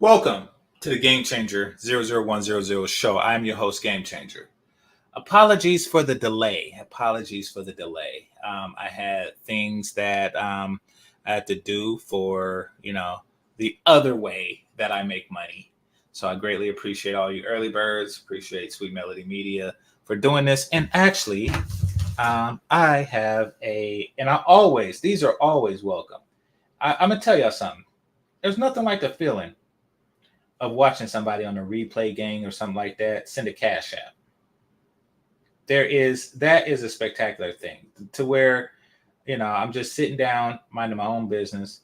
Welcome to the GameChanger 00100 show. I'm your host, GameChanger. Apologies for the delay. Apologies for the delay. I had things that I had to do for, the other way that I make money. So I greatly appreciate all you early birds, appreciate Sweet Melody Media for doing this. And actually, I have and these are always welcome. I'm going to tell y'all something. There's nothing like the feeling of watching somebody on a replay game or something like that, send a cash app. That is a spectacular thing to where, I'm just sitting down, minding my own business.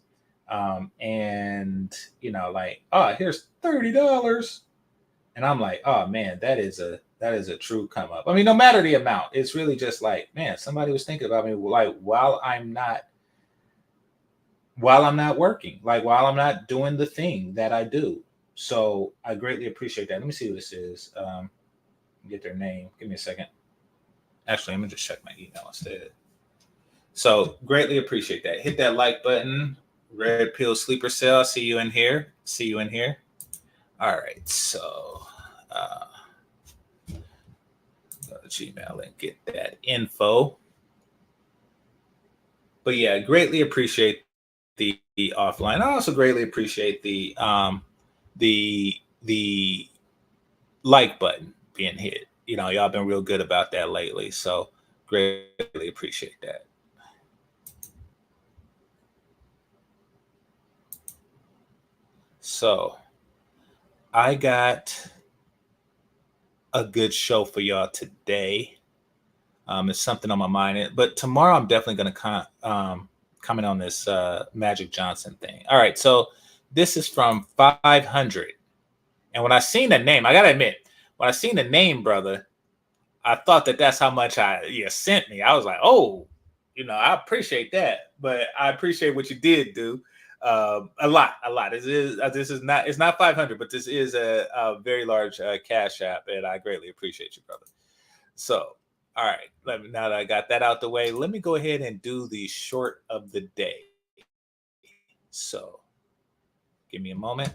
And like, oh, here's $30. And I'm like, oh man, that is a true come up. I mean, no matter the amount, it's really just like, man, somebody was thinking about me like while I'm not working, like while I'm not doing the thing that I do. So I greatly appreciate that. Let me see who this is. Get their name. Give me a second. Actually, let me just check my email instead. So greatly appreciate that. Hit that like button. Red Pill Sleeper Cell. See you in here. See you in here. All right. So go to Gmail and get that info. But yeah, greatly appreciate the offline. I also greatly appreciate the like button being hit. Y'all been real good about that lately. So greatly appreciate that. So I got a good show for y'all today. It's something on my mind, but tomorrow I'm definitely going to comment on this Magic Johnson thing. All right, so this is from 500, and when I seen the name, I gotta admit, when I seen the name, brother, I thought that's how much you sent me. I was like, oh, I appreciate that, but I appreciate what you did do. A lot, a lot. This is not, it's not 500, but this is a very large cash app, and I greatly appreciate you, brother. So, all right, now that I got that out the way, let me go ahead and do the short of the day. So, give me a moment.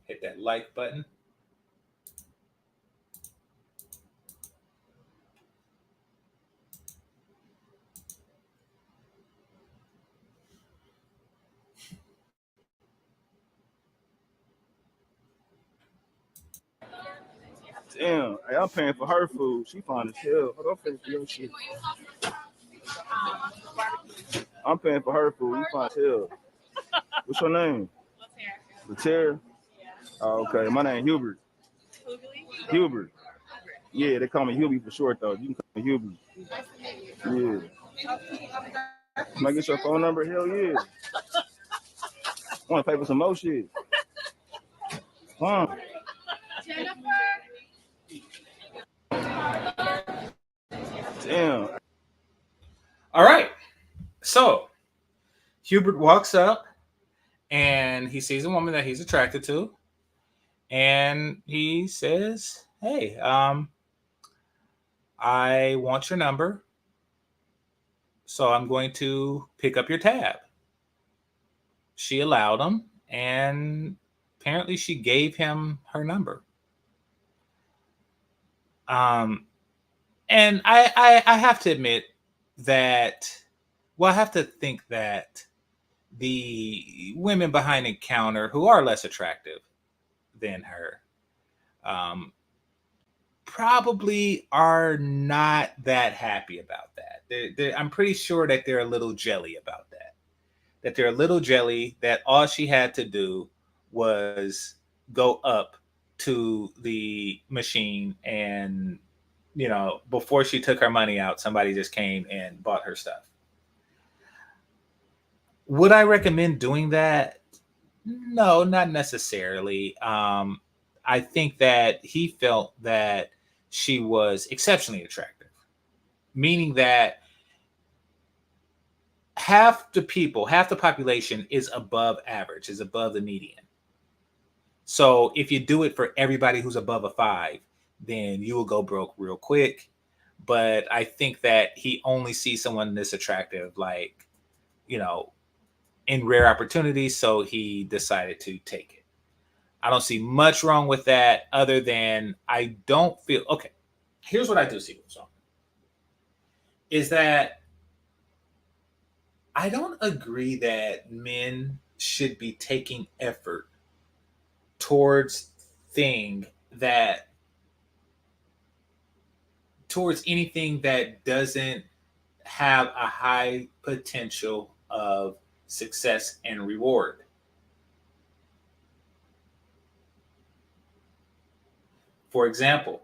Hit that like button. Damn, hey, I'm paying for her food. She fine as hell. I'm paying for your shit. I'm paying for her food. You fine as hell. What's your name? Laterra. Oh, okay. My name Hubert. Hubert. Yeah, they call me Hubie for short though. You can call me Hubie. Yeah. Can I get your phone number? Hell yeah. Want to pay for some more shit? Huh? Damn. All right. So, Hubert walks up and he sees a woman that he's attracted to, and he says, "Hey, I want your number, so I'm going to pick up your tab." She allowed him, and apparently she gave him her number. Um, and I have to admit that, well, I have to think that the women behind the counter who are less attractive than her um, probably are not that happy about that. I'm pretty sure that they're a little jelly about that. That they're a little jelly that all she had to do was go up to the machine, and before she took her money out, somebody just came and bought her stuff. Would I recommend doing that? No, not necessarily. I think that he felt that she was exceptionally attractive, meaning that half the population is above average, is above the median. So if you do it for everybody who's above a five, then you will go broke real quick. But I think that he only sees someone this attractive, like, you know, in rare opportunities, so he decided to take it. I don't see much wrong with that, other than I don't feel okay. Here's what I do see what's wrong is that I don't agree that men should be taking effort towards thing that towards anything that doesn't have a high potential of success and reward. For example,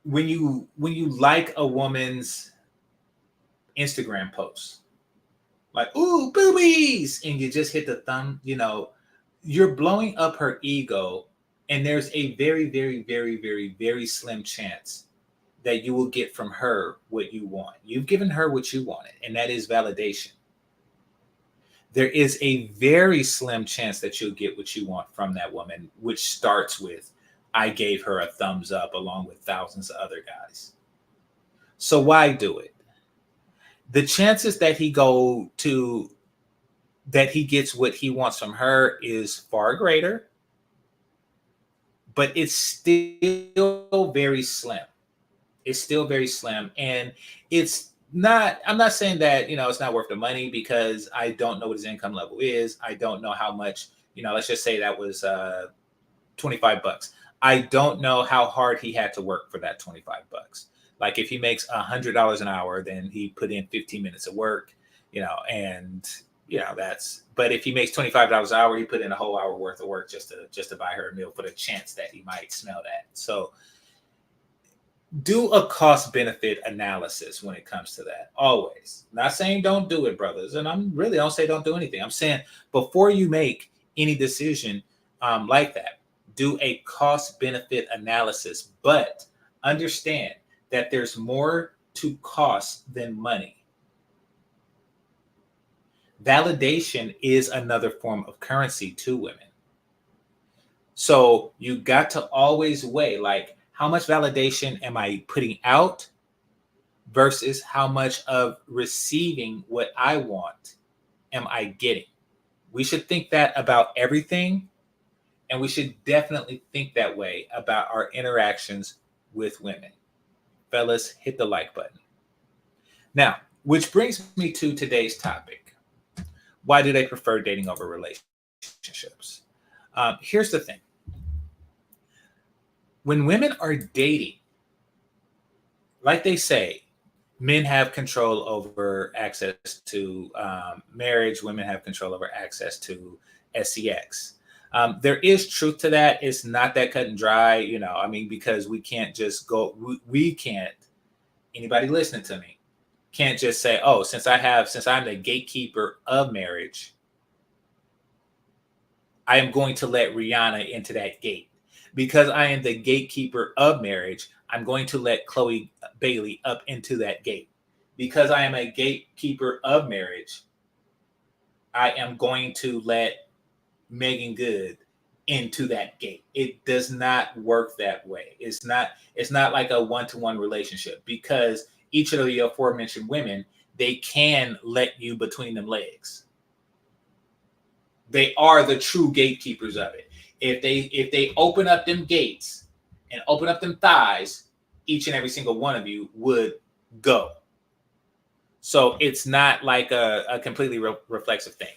when you like a woman's Instagram post, like ooh boobies, and you just hit the thumb, you're blowing up her ego, and there's a very, very, very, very, very slim chance that you will get from her what you want. You've given her what you wanted, and that is validation. There is a very slim chance that you'll get what you want from that woman, which starts with, I gave her a thumbs up along with thousands of other guys. So why do it? The chances that he gets what he wants from her is far greater, but it's still very slim. It's still very slim. And I'm not saying that, it's not worth the money, because I don't know what his income level is. I don't know how much, let's just say that was $25. I don't know how hard he had to work for that $25. Like if he makes $100 an hour, then he put in 15 minutes of work, and but if he makes $25 an hour, he put in a whole hour worth of work just to buy her a meal for the chance that he might smell that. So do a cost benefit analysis when it comes to that. Always. Not saying don't do it, brothers. And I'm really don't say don't do anything. I'm saying before you make any decision like that, do a cost benefit analysis, but understand that there's more to cost than money. Validation is another form of currency to women. So you got to always weigh, like, how much validation am I putting out versus how much of receiving what I want am I getting? We should think that about everything, and we should definitely think that way about our interactions with women. Fellas, hit the like button. Now, which brings me to today's topic. Why do they prefer dating over relationships? Here's the thing. When women are dating, like they say, men have control over access to marriage. Women have control over access to sex. There is truth to that. It's not that cut and dry, because we can't just go, we can't, anybody listening to me, can't just say, oh, since I'm the gatekeeper of marriage, I am going to let Rihanna into that gate. Because I am the gatekeeper of marriage, I'm going to let Chloe Bailey up into that gate. Because I am a gatekeeper of marriage, I am going to let Megan Good into that gate. It does not work that way. It's not like a one-to-one relationship, because each of the aforementioned women, they can let you between them legs. They are the true gatekeepers of it. If they open up them gates and open up them thighs, each and every single one of you would go. So it's not like a completely reflexive thing.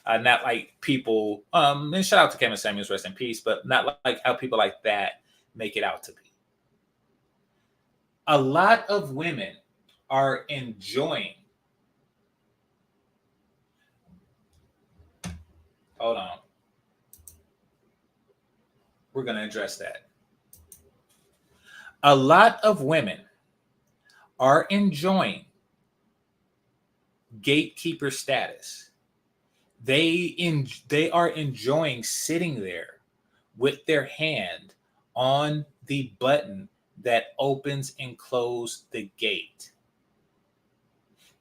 Not like people, and shout out to Kevin Samuels, rest in peace, but not like how people like that make it out to be. A lot of women are enjoying. Hold on. We're going to address that. A lot of women are enjoying gatekeeper status. They are enjoying sitting there with their hand on the button that opens and closes the gate.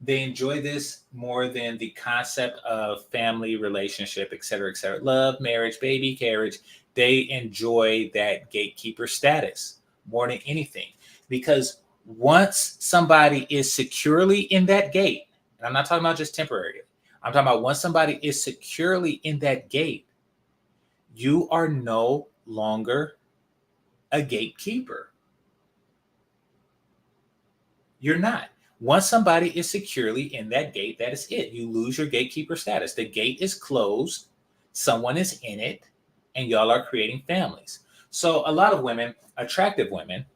They enjoy this more than the concept of family, relationship, etc., etc., love, marriage, baby carriage. They enjoy that gatekeeper status more than anything, because once somebody is securely in that gate, and I'm not talking about just temporary, I'm talking about once somebody is securely in that gate, you are no longer a gatekeeper. You're not. Once somebody is securely in that gate, that is it. You lose your gatekeeper status. The gate is closed, someone is in it, and y'all are creating families. So a lot of women, attractive women,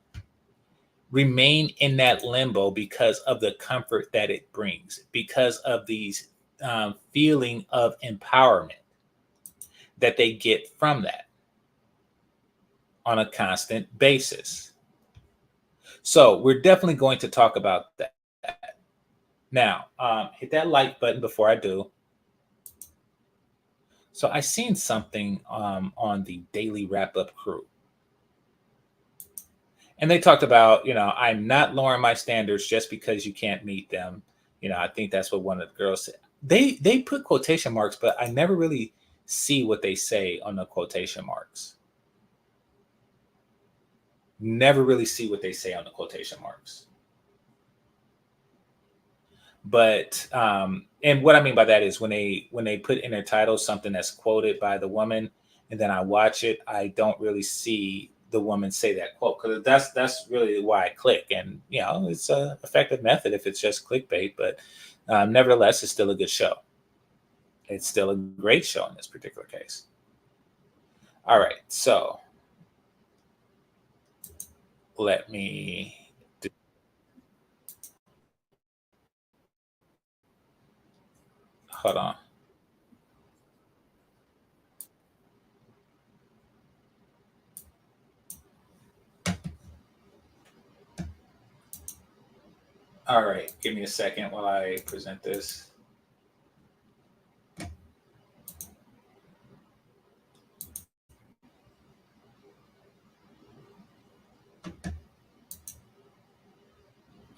remain in that limbo because of the comfort that it brings, because of these feeling of empowerment that they get from that on a constant basis. So we're definitely going to talk about that. Now, hit that like button before I do. So I seen something on the Daily Wrap Up crew, and they talked about, I'm not lowering my standards just because you can't meet them. I think that's what one of the girls said. They put quotation marks, but I never really see what they say on the quotation marks. Never really see what they say on the quotation marks. But and what I mean by that is when they put in their title something that's quoted by the woman, and then I watch it, I don't really see the woman say that quote, because that's really why I click. And it's a effective method if it's just clickbait, but nevertheless, it's still a good show. It's still a great show in this particular case. All right, so let me do, hold on. All right, give me a second while I present this.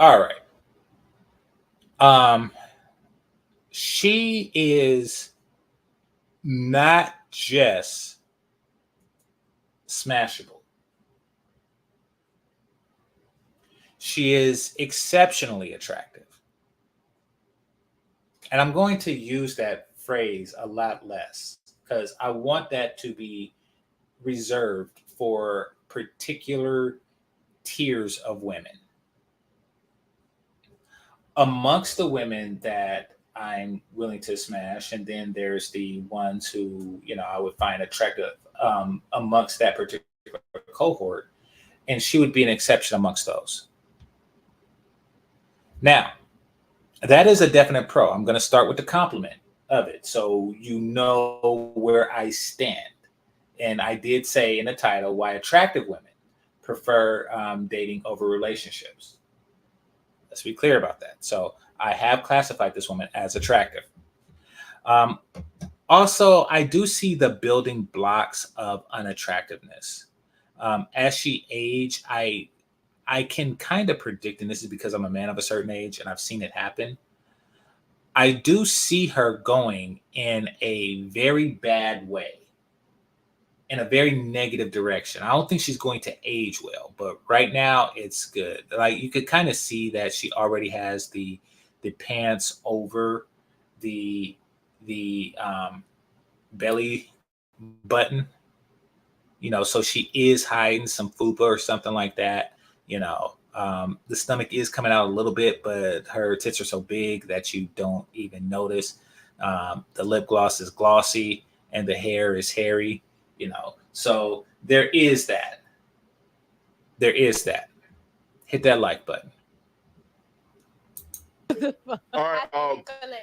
All right. Um, she is not just smashable. She is exceptionally attractive. And I'm going to use that phrase a lot less because I want that to be reserved for particular tiers of women. Amongst the women that I'm willing to smash, and then there's the ones who, I would find attractive amongst that particular cohort, and she would be an exception amongst those. Now, that is a definite pro. I'm going to start with the compliment of it so you know where I stand. And I did say in the title why attractive women prefer dating over relationships. Let's be clear about that. So I have classified this woman as attractive. Um, Also, I do see the building blocks of unattractiveness. As she age, I can kind of predict, and this is because I'm a man of a certain age and I've seen it happen. I do see her going in a very bad way, in a very negative direction. I don't think she's going to age well, but right now it's good. Like you could kind of see that she already has the pants over the the belly button, so she is hiding some fupa or something like that. The stomach is coming out a little bit, but her tits are so big that you don't even notice. The lip gloss is glossy and the hair is hairy, so there is that. There is that. Hit that like button. All right.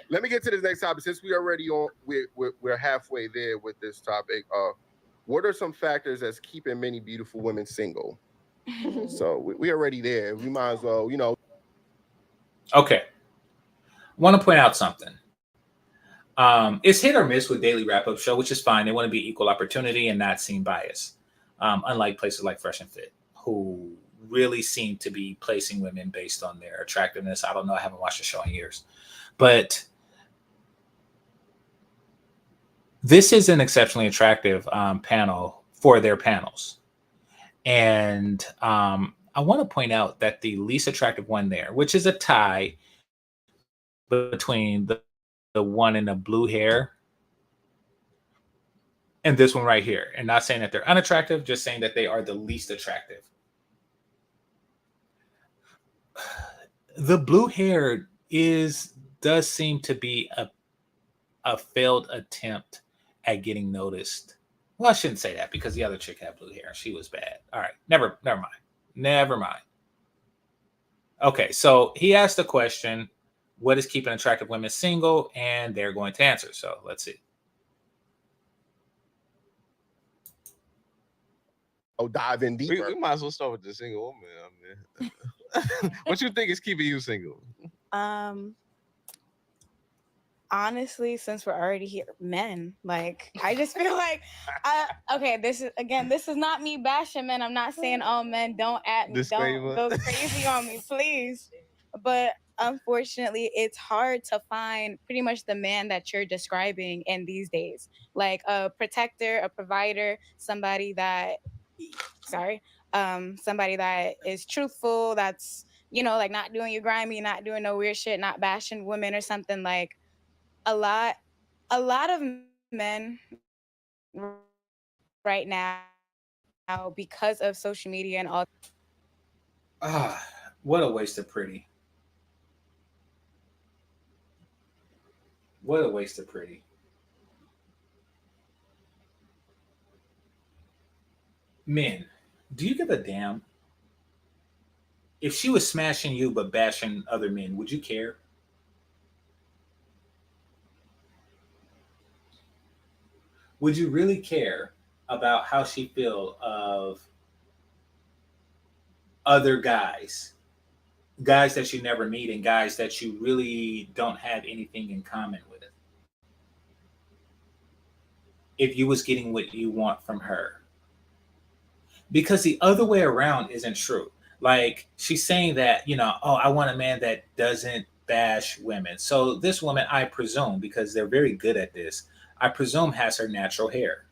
Let me get to this next topic. Since we already on, we're halfway there with this topic. What are some factors that's keeping many beautiful women single? So we already there. We might as well, Okay. Want to point out something. It's hit or miss with Daily Wrap Up Show, which is fine. They want to be equal opportunity and not seem biased. Unlike places like Fresh and Fit, who really seem to be placing women based on their attractiveness. I don't know. I haven't watched the show in years. But this is an exceptionally attractive panel for their panels. And I want to point out that the least attractive one there, which is a tie between the one in the blue hair and this one right here. And not saying that they're unattractive, just saying that they are the least attractive. The blue hair does seem to be a failed attempt at getting noticed. Well, I shouldn't say that because the other chick had blue hair. She was bad. All right, never mind. Never mind. Okay, so he asked the question, what is keeping attractive women single? And they're going to answer. So let's see. Oh, dive in deeper. We might as well start with the single woman. I mean, what you think is keeping you single? Honestly, since we're already here, men. Like, I just feel like, okay, this is not me bashing men. I'm not saying all men don't Disclaimer. don't go crazy on me, please. But unfortunately, it's hard to find pretty much the man that you're describing in these days. Like a protector, a provider, somebody that, somebody that is truthful, that's, like not doing you grimy, not doing no weird shit, not bashing women or something. Like, a lot of men right now, because of social media and all. Ah, what a waste of pretty. What a waste of pretty. Men, do you give a damn? If she was smashing you but bashing other men, would you care? Would you really care about how she feel of other guys that you never meet and guys that you really don't have anything in common with? If you was getting what you want from her, because the other way around isn't true. Like she's saying that, oh, I want a man that doesn't bash women. So this woman, I presume, because they're very good at this, I presume has her natural hair.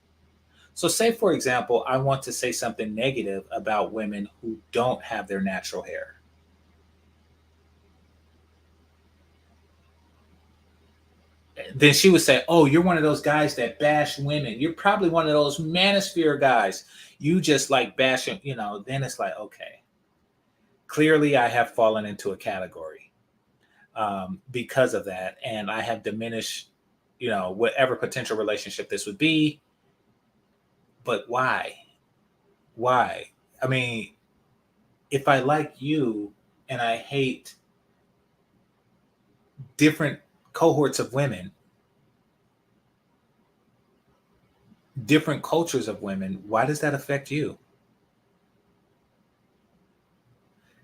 So say, for example, I want to say something negative about women who don't have their natural hair. Then she would say, oh, you're one of those guys that bash women. You're probably one of those manosphere guys. You just like bashing, then it's like, okay, clearly I have fallen into a category because of that. And I have diminished, whatever potential relationship this would be. But why? Why? I mean, if I like you and I hate different cohorts of women, different cultures of women, why does that affect you?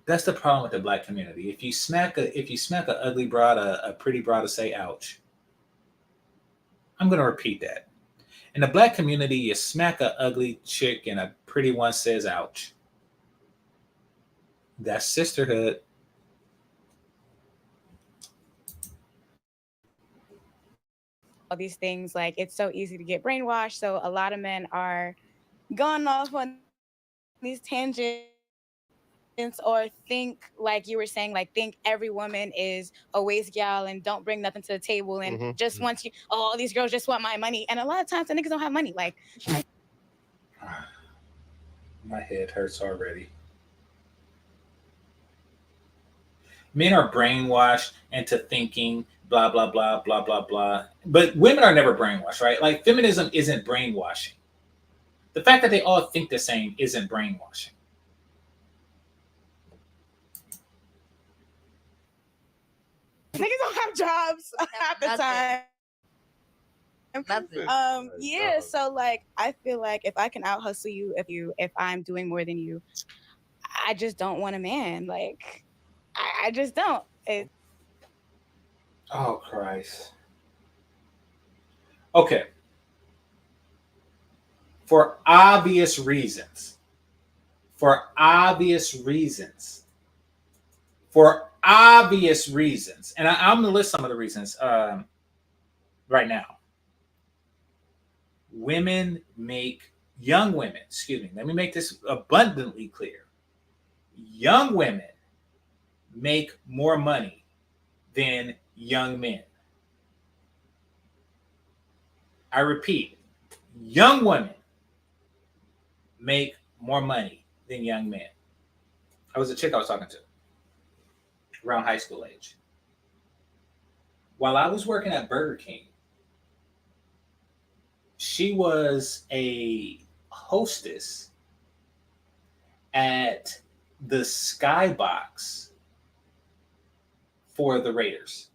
That's the problem with the black community. If you smack a ugly broad, a pretty broad, to say ouch. I'm gonna repeat that. In the black community, you smack a ugly chick and a pretty one says ouch. That's sisterhood. All these things, like it's so easy to get brainwashed. So a lot of men are going off on these tangents or think, like you were saying, like think every woman is a waste gal and don't bring nothing to the table and just wants you. Oh, these girls just want my money, and a lot of times the niggas don't have money. Like, my head hurts already. Men are brainwashed into thinking blah blah blah blah blah blah. But women are never brainwashed, right? Like feminism isn't brainwashing. The fact that they all think the same isn't brainwashing. niggas don't have jobs half the time. Yeah, so like I feel like if I can out hustle you, if I'm doing more than you, I just don't want a man. Like I just don't. Oh Christ. Okay. For obvious reasons. For obvious reasons. For obvious reasons. And I'm going to list some of the reasons right now. Young women, excuse me, let me make this abundantly clear. Young women make more money than young men. I repeat, young women make more money than young men. I was a chick I was talking to around high school age. While I was working at Burger King, she was a hostess at the Skybox for the Raiders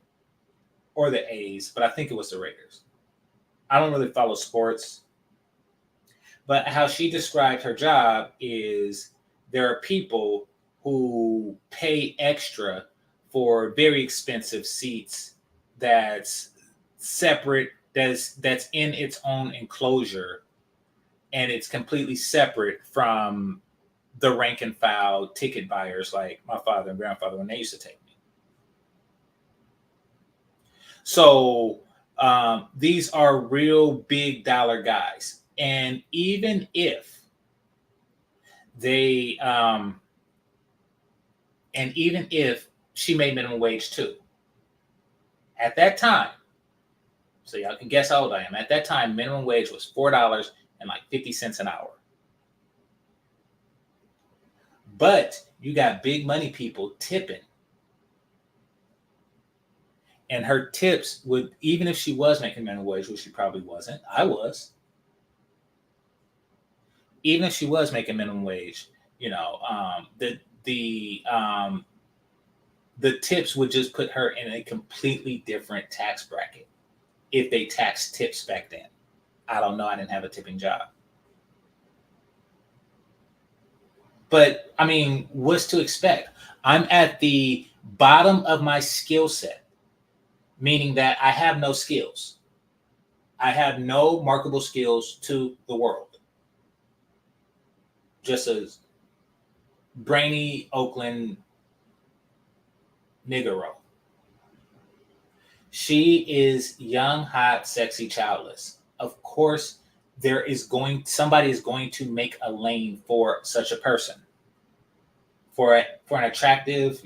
or the A's, but I think it was the Raiders. I don't really follow sports, but how she described her job is there are people who pay extra for very expensive seats that's separate, that's in its own enclosure, and it's completely separate from the rank and file ticket buyers like my father and grandfather when they used to take me. So these are real big dollar guys. And even if they, and even if she made minimum wage too, at that time, so y'all can guess how old I am. At that time, minimum wage was $4.50 an hour. But you got big money people tipping. And her tips would, even if she was making minimum wage, which she probably wasn't, I was. Even if she was making minimum wage, the tips would just put her in a completely different tax bracket if they taxed tips back then. I don't know. I didn't have a tipping job. But, I mean, what's to expect? I'm at the bottom of my skill set, meaning that I have no skills. I have no marketable skills to the world. Just a brainy Oakland Negro. She is young, hot, sexy, childless. Of course, somebody is going to make a lane for such a person. For an attractive,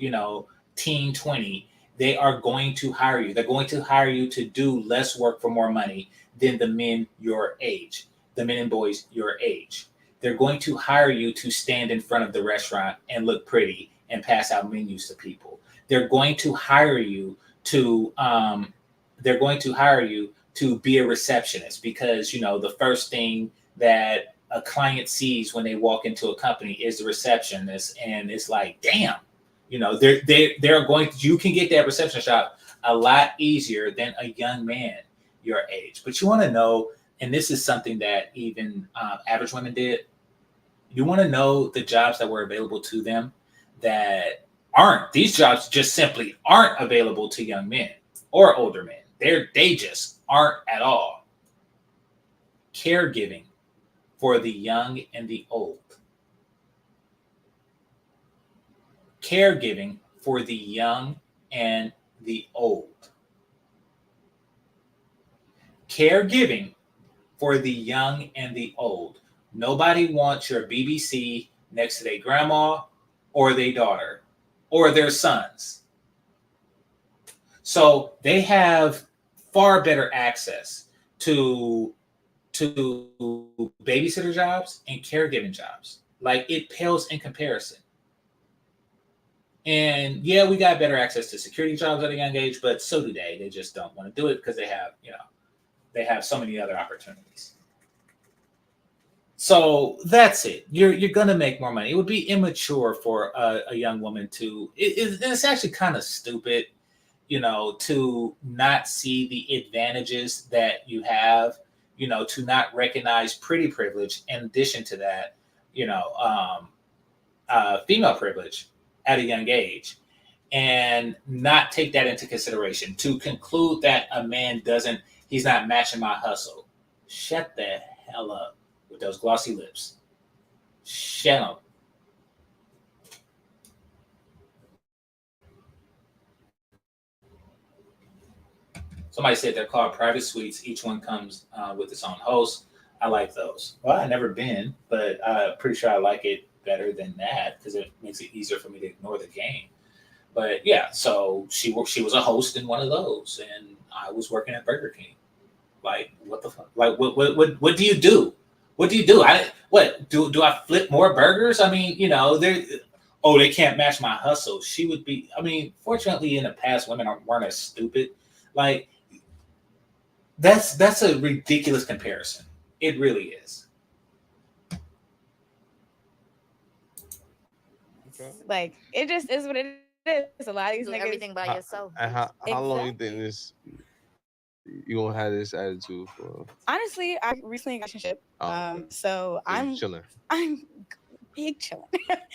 teen 20, they are going to hire you. They're going to hire you to do less work for more money than the men your age, the men and boys your age. They're going to hire you to stand in front of the restaurant and look pretty and pass out menus to people. They're going to hire you to be a receptionist because the first thing that a client sees when they walk into a company is the receptionist, and it's like, damn, they're going to, you can get that reception job a lot easier than a young man your age. But you want to know, and this is something that even average women did. You want to know the jobs that were available to them that aren't. These jobs just simply aren't available to young men or older men. They just aren't at all. Caregiving for the young and the old. Caregiving for the young and the old. Caregiving for the young and the old. Nobody wants your BBC next to their grandma or their daughter or their sons. So they have far better access to babysitter jobs and caregiving jobs. Like, it pales in comparison. And yeah, we got better access to security jobs at a young age, but so do they. They just don't want to do it because they have so many other opportunities. So that's it. You're gonna make more money. It would be immature for a young woman to. It's actually kind of stupid, to not see the advantages that you have. To not recognize pretty privilege. In addition to that, female privilege at a young age, and not take that into consideration. To conclude that a man he's not matching my hustle. Shut the hell up with those glossy lips. Shut up. Somebody said they're called private suites. Each one comes with its own host. I like those. Well, I've never been, but I'm pretty sure I like it better than that because it makes it easier for me to ignore the game. But yeah, so she was a host in one of those, and I was working at Burger King. Like what the fuck? Like what do you do? What do you do? Do I flip more burgers? I mean, they they can't match my hustle. She would be. I mean, fortunately, in the past, women weren't as stupid. Like that's a ridiculous comparison. It really is. Okay. Like it just is what it is. A lot of these Do niggas. everything by yourself. And how long you think Exactly. you gonna have this attitude for? Honestly, I recently got a relationship. Oh, okay. So So you I'm chilling, I'm big chilling.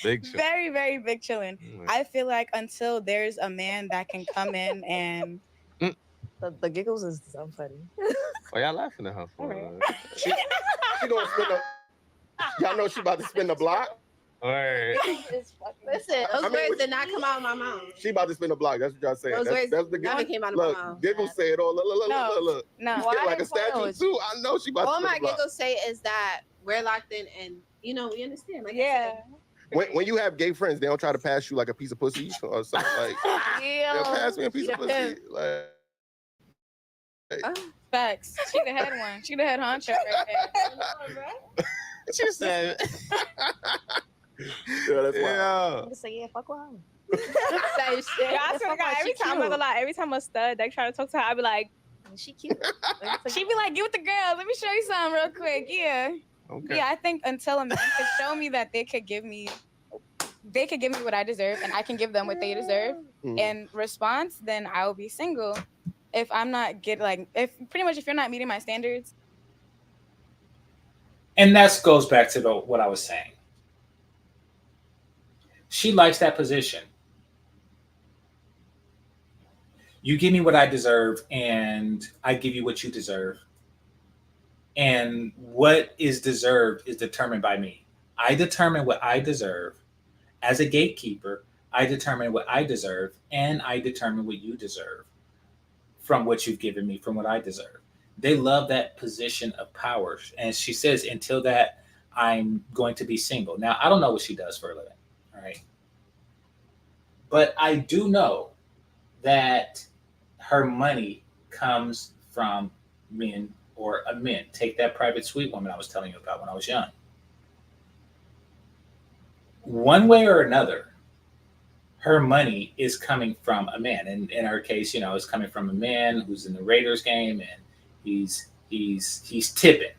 big chill. Very, very big chilling. Mm. I feel like until there's a man that can come in and The giggles is so funny. Why y'all laughing at her for? Alright. She gonna spin the. Y'all know she about to spin the block. Alright. Listen, those I mean, words did not come out of my mouth. She about to spin the block. That's what y'all saying. Those words That's the never came out of my look. mouth. Giggle said, "Oh, look. No. You sit like a statue too. I know she about All to my spin the block. giggles say is that we're locked in, and we understand. Like yeah. When you have gay friends, they don't try to pass you like a piece of pussy or something like. They'll pass me a piece of pussy. Like, Facts. She'd have had one. She'd have had honcho right there. She said. yeah, that's why. Yeah. I'm just say, yeah, fuck with her. Same shit. Yeah, I swear to God, every time I'm not gonna lie, every time a stud they try to talk to her, I be like, She cute. She be like, get with the girls. Let me show you something real quick. Yeah. Okay. Yeah, I think until a man could show me that they could give me what I deserve and I can give them what they deserve in response, then I will be single. If I'm not if you're not meeting my standards. And that goes back to what I was saying. She likes that position. You give me what I deserve, and I give you what you deserve. And what is deserved is determined by me. I determine what I deserve. As a gatekeeper, I determine what I deserve, and I determine what you deserve from what you've given me, from what I deserve. They love that position of power. And she says, until that, I'm going to be single. Now, I don't know what she does for a living, all right? But I do know that her money comes from men or a men. Take that private suite woman I was telling you about when I was young. One way or another, her money is coming from a man. And in her case, it's coming from a man who's in the Raiders game and he's tipping.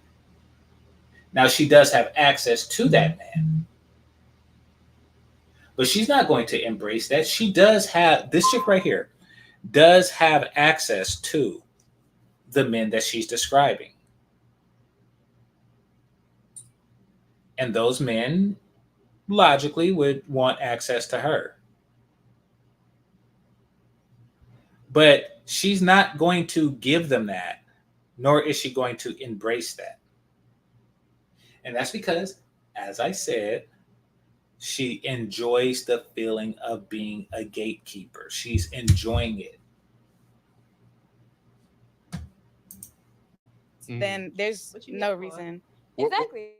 Now she does have access to that man. But she's not going to embrace that. She does have, this chick right here, does have access to the men that she's describing. And those men logically would want access to her. But she's not going to give them that, nor is she going to embrace that. And that's because, as I said, she enjoys the feeling of being a gatekeeper. She's enjoying it. Then there's no reason. Exactly.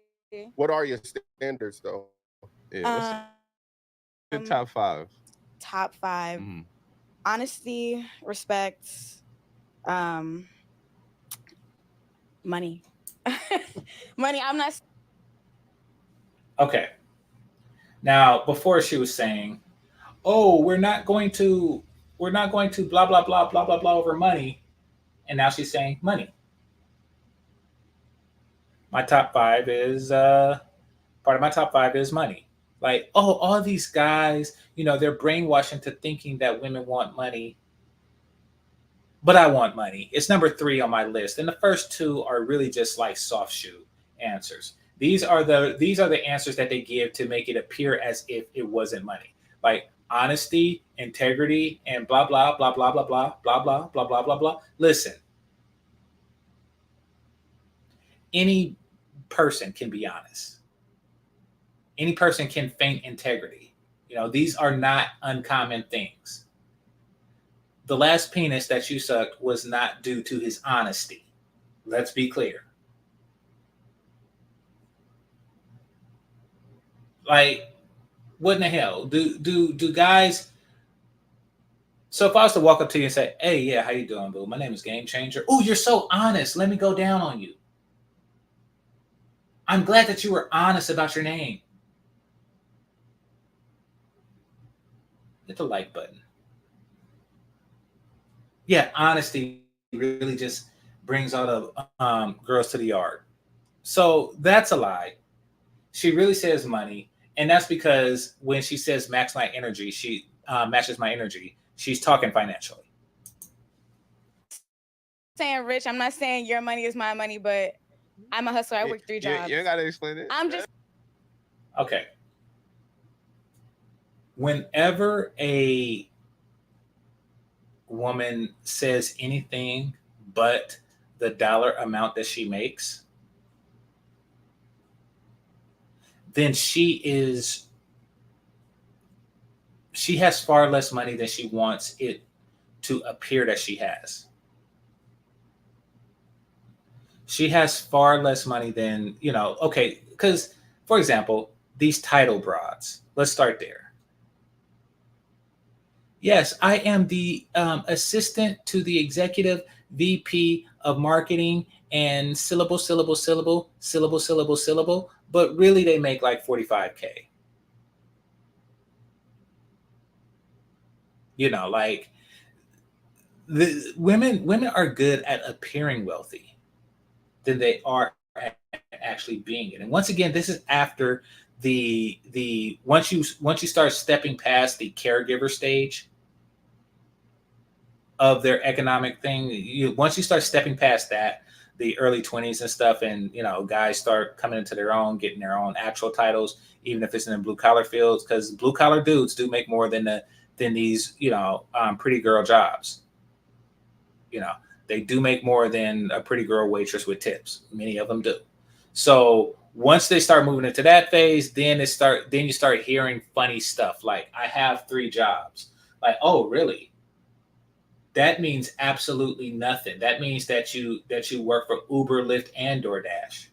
What are your standards, though? Yeah, what's your top 5? Top 5. Honesty, respect, money. Money. I'm not. Okay. Now, before she was saying, "Oh, we're not going to blah blah blah blah blah blah over money," and now she's saying money. My top 5 is part of my top 5 is money. Like, all these guys, they're brainwashed into thinking that women want money, but I want money. It's number 3 on my list, and the first 2 are really just like soft shoe answers. These are the answers that they give to make it appear as if it wasn't money, like honesty, integrity, and blah blah blah blah blah blah blah blah blah blah blah blah. Listen, any person can be honest. Any person can feign integrity. These are not uncommon things. The last penis that you sucked was not due to his honesty. Let's be clear. Like, what in the hell? Do guys So if I was to walk up to you and say, "Hey, yeah, how you doing, boo? My name is GameChanger." Oh, you're so honest. Let me go down on you. I'm glad that you were honest about your name. Hit the like button. Yeah, honesty really just brings all the girls to the yard. So that's a lie. She really says money, and that's because when she says max my energy, she matches my energy. She's talking financially. Saying rich, I'm not saying your money is my money, but I'm a hustler. I work 3 jobs. You ain't gotta explain it. I'm just Okay. Whenever a woman says anything but the dollar amount that she makes, then she has far less money than she wants it to appear that she has. She has far less money than, okay, because, for example, these title broads, let's start there. Yes, I am the assistant to the executive VP of marketing and syllable, but really they make like 45K. Like the women are good at appearing wealthy than they are at actually being it. And once again, this is after the once you start stepping past the caregiver stage of their economic thing, once you start stepping past that, the early 20s and stuff, and guys start coming into their own, getting their own actual titles, even if it's in the blue collar fields, because blue collar dudes do make more than these pretty girl jobs. They do make more than a pretty girl waitress with tips. Many of them do. So once they start moving into that phase, then you start hearing funny stuff like, I have 3 jobs. Like, oh, really? That means absolutely nothing. That means that you work for Uber, Lyft, and DoorDash.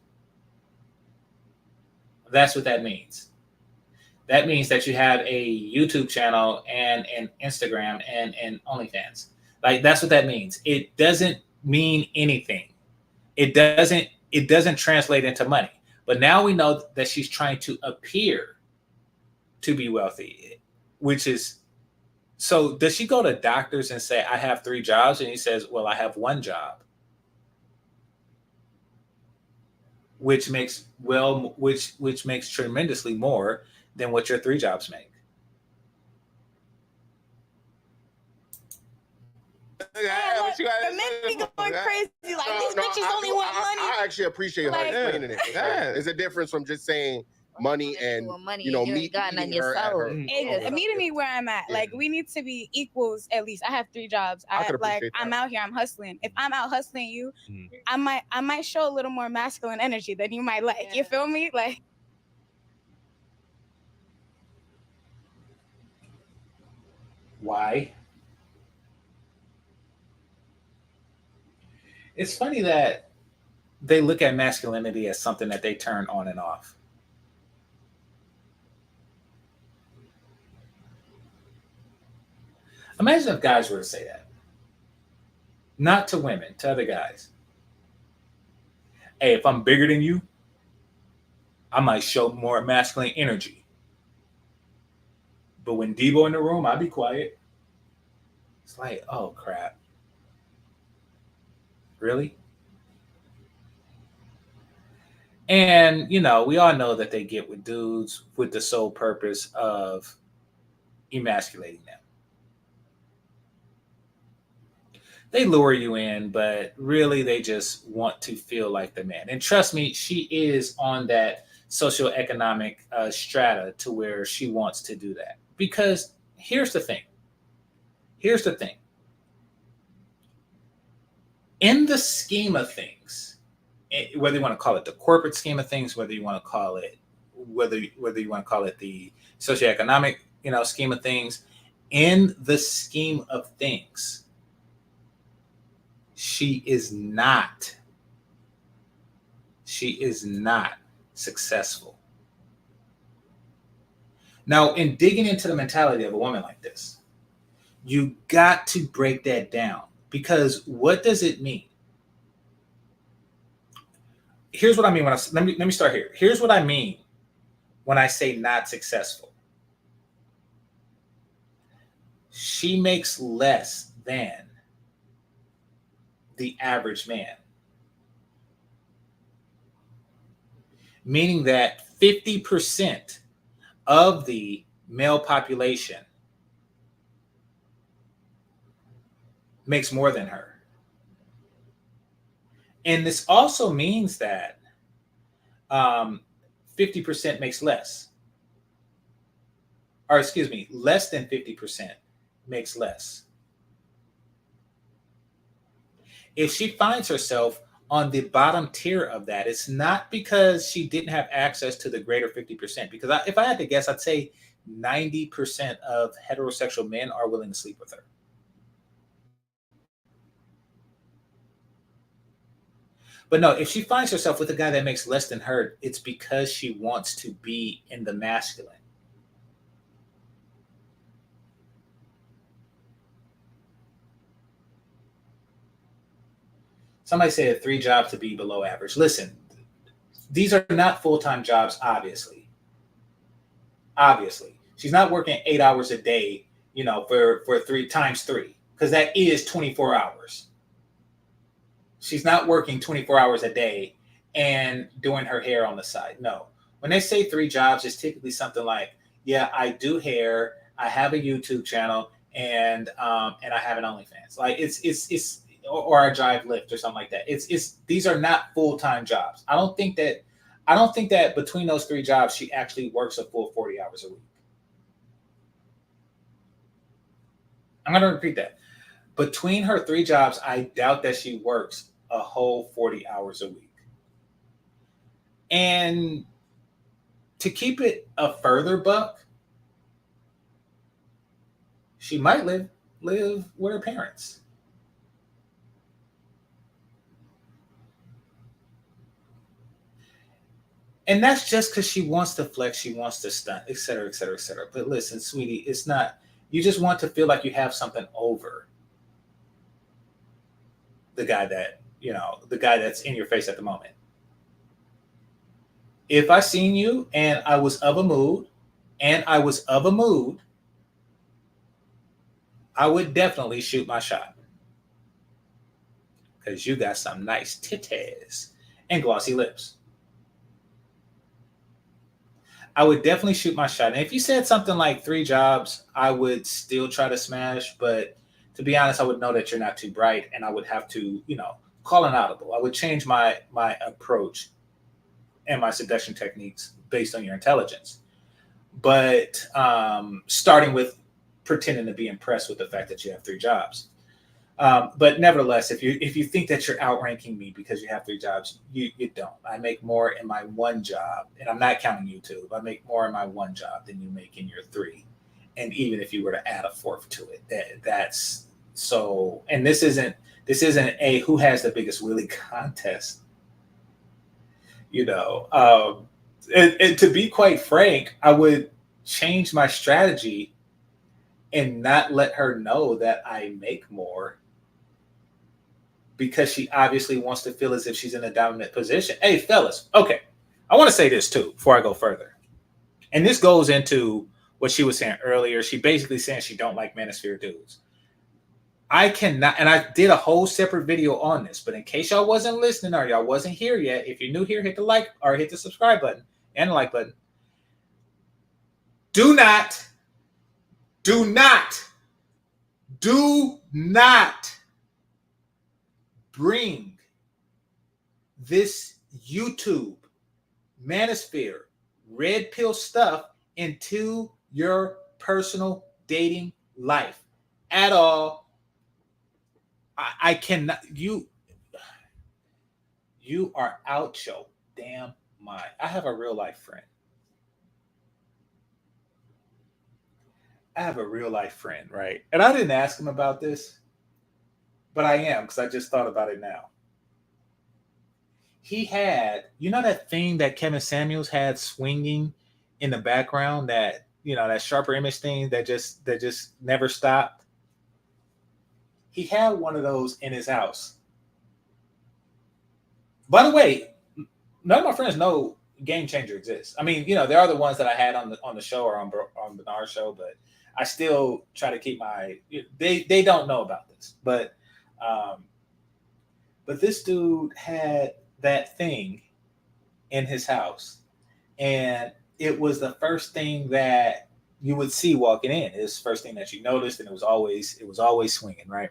That's what that means. That means that you have a YouTube channel and an Instagram and OnlyFans. Like, that's what that means. It doesn't mean anything. It doesn't translate into money. But now we know that she's trying to appear to be wealthy, which is, so does she go to doctors and say, I have 3 jobs? And he says, well, I have 1 job, which makes tremendously more than what your 3 jobs make. The men be going crazy. Like, these bitches only want money. I actually appreciate her explaining it. There's a difference from just saying money and meeting her. Meeting me where I'm at. Like, we need to be equals at least. I have 3 jobs. I'm out here. I'm hustling. If I'm out hustling you, I might show a little more masculine energy than you might like. Yeah. You feel me? Like. Why? It's funny that they look at masculinity as something that they turn on and off. Imagine if guys were to say that. Not to women, to other guys. Hey, if I'm bigger than you, I might show more masculine energy. But when Debo in the room, I'd be quiet. It's like, oh, crap. Really? And, we all know that they get with dudes with the sole purpose of emasculating them. They lure you in, but really they just want to feel like the man. And trust me, she is on that socioeconomic strata to where she wants to do that. Because here's the thing. In the scheme of things, whether you want to call it the corporate scheme of things, whether you want to call it the socioeconomic, scheme of things, in the scheme of things, she is not successful. Now, in digging into the mentality of a woman like this, You got to break that down, because what does it mean? Here's what I mean when let me start here. Here's what I mean when I say not successful. She makes less than the average man, meaning that 50% of the male population makes more than her. And this also means that 50% makes less. Or excuse me, less than 50% makes less. If she finds herself on the bottom tier of that, it's not because she didn't have access to the greater 50%. Because if I had to guess, I'd say 90% of heterosexual men are willing to sleep with her. But no, if she finds herself with a guy that makes less than her, it's because she wants to be in the masculine. Somebody said 3 jobs to be below average. Listen, these are not full-time jobs, obviously. Obviously. She's not working 8 hours a day, for 3 times 3, because that is 24 hours. She's not working 24 hours a day and doing her hair on the side. No. When they say 3 jobs, it's typically something like, yeah, I do hair, I have a YouTube channel, and I have an OnlyFans. Like it's or I drive Lyft or something like that. It's these are not full-time jobs. I don't think that between those 3 jobs she actually works a full 40 hours a week. I'm going to repeat that. Between her 3 jobs, I doubt that she works a whole 40 hours a week. And to keep it a further buck, she might live with her parents. And that's just because she wants to flex, she wants to stunt, et cetera, et cetera, et cetera. But listen, sweetie, it's not, you just want to feel like you have something over the guy that's in your face at the moment. If I seen you and I was of a mood, I would definitely shoot my shot. Because you got some nice titties and glossy lips. I would definitely shoot my shot. And if you said something like 3 jobs, I would still try to smash. But to be honest, I would know that you're not too bright, and I would have to, call an audible. I would change my approach and my seduction techniques based on your intelligence. But starting with pretending to be impressed with the fact that you have 3 jobs. But nevertheless, if you think that you're outranking me because you have 3 jobs, you don't. I make more in my 1 job, and I'm not counting YouTube. I make more in my 1 job than you make in your 3. And even if you were to add a 4th to it, that's so. And this isn't a who has the biggest willy contest. And to be quite frank, I would change my strategy and not let her know that I make more, because she obviously wants to feel as if she's in a dominant position. Hey, fellas, okay. I want to say this too before I go further. And this goes into what she was saying earlier. She basically saying she don't like manosphere dudes. I cannot, and I did a whole separate video on this, but in case y'all wasn't listening or y'all wasn't here yet, if you're new here, hit the like or hit the subscribe button and the like button. Do not bring this YouTube manosphere red pill stuff into your personal dating life at all. I cannot. You are out your damn mind. I have a real life friend. Right? And I didn't ask him about this, but I am, because I just thought about it now. He had, that thing that Kevin Samuels had swinging in the background, that, that sharper image thing that just never stopped. he had one of those in his house. By the way, none of my friends know GameChanger exists. I mean, there are the ones that I had on the show or on Bernard's show, but I still try to keep my. They don't know about this, um, but this dude had that thing in his house, and it was the first thing that you would see walking in. It's the first thing that you noticed, and it was always swinging, right?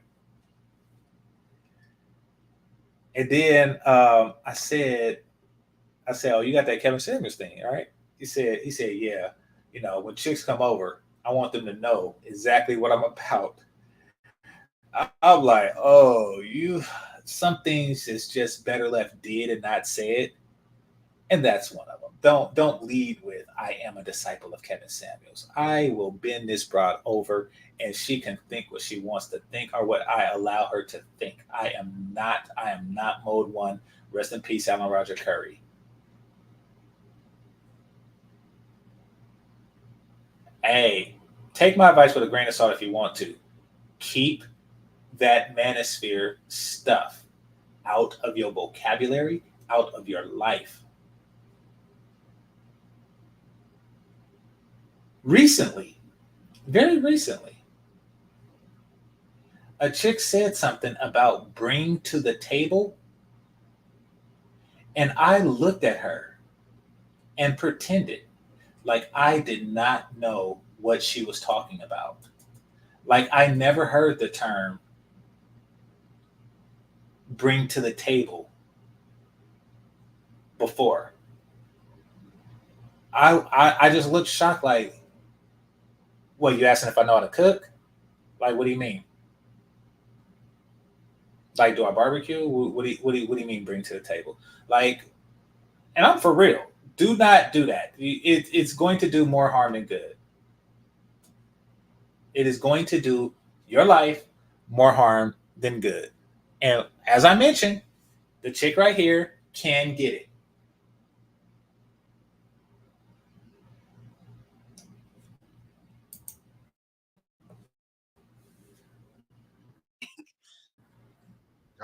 And then I said, "Oh, you got that Kevin Samuels thing, right?" He said, "Yeah. When chicks come over, I want them to know exactly what I'm about." I'm like, "Oh, some things is just better left dead and not said," and that's one of them. Don't lead with "I am a disciple of Kevin Samuels." I will bend this broad over, and she can think what she wants to think or what I allow her to think. I am not mode one. Rest in peace, Alan Roger Curry. Hey, take my advice with a grain of salt if you want to. Keep that manosphere stuff out of your vocabulary, out of your life. Recently, very recently, a chick said something about bring to the table, and I looked at her and pretended like I did not know what she was talking about. Like I never heard the term bring to the table before. I just looked shocked, like, what, you asking if I know how to cook? Like, what do you mean? Like, do I barbecue? What do you mean bring to the table? Like, and I'm for real. Do not do that. It's going to do more harm than good. It is going to do your life more harm than good. And as I mentioned, the chick right here can get it.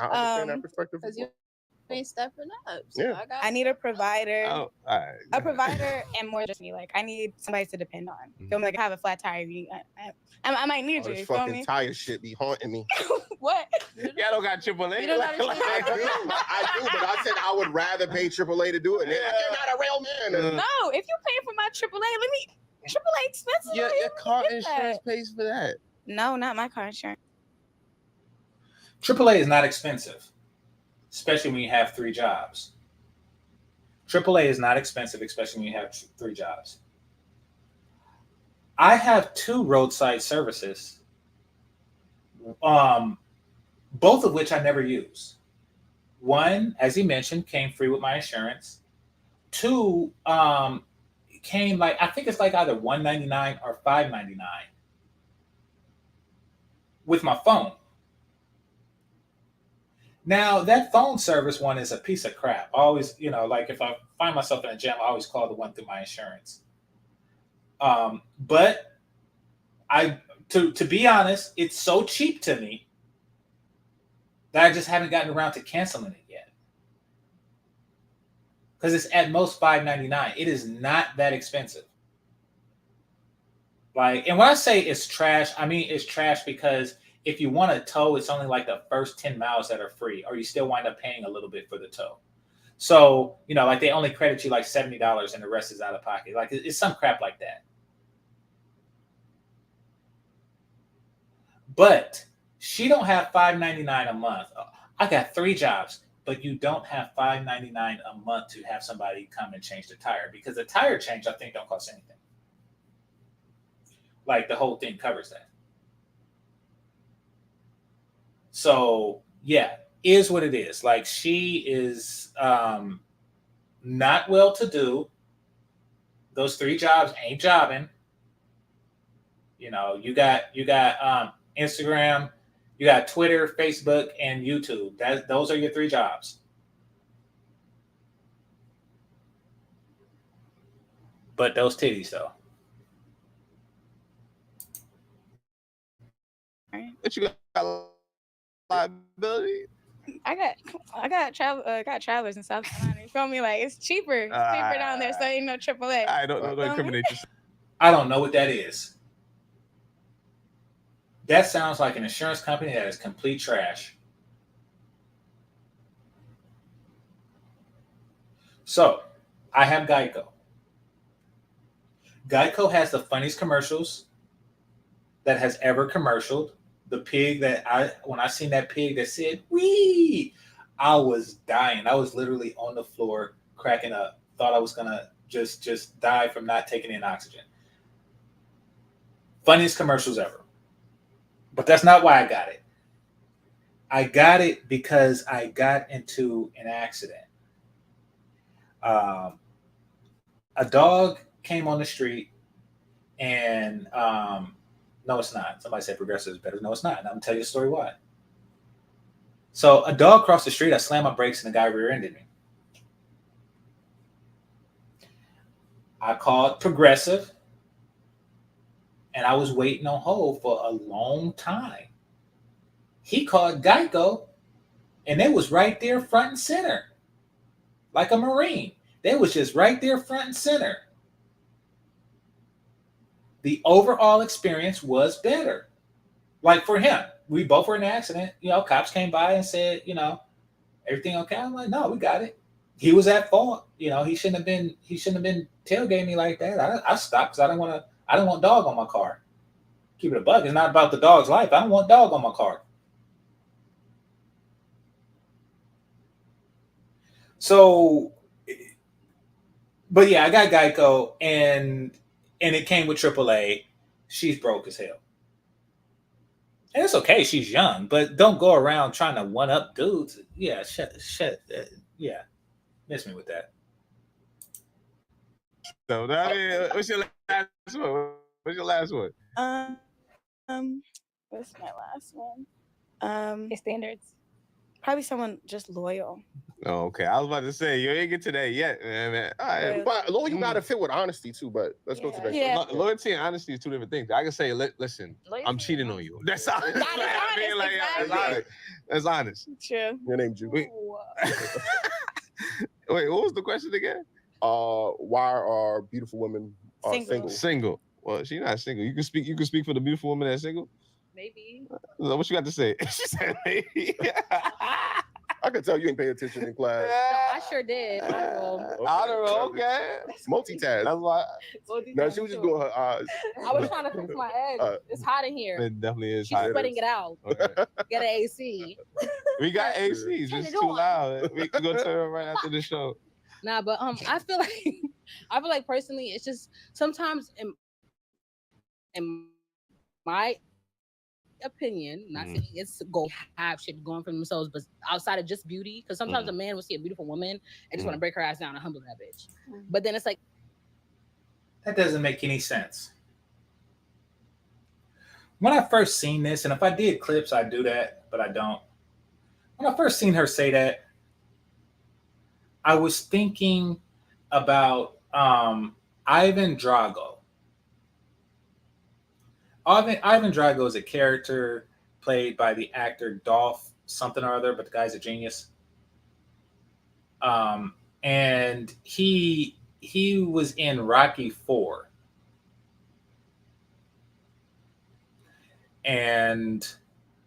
I understand that perspective. Because you ain't stepping up. So Yeah. I need a provider. Oh, all right. A provider and more just me. Like I need somebody to depend on. Feel me? Like I have a flat tire. I might need All you. this You feel fucking me? tire shit be haunting me. What? Y'all don't got AAA. You don't got I do, but I said I would rather pay AAA to do it. They're like, you're not a real man. No, if you're paying for my AAA, let me. AAA expensive. Your car Get insurance that. pays for that. No, not my car insurance. AAA is not expensive, especially when you have three jobs. AAA is not expensive, especially when you have three jobs. I have two roadside services, um, both of which I never use. One, as he mentioned, came free with my insurance. Two, came like, I think it's like either $199 or $599 with my phone. Now that phone service one is a piece of crap. I always, like if I find myself in a jam, I always call the one through my insurance. But I, to be honest, it's so cheap to me that I just haven't gotten around to canceling it yet. Because it's at most $5.99. It is not that expensive. Like, and when I say it's trash, I mean it's trash because if you want a tow, it's only like the first 10 miles that are free, or you still wind up paying a little bit for the tow. So, like they only credit you like $70 and the rest is out of pocket. Like it's some crap like that. But she don't have $5.99 a month. I got three jobs, but you don't have $5.99 a month to have somebody come and change the tire because the tire change I think don't cost anything. Like the whole thing covers that. So yeah, is what it is. Like she is not well to do. Those three jobs ain't jobbing. You got Instagram, you got Twitter, Facebook, and YouTube. Those are your three jobs. But those titties though. What you got liability? I got travelers in South Carolina. You feel me? Like it's cheaper. It's cheaper down there, so ain't no AAA. I don't incriminate yourself. I don't know what that is. That sounds like an insurance company that is complete trash. So, I have Geico. Geico has the funniest commercials that has ever commercialed. The pig when I seen that pig that said, "Wee," I was dying. I was literally on the floor cracking up. Thought I was gonna just die from not taking in oxygen. Funniest commercials ever. But that's not why I got it. I got it because I got into an accident. A dog came on the street, and no, it's not. Somebody said progressive is better. No, it's not. And I'm gonna tell you a story why. So a dog crossed the street. I slammed my brakes, and the guy rear-ended me. I called progressive, and I was waiting on hold for a long time. He called Geico, and they was right there front and center, like a Marine. They was just right there front and center. The overall experience was better. Like for him, we both were in an accident. Cops came by and said, everything okay? I'm like, no, we got it. He was at fault. He shouldn't have been tailgating me like that. I stopped because I don't want dog on my car. Keep it a buck. It's not about the dog's life. I don't want dog on my car. So, but yeah, I got Geico, and it came with AAA. She's broke as hell. And it's okay, she's young, but don't go around trying to one up dudes. Yeah, yeah, miss me with that. So, what's your last one? What's your last one? What's my last one? His standards. Probably someone just loyal. Oh, okay. I was about to say you ain't get to that yet, man. All right. But loyal, you gotta fit with honesty too. But let's go to that. Yeah. Loyalty and honesty is two different things. I can say, listen, Loyalty I'm cheating on you. That's honest. Exactly. That's honest. True. Your name Jude. Wait, what was the question again? Why are beautiful women single? Single. Well, she's not single. You can speak for the beautiful woman that's single. Maybe. What you got to say? She said maybe. I could tell you ain't paying attention in class. I sure did. Honor roll, okay. Multitask. That's why. No, she was just doing her eyes. I was trying to fix my edge. It's hot in here. It definitely is She's hot. sweating it out. Okay. Get an AC. We got AC. It's just too loud. We can go turn it right after the show. Nah, but I feel like personally, it's just sometimes in my opinion, not saying it's go have shit going for themselves, but outside of just beauty, because sometimes a man will see a beautiful woman and just want to break her ass down and humble that bitch. But then it's like that doesn't make any sense. When I first seen this, and if I did clips, I'd do that, but I don't. When I first seen her say that, I was thinking about Ivan Drago. Ivan Drago is a character played by the actor Dolph something or other, but the guy's a genius. And he was in Rocky IV. And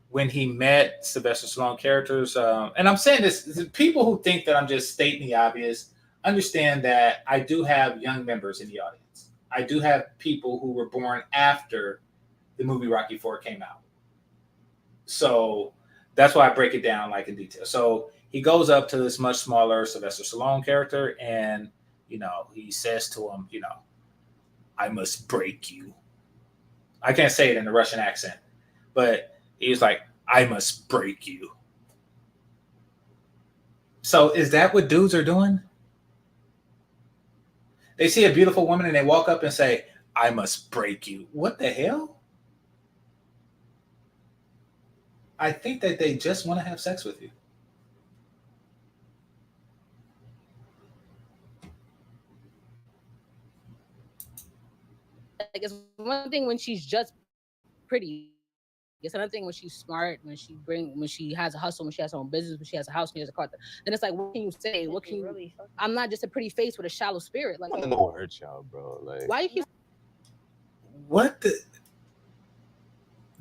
when he met Sylvester Stallone characters, and I'm saying this, people who think that I'm just stating the obvious, understand that I do have young members in the audience. I do have people who were born after the movie Rocky IV came out. So that's why I break it down like in detail. So he goes up to this much smaller Sylvester Stallone character, and he says to him, I must break you. I can't say it in a Russian accent, but he's like, I must break you. So is that what dudes are doing? They see a beautiful woman and they walk up and say, I must break you. What the hell? I think that they just want to have sex with you. it's one thing when she's just pretty, It's another thing when she's smart, when she has a hustle, when she has her own business, when she has a house, when she has a car. Then it's like, what can you say? What can you? I'm not just a pretty face with a shallow spirit. Like, I don't know hurt y'all, bro. Like, why you keep? What the?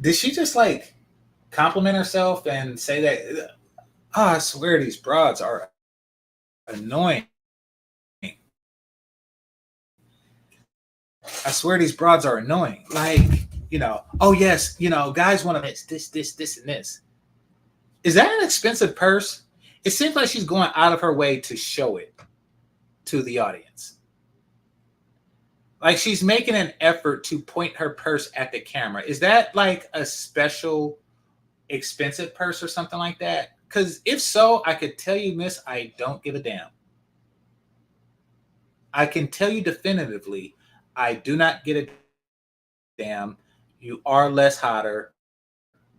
Did she just like compliment herself and say that? Oh, I swear these broads are annoying. I swear these broads are annoying. Like, oh yes, guys want to this, and this. Is that an expensive purse? It seems like she's going out of her way to show it to the audience. Like she's making an effort to point her purse at the camera. Is that like a special expensive purse or something like that? Because if so, I could tell you, miss, I don't give a damn. I can tell you definitively, I do not get a damn. You are less hotter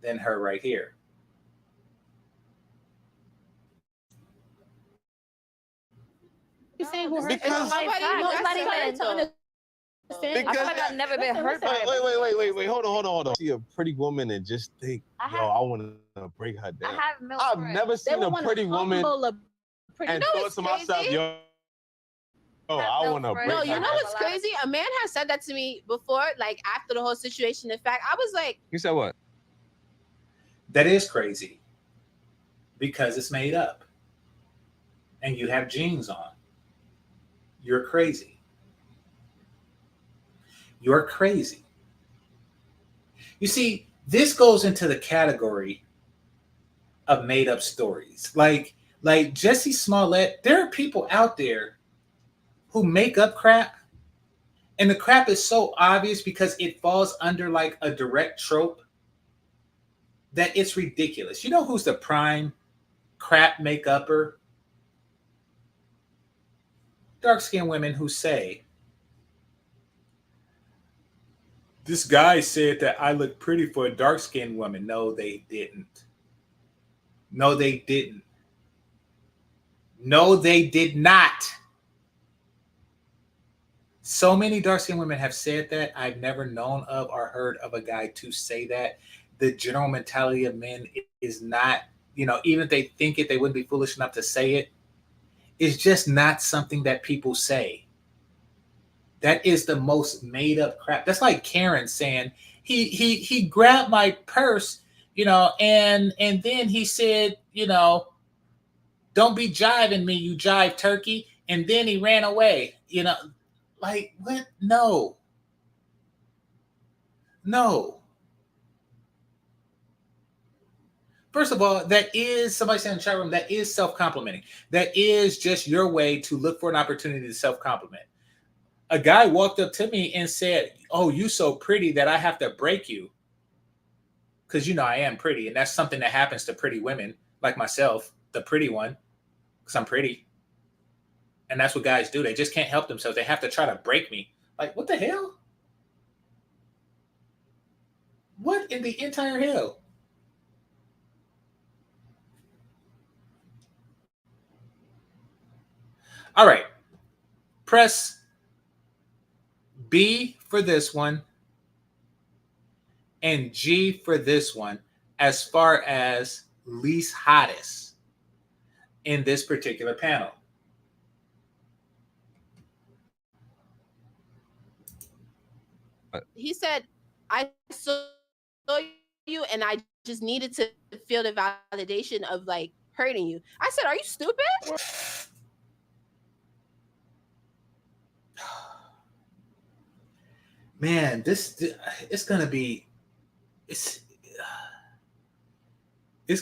than her right here. You saying who hurt? Because Nobody wanted to understand. Because, I feel like I've never been hurt. Wait. Hold on. See a pretty woman and just think, I want to break her down. I've never seen a pretty woman and thought to myself, yo, I want to break her down. No, you know what's crazy? A man has said that to me before, like after the whole situation. In fact, I was like, You said what? That is crazy because it's made up and you have jeans on. You're crazy. You're crazy. You see, this goes into the category of made up stories. Like Jussie Smollett, there are people out there who make up crap, and the crap is so obvious because it falls under like a direct trope that it's ridiculous. You know who's the prime crap make-upper? Dark-skinned women who say, this guy said that I look pretty for a dark-skinned woman. No, they didn't. No, they didn't. No, they did not. So many dark-skinned women have said that. I've never known of or heard of a guy to say that. The general mentality of men is not, even if they think it, they wouldn't be foolish enough to say it. It's just not something that people say. That is the most made up crap. That's like Karen saying he grabbed my purse, and then he said, don't be jiving me, you jive turkey. And then he ran away, like what? No. First of all, that is, somebody said in the chat room, that is self-complimenting. That is just your way to look for an opportunity to self-compliment. A guy walked up to me and said, oh, you so pretty that I have to break you. Because I am pretty. And that's something that happens to pretty women like myself, the pretty one, because I'm pretty. And that's what guys do. They just can't help themselves. They have to try to break me. Like, what the hell? What in the entire hell? All right. Press B for this one and G for this one as far as least hottest in this particular panel. he said, I saw you and I just needed to feel the validation of like hurting you. I said, are you stupid? Man, it's going to be, it's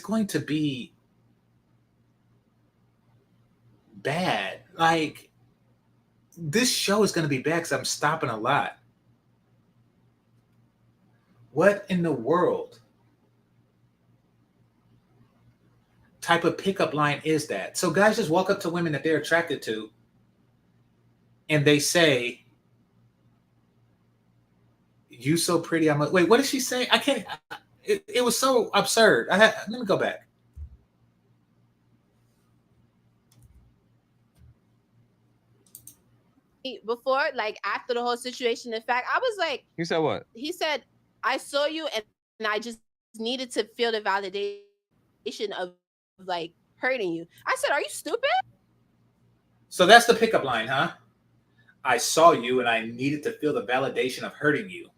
going to be bad. Like, this show is going to be bad because I'm stopping a lot. What in the world type of pickup line is that? So guys just walk up to women that they're attracted to and they say, you so pretty. Wait, what did she say? I can't. It was so absurd. Let me go back. Before, like after the whole situation. In fact, I was like, You said what? He said, I saw you and I just needed to feel the validation of like hurting you. I said, are you stupid? So that's the pickup line, huh? I saw you and I needed to feel the validation of hurting you.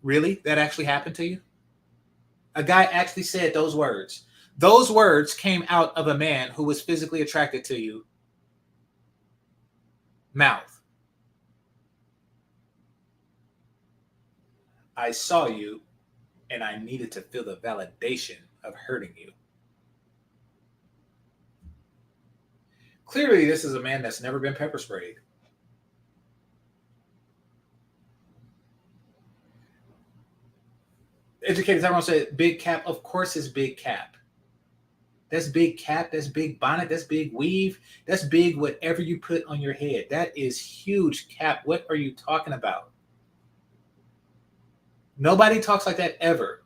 Really? That actually happened to you? A guy actually said those words. Those words came out of a man who was physically attracted to you. Mouth. I saw you and I needed to feel the validation of hurting you. Clearly, this is a man that's never been pepper sprayed. Educators, everyone said big cap. Of course, it's big cap. That's big cap. That's big bonnet. That's big weave. That's big whatever you put on your head. That is huge cap. What are you talking about? Nobody talks like that ever.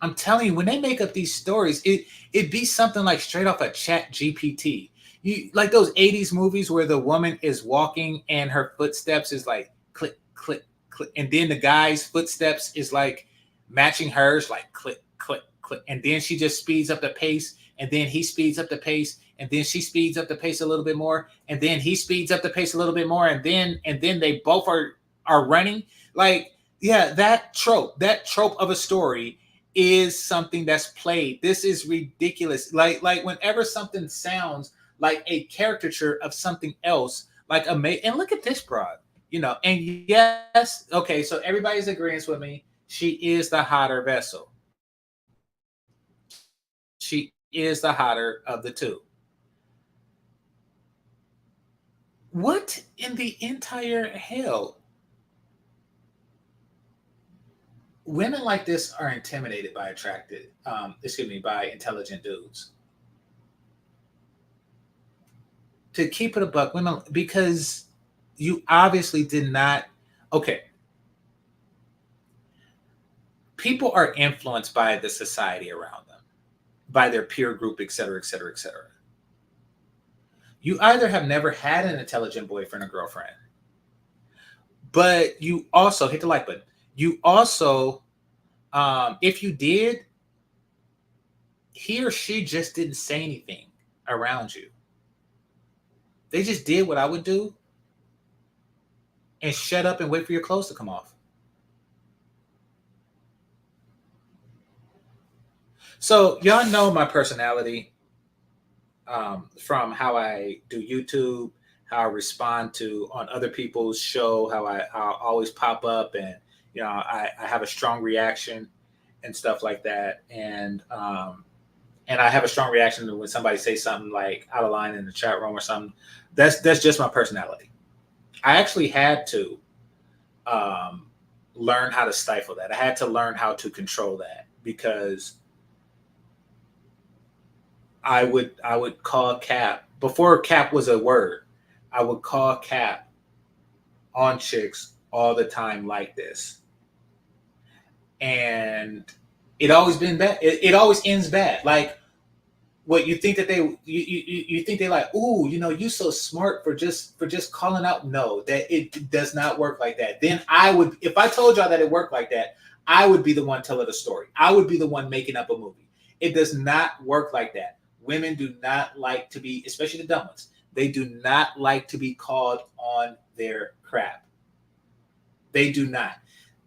I'm telling you, when they make up these stories, it'd be something like straight off a Chat GPT. You like those 80s movies where the woman is walking and her footsteps is like click, click, click, and then the guy's footsteps is like matching hers, like click, click, click, and then she just speeds up the pace, and then he speeds up the pace, and then she speeds up the pace a little bit more, and then he speeds up the pace a little bit more, and then they both are running. Like, yeah, that trope of a story is something that's played. This is ridiculous. Like whenever something sounds like a caricature of something else, like and look at this broad, and yes, okay, so everybody's agreeing with me. She is the hotter vessel. She is the hotter of the two. What in the entire hell? Women like this are intimidated by by intelligent dudes. To keep it a buck, women, because you obviously did not. Okay. People are influenced by the society around them, by their peer group, et cetera, et cetera, et cetera. You either have never had an intelligent boyfriend or girlfriend, but you also hit the like button. You also, if you did, he or she just didn't say anything around you. They just did what I would do and shut up and wait for your clothes to come off. So y'all know my personality from how I do YouTube, how I respond to on other people's show, how I'll always pop up and I have a strong reaction and stuff like that. And I have a strong reaction to when somebody says something like out of line in the chat room or something. That's just my personality. I actually had to learn how to stifle that. I had to learn how to control that because I would call cap before cap was a word. I would call cap on chicks all the time like this, and it always been bad. It always ends bad. Like, what you think that you think they like? Ooh, you so smart for just calling out. No, that it does not work like that. Then if I told y'all that it worked like that, I would be the one telling the story. I would be the one making up a movie. It does not work like that. Women do not like to be, especially the dumb ones, they do not like to be called on their crap. They do not.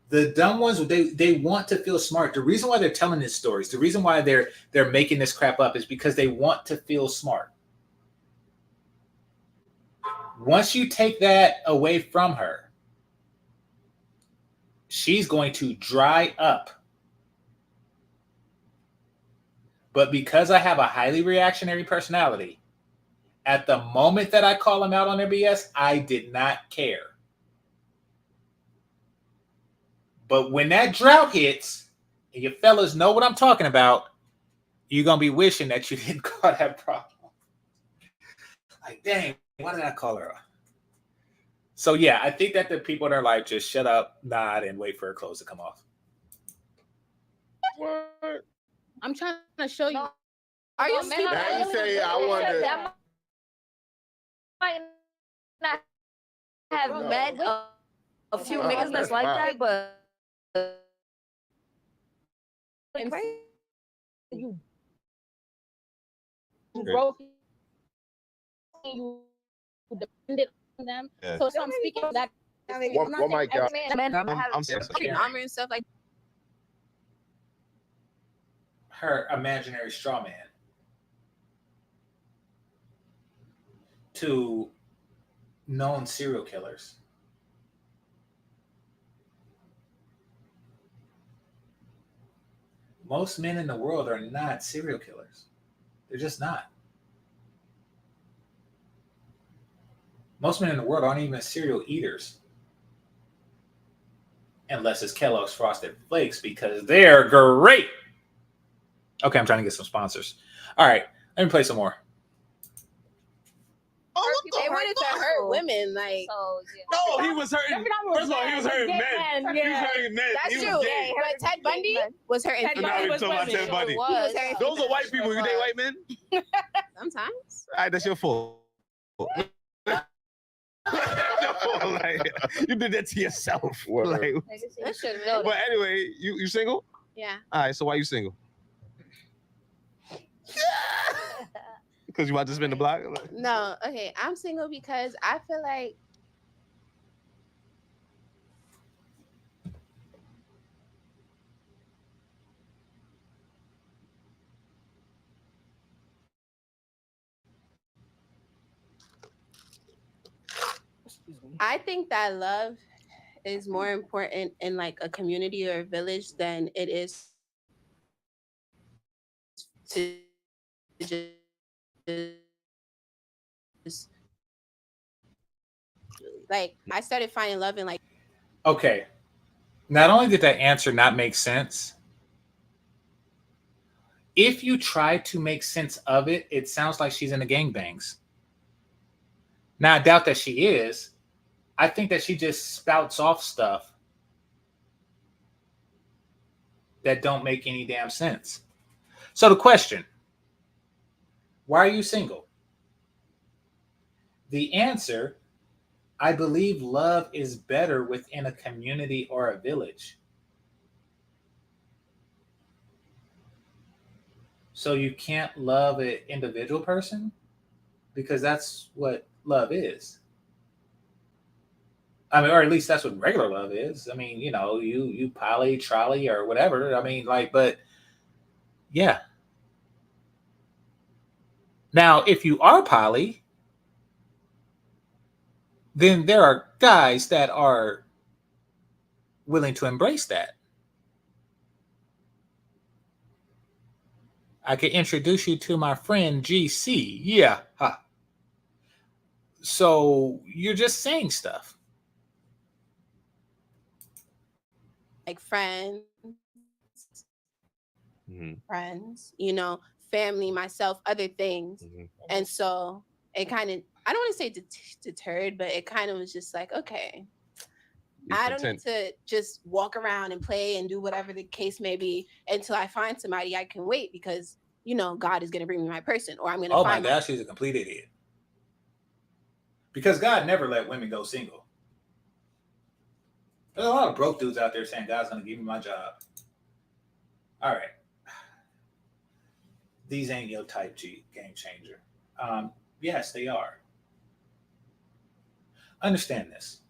The dumb ones, they want to feel smart. The reason why they're telling these stories, the reason why they're making this crap up is because they want to feel smart. Once you take that away from her, she's going to dry up. But because I have a highly reactionary personality, at the moment that I call them out on their BS, I did not care. But when that drought hits, and you fellas know what I'm talking about, you're going to be wishing that you didn't call that problem. Like, dang, why did I call her? So, yeah, I think that the people in her life just shut up, nod, and wait for her clothes to come off. What? I'm trying to show you. Are you stupid? Now you say, I wonder. That might not have met a few niggas that's like that, but you broke, you depended on them. Yeah. So I'm speaking of that. One mic, y'all. I'm armor and stuff like Her imaginary straw man to known serial killers. Most men in the world are not serial killers. They're just not. Most men in the world aren't even serial eaters. Unless it's Kellogg's Frosted Flakes, because they're great. Okay, I'm trying to get some sponsors. All right, let me play some more. they wanted to hurt women, like. So, No, he was hurting. First of all, he was hurting men. He was hurting men. That's He true. was gay. But Ted Bundy was hurting. Ted Now Bundy we was talking about women. Ted Bundy. Was. Those are white people. You date white men? Sometimes. All right, that's your fault. Like, you did that to yourself. Like, That should have but anyway, you single? Yeah. All right, so why you single? Because you want to spin the block? No, okay. I'm single because I feel like I think that love is more important in like a community or a village than it is to just like I started finding love in like. Okay. Not only did that answer not make sense, if you try to make sense of it, it sounds like she's in the gangbangs. Now, I doubt that she is. I think that she just spouts off stuff that don't make any damn sense. So the question, why are you single? The answer, I believe love is better within a community or a village. So you can't love an individual person because that's what love is. I mean, or at least that's what regular love is. I mean, you poly, trolley, or whatever. I mean, like, but yeah. Now, if you are poly, then there are guys that are willing to embrace that. I could introduce you to my friend GC. Yeah. Huh. So you're just saying stuff. Like friends, family, myself, other things. And so it kind of, I don't want to say deterred, but it kind of was just like, okay, I don't need to just walk around and play and do whatever the case may be until I find somebody I can wait because, God is going to bring me my person or I'm going to find. Oh my gosh, she's a complete idiot. Because God never let women go single. There's a lot of broke dudes out there saying God's going to give me my job. All right. These ain't your type G game changer. Yes, they are. Understand this.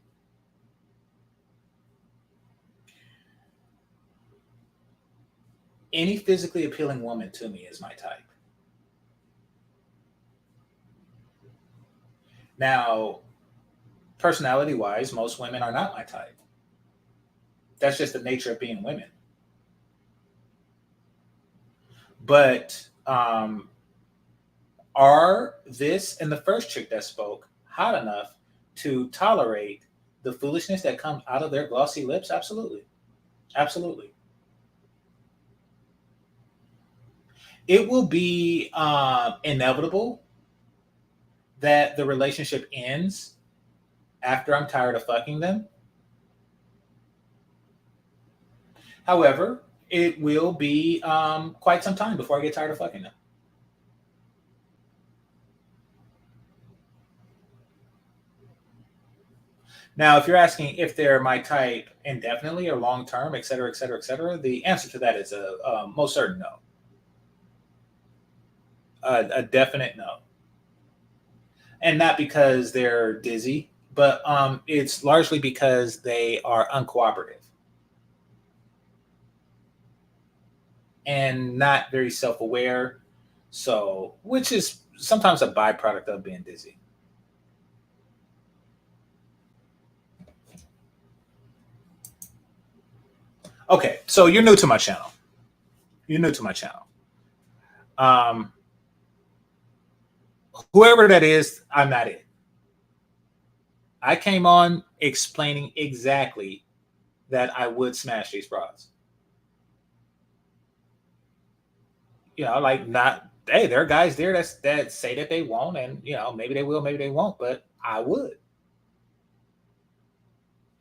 Any physically appealing woman to me is my type. Now, personality-wise, most women are not my type. That's just the nature of being women. But are this and the first chick that spoke hot enough to tolerate the foolishness that comes out of their glossy lips? Absolutely. Absolutely. It will be inevitable that the relationship ends after I'm tired of fucking them. However, it will be quite some time before I get tired of fucking them. Now, if you're asking if they're my type indefinitely or long term, et cetera, et cetera, et cetera, the answer to that is a most certain no. A definite no. And not because they're dizzy, but it's largely because they are uncooperative and not very self aware. So, which is sometimes a byproduct of being dizzy. Okay, so you're new to my channel. You're new to my channel. Whoever that is, I'm not it. I came on explaining exactly that I would smash these bras. You know, like not. Hey, there are guys there that say that they won't, and you know, maybe they will, maybe they won't, but I would.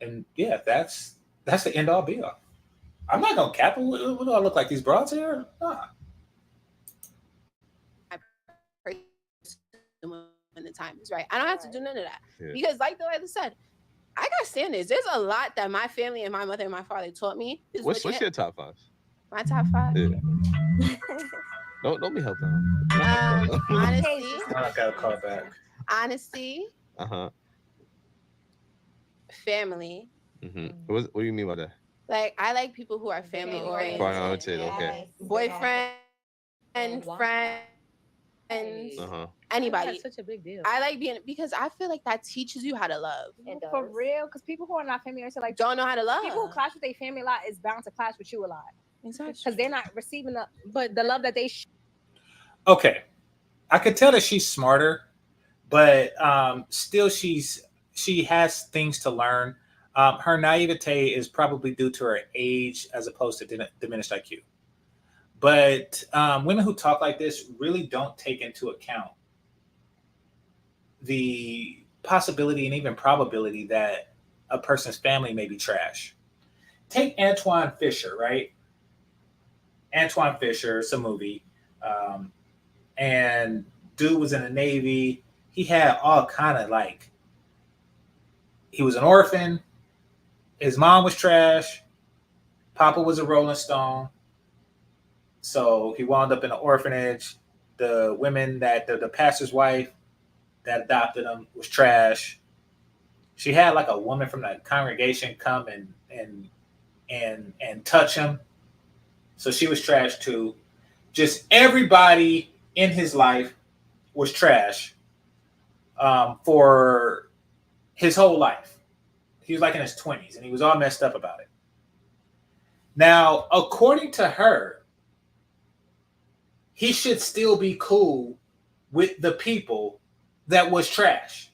And yeah, that's the end all be all. I'm not gonna cap it. What do I look like? These bras here? Nah. When the time is right, I don't have to do none of that because, like I said, I got standards. There's a lot that my family and my mother and my father taught me. What's your top 5? My top 5. Yeah. don't be helping. Honesty. I gotta call back. Honesty. Family. What do you mean by that? Like, I like people who are family oriented. Okay. Boyfriend, friend. Anybody. That's such a big deal. I like being, because I feel like that teaches you how to love. For real, because people who are not family oriented like don't know how to love. People who clash with their family a lot is bound to clash with you a lot. Exactly. Because they're not receiving the love that they Okay, I could tell that she's smarter, but still she has things to learn. Her naivete is probably due to her age as opposed to diminished IQ. But women who talk like this really don't take into account the possibility and even probability that a person's family may be trash. Take Antoine Fisher, right? Antoine Fisher, it's a movie. And dude was in the Navy. He had all kind of like, he was an orphan. His mom was trash. Papa was a Rolling Stone. So he wound up in an orphanage. The women that the pastor's wife that adopted him was trash. She had like a woman from the congregation come and touch him. So she was trash too. Just everybody in his life was trash for his whole life. He was like in his 20s and he was all messed up about it. Now, according to her, he should still be cool with the people that was trash.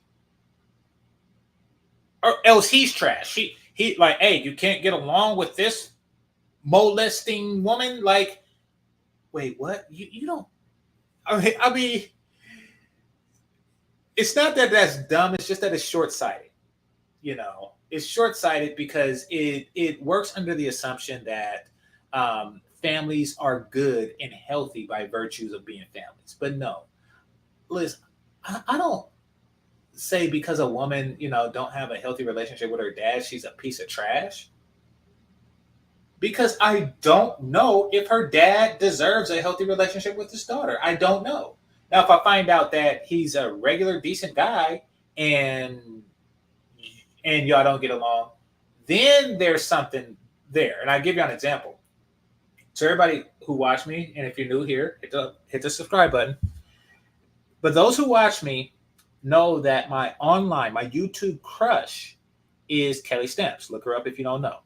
Or else he's trash. He like, hey, you can't get along with this molesting woman? Like, wait, what? You don't... I mean, it's not that that's dumb. It's just that it's short-sighted. You know, it's short-sighted because it works under the assumption that families are good and healthy by virtues of being families. But no, Liz, I don't say because a woman, you know, don't have a healthy relationship with her dad, she's a piece of trash. Because I don't know if her dad deserves a healthy relationship with his daughter. I don't know. Now, if I find out that he's a regular, decent guy and y'all don't get along, then there's something there. And I'll give you an example. So everybody who watched me, and if you're new here, hit the subscribe button. But those who watch me know that my YouTube crush is Kelly Stamps. Look her up if you don't know.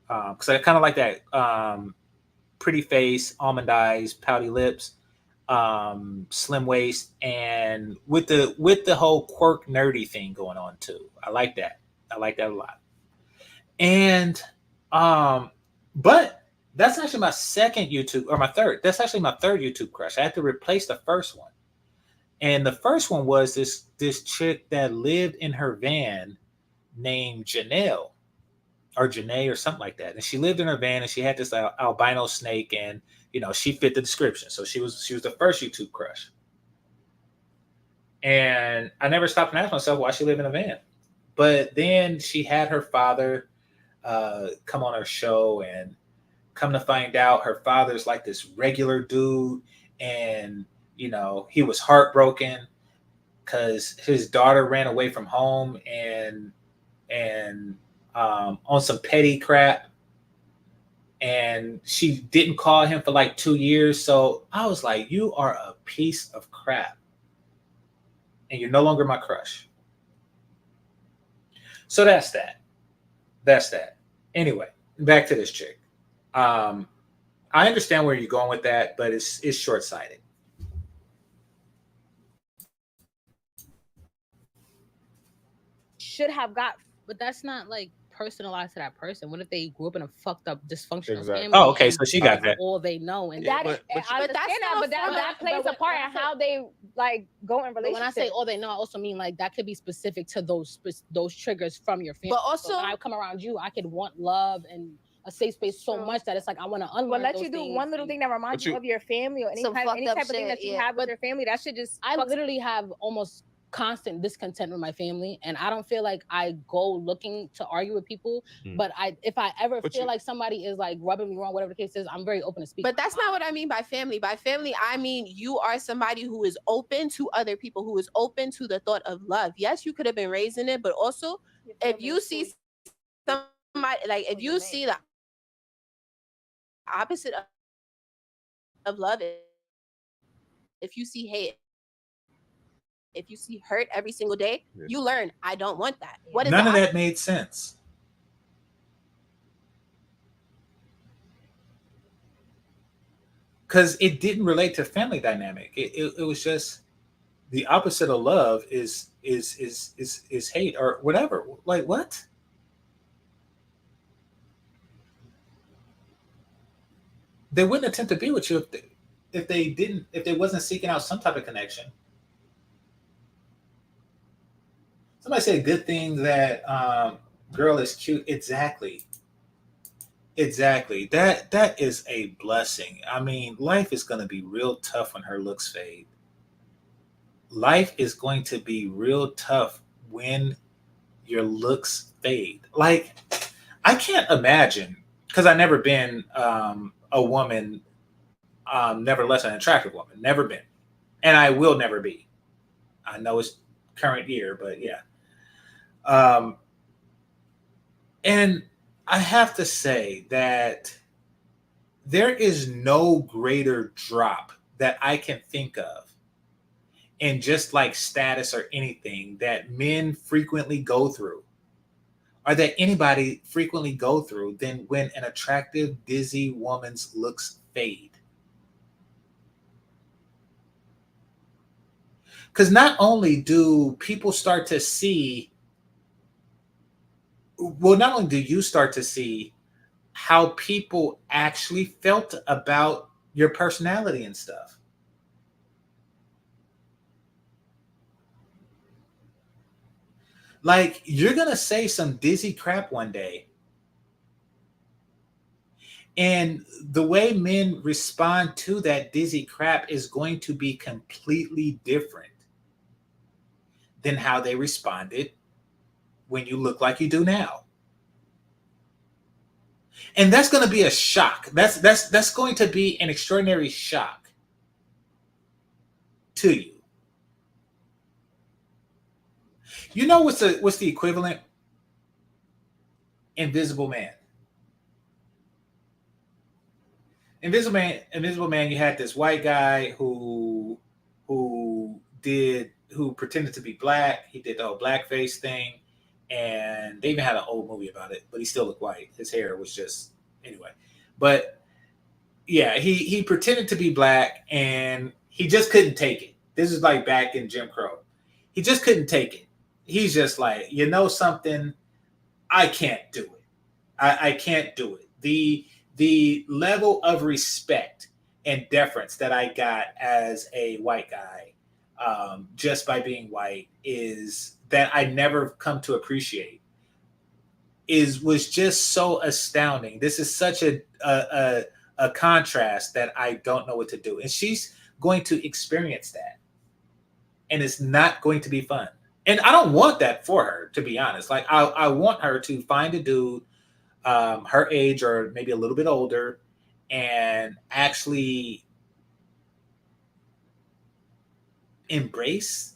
Because I kind of like that pretty face, almond eyes, pouty lips, slim waist, and with the whole quirk nerdy thing going on too. I like that. I like that a lot. And but that's actually my second YouTube, or my third. That's actually my third YouTube crush. I had to replace the first one. And the first one was this chick that lived in her van named Janelle or Janae or something like that. And she lived in her van and she had this albino snake, and you know, she fit the description. So she was the first YouTube crush. And I never stopped and asked myself why she lived in a van. But then she had her father come on her show, and come to find out her father's like this regular dude, and he was heartbroken because his daughter ran away from home and on some petty crap, and she didn't call him for like 2 years. So I was like, you are a piece of crap, and you're no longer my crush. So that's that. That's that. Anyway, back to this chick. Um, I understand where you're going with that, but it's short sighted. Should have got, but that's not like personalized to that person. What if they grew up in a fucked up dysfunctional family? Oh, okay, so she got that. All they know, and I understand that, but that plays a part in how they like go in relationships. When I say all they know, I also mean like that could be specific to those triggers from your family. But also, so when I come around you, I could want love and a safe space so much that it's like I want to unlearn. Well, let those you do things. one little thing that reminds you of your family, or any type of thing that you have with your family. That should just. I literally have almost constant discontent with my family, and I don't feel like I go looking to argue with people. But if I ever feel like somebody is like rubbing me wrong, whatever the case is, I'm very open to speak. But that's not what I mean by family. By family, I mean you are somebody who is open to other people, who is open to the thought of love. Yes, you could have been raised in it, but also if you see somebody, like if you see the opposite of love, if you see hate, if you see hurt every single day, you learn, I don't want that. What is None of that made sense. Because it didn't relate to family dynamic. It was just the opposite of love is hate or whatever. Like what? They wouldn't attempt to be with you if they wasn't seeking out some type of connection. Somebody said good thing that girl is cute. Exactly. That is a blessing. I mean, life is going to be real tough when her looks fade. Life is going to be real tough when your looks fade. Like, I can't imagine, because I've never been a woman, nevertheless an attractive woman. Never been. And I will never be. I know it's current year, but yeah. And I have to say that there is no greater drop that I can think of in just like status or anything that men frequently go through, or that anybody frequently go through, than when an attractive, dizzy woman's looks fade. Because not only do people start to see, well, not only do you start to see how people actually felt about your personality and stuff. Like, you're going to say some dizzy crap one day, and the way men respond to that dizzy crap is going to be completely different than how they responded when you look like you do now. And that's going to be a shock. That's going to be an extraordinary shock to you. You know what's the equivalent? Invisible Man. Invisible Man, you had this white guy who pretended to be black. He did the whole blackface thing, and they even had an old movie about it, but he still looked white. His hair was just, anyway. But yeah, he pretended to be black, and he just couldn't take it. This is like back in Jim Crow. He just couldn't take it. He's just like, you know something? I can't do it. I can't do it. The level of respect and deference that I got as a white guy, just by being white, is that I never come to appreciate. Was just so astounding. This is such a contrast that I don't know what to do. And she's going to experience that, and it's not going to be fun. And I don't want that for her, to be honest. Like I want her to find a dude her age or maybe a little bit older and actually embrace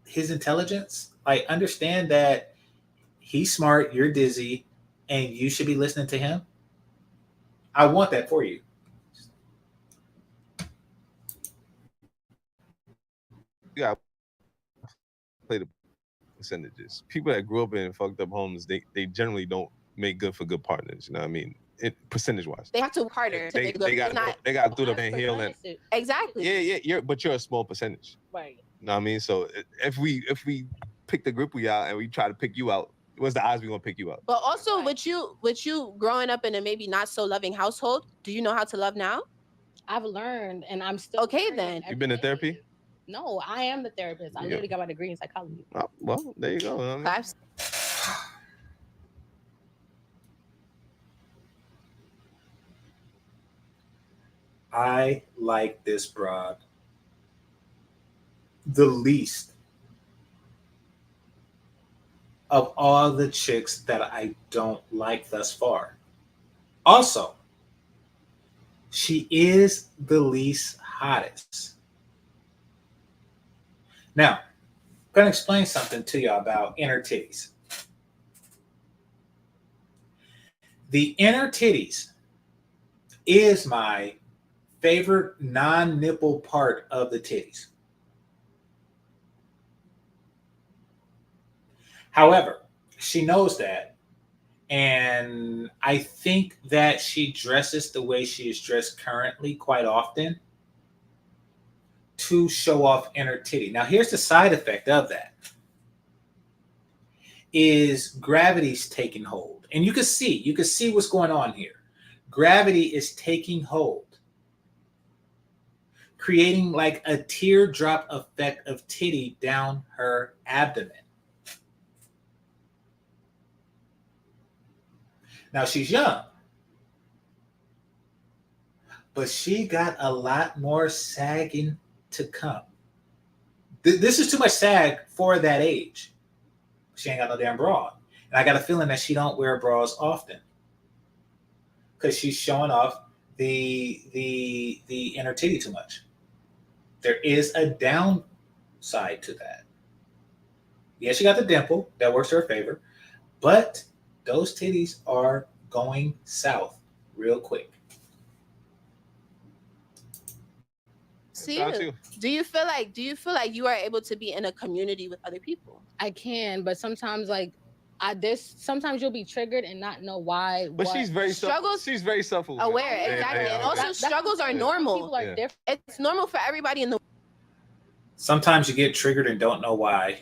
his intelligence. Like understand that he's smart, you're dizzy, and you should be listening to him. I want that for you. You got play the percentages. People that grew up in fucked up homes, they generally don't make good for good partners. You know what I mean? Percentage wise, they have to work harder. They got through the hill and exactly. Yeah. You're a small percentage. Right. You know what I mean? So if we pick the group we out and we try to pick you out, what's the odds we gonna pick you out? But also with you growing up in a maybe not so loving household, do you know how to love now? I've learned, and I'm still okay. Then you been in therapy? No, I am the therapist. I literally got my degree in psychology. Oh, well, there you go. I like this broad the least of all the chicks that I don't like thus far. Also, she is the least hottest. Now, I'm going to explain something to you about inner titties. The inner titties is my favorite non-nipple part of the titties. However, she knows that, and I think that she dresses the way she is dressed currently quite often to show off inner titty. Now, here's the side effect of that. Is gravity's taking hold. And you can see what's going on here. Gravity is taking hold, creating like a teardrop effect of titty down her abdomen. Now she's young, but she got a lot more sagging to come. This is too much sag for that age. She ain't got no damn bra. And I got a feeling that she don't wear bras often because she's showing off the inner titty too much. There is a downside to that. Yeah, she got the dimple. That works to her favor. But those titties are going south real quick. See, do you feel like you are able to be in a community with other people? I can, but sometimes sometimes you'll be triggered and not know why. But she's very self-aware. Exactly. And also struggles are normal. People are different. It's normal for everybody in the. Sometimes you get triggered and don't know why.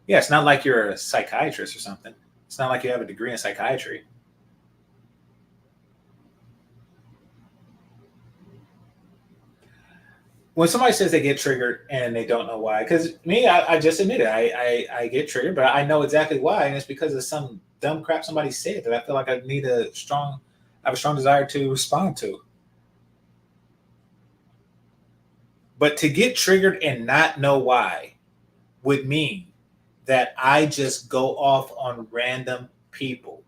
Yeah, it's not like you're a psychiatrist or something. It's not like you have a degree in psychiatry. When somebody says they get triggered and they don't know why, because me, I just admit it. I get triggered, but I know exactly why, and it's because of some dumb crap somebody said that I feel like I have a strong desire to respond to. But to get triggered and not know why would mean that I just go off on random people.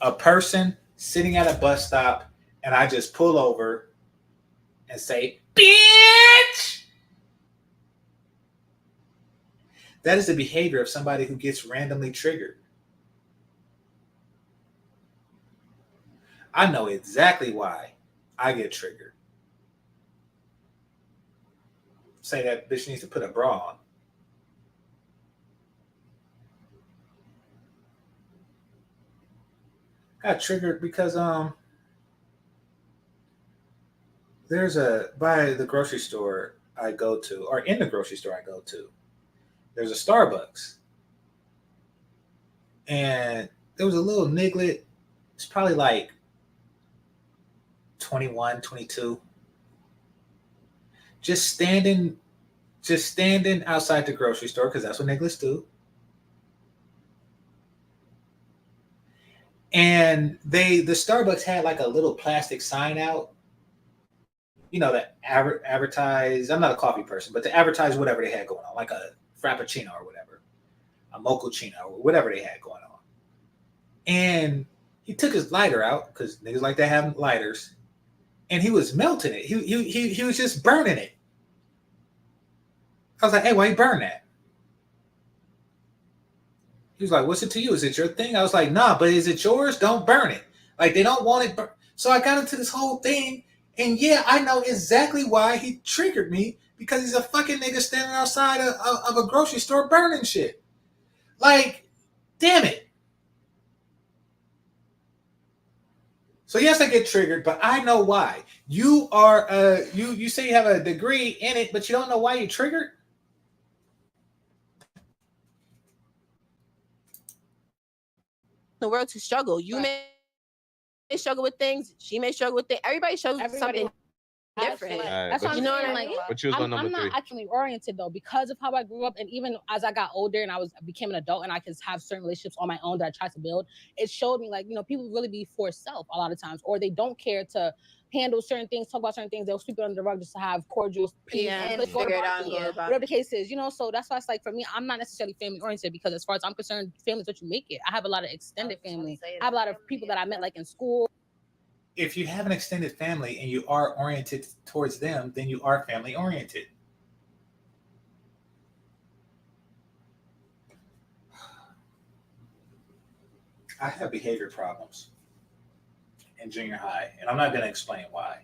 A person sitting at a bus stop and I just pull over and say, bitch! That is the behavior of somebody who gets randomly triggered. I know exactly why I get triggered. Say that bitch needs to put a bra on. Got triggered because there's by the grocery store I go to, or in the grocery store I go to, there's a Starbucks. And there was a little niglet. It's probably like 21, 22. Just standing outside the grocery store, because that's what nigglets do. And the Starbucks had like a little plastic sign out, that advertise. I'm not a coffee person, but to advertise whatever they had going on, like a frappuccino or whatever, a mochaccino or whatever they had going on. And he took his lighter out because niggas like to have lighters, and he was melting it. He was just burning it. I was like, hey, why you burn that? He was like, what's it to you? Is it your thing? I was like, nah, but is it yours? Don't burn it. Like, they don't want it. So I got into this whole thing. And yeah, I know exactly why he triggered me, because he's a fucking nigga standing outside of a grocery store burning shit. Like, damn it. So yes, I get triggered, but I know why. You are you say you have a degree in it, but you don't know why you triggered? The world to struggle. You may struggle with things. She may struggle with things. Everybody struggles with something different. That's what I'm saying. Like, I'm not actually oriented though, because of how I grew up, and even as I got older and I became an adult and I could have certain relationships on my own that I tried to build. It showed me, like, people really be for self a lot of times, or they don't care to handle certain things, talk about certain things. They'll sweep it under the rug just to have cordial peace, and figure it out, whatever the case is. So that's why it's like, for me, I'm not necessarily family oriented, because as far as I'm concerned, family is what you make it. I have a lot of extended family. I have a lot of people that I met like in school. If you have an extended family and you are oriented towards them, then you are family oriented. I have behavior problems in junior high, and I'm not going to explain why.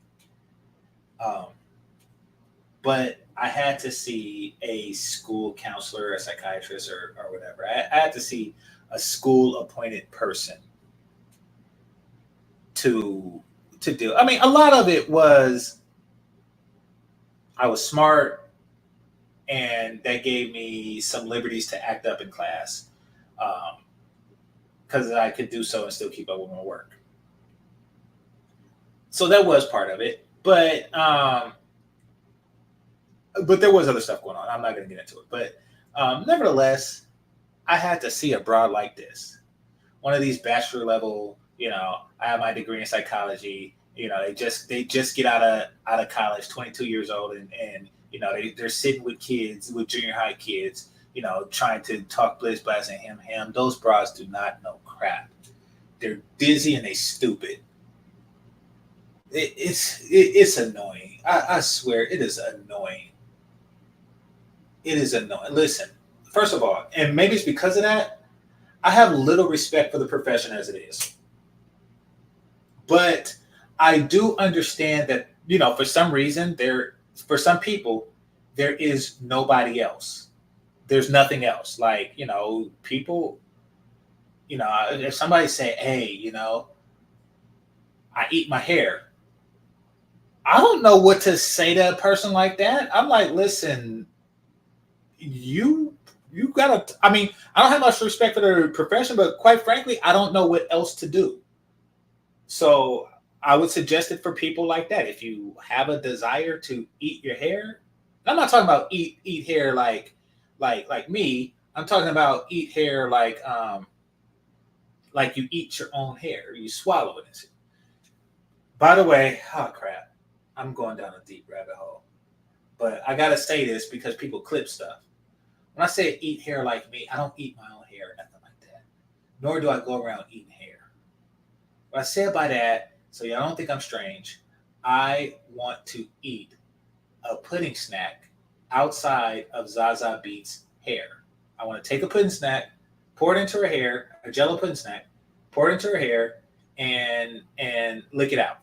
But I had to see a school counselor, a psychiatrist, or whatever. I had to see a school-appointed person to do. I mean, a lot of it was I was smart, and that gave me some liberties to act up in class, because I could do so and still keep up with my work. So that was part of it, but there was other stuff going on. I'm not going to get into it, but nevertheless, I had to see a broad like this, one of these bachelor level. I have my degree in psychology. They just get out of college, 22 years old, and they're sitting with kids, with junior high kids, trying to talk blizz blast and him. Those bras do not know crap. They're dizzy and they stupid. It's annoying. I swear, it is annoying. It is annoying. Listen, first of all, and maybe it's because of that, I have little respect for the profession as it is. But I do understand that, for some reason, for some people, there is nobody else. There's nothing else. Like, people, if somebody say, hey, I eat my hair, I don't know what to say to a person like that. I'm like, listen, you gotta, I mean, I don't have much respect for the profession, but quite frankly, I don't know what else to do. So I would suggest it for people like that. If you have a desire to eat your hair, I'm not talking about eat hair like me. I'm talking about eat hair like you eat your own hair. You swallow it. By the way, oh crap, I'm going down a deep rabbit hole. But I gotta say this because people clip stuff. When I say eat hair like me, I don't eat my own hair, nothing like that. Nor do I go around eating hair. What I say by that, so y'all don't think I'm strange, I want to eat a pudding snack outside of Zaza Beats' hair. I want to take a pudding snack, pour it into her hair, a Jello pudding snack, pour it into her hair, and lick it out.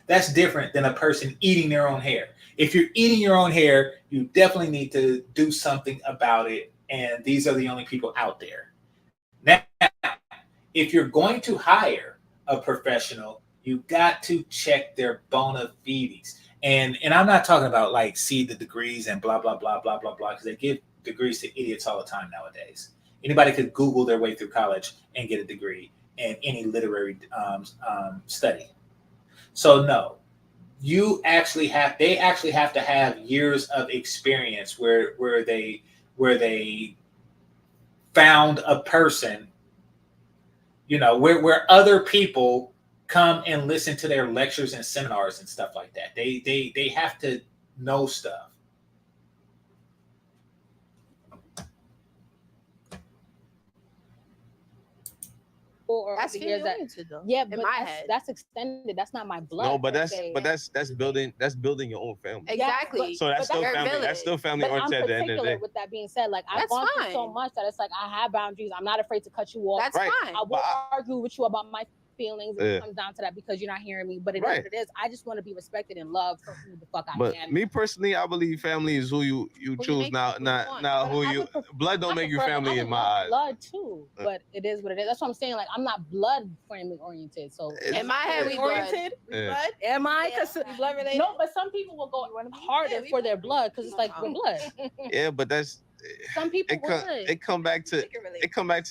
That's different than a person eating their own hair. If you're eating your own hair, you definitely need to do something about it, and these are the only people out there. Now, if you're going to hire a professional, you got to check their bona fides. And I'm not talking about like see the degrees and blah, blah, blah, blah, blah, blah, because they give degrees to idiots all the time nowadays. Anybody could Google their way through college and get a degree in any literary study. So no, they actually have to have years of experience where they found a person where other people come and listen to their lectures and seminars and stuff like that. They have to know stuff. Or that's years that, though. yeah, but that's extended. That's not my blood. No, but that's building your own family. Exactly. So that's still family. Village. That's still family But I'm oriented at the end of the particular day. with that being said, like I've gone through so much that it's like I have boundaries. I'm not afraid to cut you off. That's fine. I won't argue with you about my feelings if it comes down to that because you're not hearing me. But it is what it is. I just want to be respected and loved for who the fuck I am. But me personally, I believe family is who you choose, not who you. Blood don't make you family in my eyes. Blood too, but it is what it is. That's what I'm saying. Like I'm not blood family oriented. So in my head, we oriented. Blood? Am I? Because blood related. No, but some people will go harder for their blood because it's like we're blood. Yeah, but that's. Some people it come back to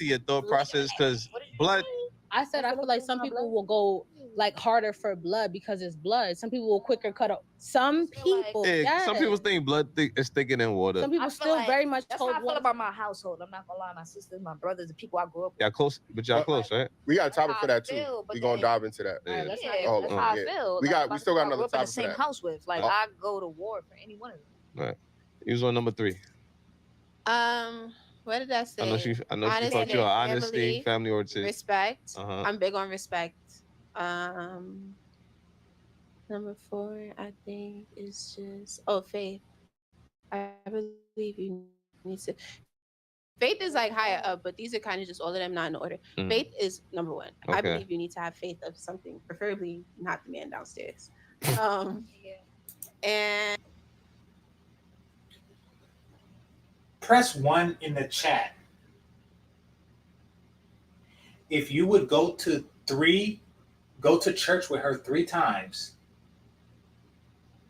your thought process because blood. I said I feel like some people will go like harder for blood because it's blood. Some people will quicker cut up. Some people, some people think blood is thicker than water. Some people still very much. That's how I feel about my household. I'm not gonna lie, my sisters, my brothers, the people I grew up with. Yeah, close, but y'all close, right? We got a topic for that too. We're gonna dive into that. Yeah, that's how I feel. We still got another topic for that. In the same house with, like I go to war for any one of them. Right. You was on number 3. What did I say? I know she thought you were honesty, family oriented. Respect. I'm big on respect. Number 4, I think, is just faith. I believe you need to. Faith is like higher up, but these are kind of just all of them, not in order. Faith is number 1. Okay. I believe you need to have faith of something, preferably not the man downstairs. And press 1 in the chat if you would go to church with her 3 times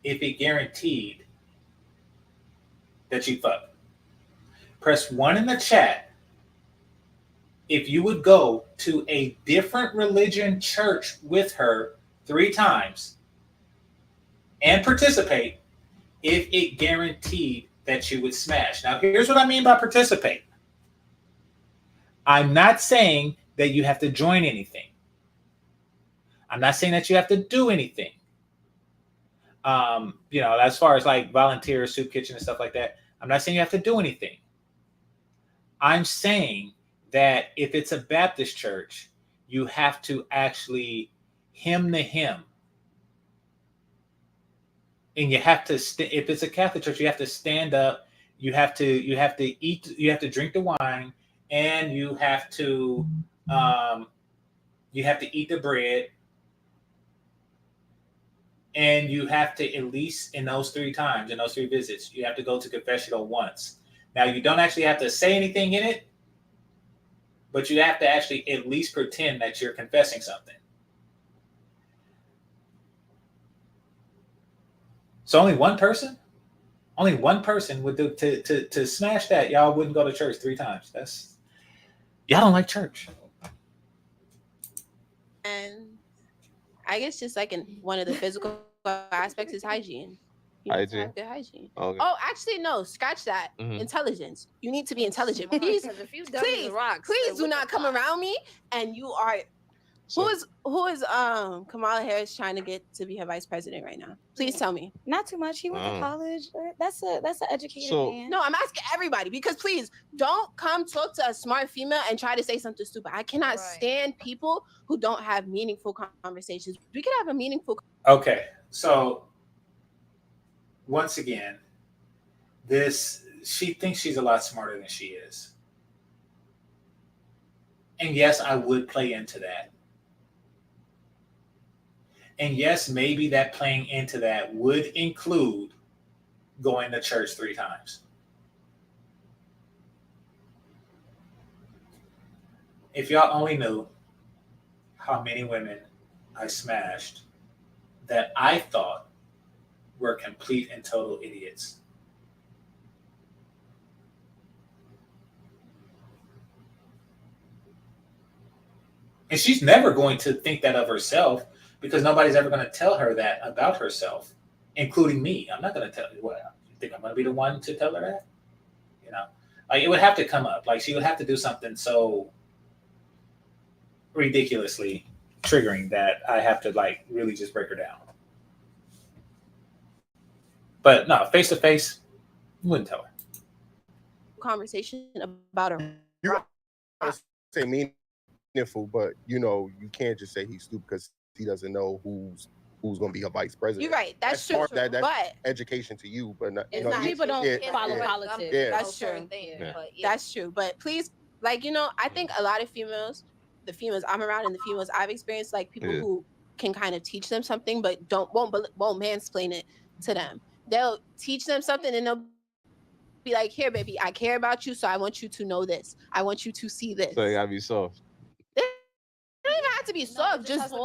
if it guaranteed that you fuck. Press 1 in the chat if you would go to a different religion church with her 3 times and participate if it guaranteed that you would smash. Now, here's what I mean by participate. I'm not saying that you have to join anything. I'm not saying that you have to do anything. As far as like volunteer, soup kitchen and stuff like that, I'm not saying you have to do anything. I'm saying that if it's a Baptist church, you have to actually hymn the hymn. And you have to, if it's a Catholic church, you have to stand up. You have to eat. You have to drink the wine, and you have to eat the bread, and you have to at least in those 3 times, in those 3 visits, you have to go to confessional once. Now you don't actually have to say anything in it, but you have to actually at least pretend that you're confessing something. So only one person would do to smash that. Y'all wouldn't go to church 3 times. Y'all don't like church. And I guess just like in one of the physical aspects is hygiene. You need to have good hygiene. Okay. Oh, actually, no. Scratch that. Intelligence. You need to be intelligent. Please do not come around me and you are. Who is Kamala Harris trying to get to be her vice president right now? Please tell me. Not too much. He went to college. That's an educated man. No, I'm asking everybody because please don't come talk to a smart female and try to say something stupid. I cannot stand people who don't have meaningful conversations. We can have a meaningful. Okay, so once again, she thinks she's a lot smarter than she is, and yes, I would play into that. And yes, maybe that playing into that would include going to church 3 times. If y'all only knew how many women I smashed that I thought were complete and total idiots. And she's never going to think that of herself, because nobody's ever going to tell her that about herself, including me. I'm not going to tell you. What, you think I'm going to be the one to tell her that? Like it would have to come up. Like she would have to do something so ridiculously triggering that I have to like really just break her down. But no, face to face, wouldn't tell her. Conversation about a You gotta say meaningful, but you know, you can't just say he's stupid because he doesn't know who's gonna be her vice president. You're right. That's true. That's but education to you, but not, it's you know, not. People don't follow politics. Yeah. That's true. That's true. But please, like, you know, I think a lot of females, the females I'm around and the females I've experienced, like people who can kind of teach them something, but won't mansplain it to them. They'll teach them something and they'll be like, here, baby, I care about you, so I want you to know this. I want you to see this. So you gotta be soft. It don't even have to be soft. Just I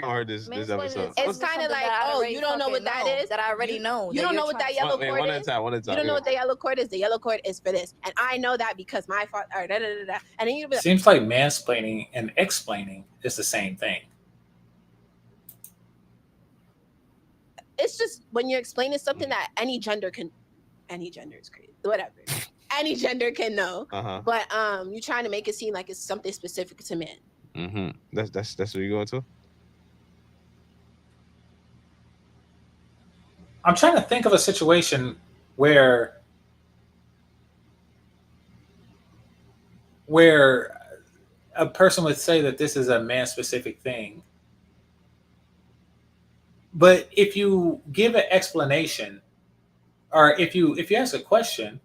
heard this episode. It's kind of like, oh, you don't know what that is? That I already know. You don't know what that yellow cord is? One at a time. You don't know what the yellow cord is? The yellow cord is for this. And I know that because my father, and then you'll be like, Seems like mansplaining and explaining is the same thing. it's just when you're explaining something that any gender is crazy, whatever. Any gender can know. But you're trying to make it seem like it's something specific to men. Mm-hmm. That's what you're going to? I'm trying to think of a situation where a person would say that this is a man-specific thing. But if you give an explanation, or if you ask a question,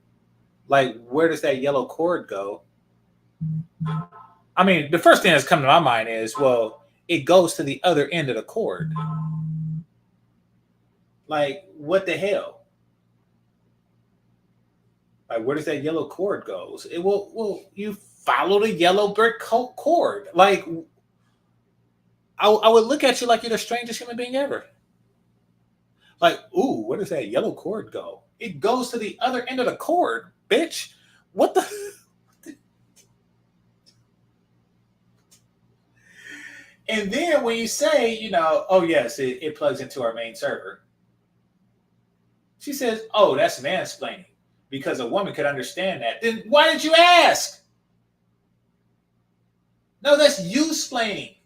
like where does that yellow cord go? I mean, the first thing that's coming to my mind is, well, it goes to the other end of the cord. Like, what the hell? Like, where does that yellow cord go? It will you follow the yellow brick cord. Like, I would look at you like you're the strangest human being ever. Like, ooh, where does that yellow cord go? It goes to the other end of the cord, bitch. What the? And then when you say, oh yes, it plugs into our main server. She says, oh, that's mansplaining. Because a woman could understand that. Then why did you ask? No, that's you-splaining.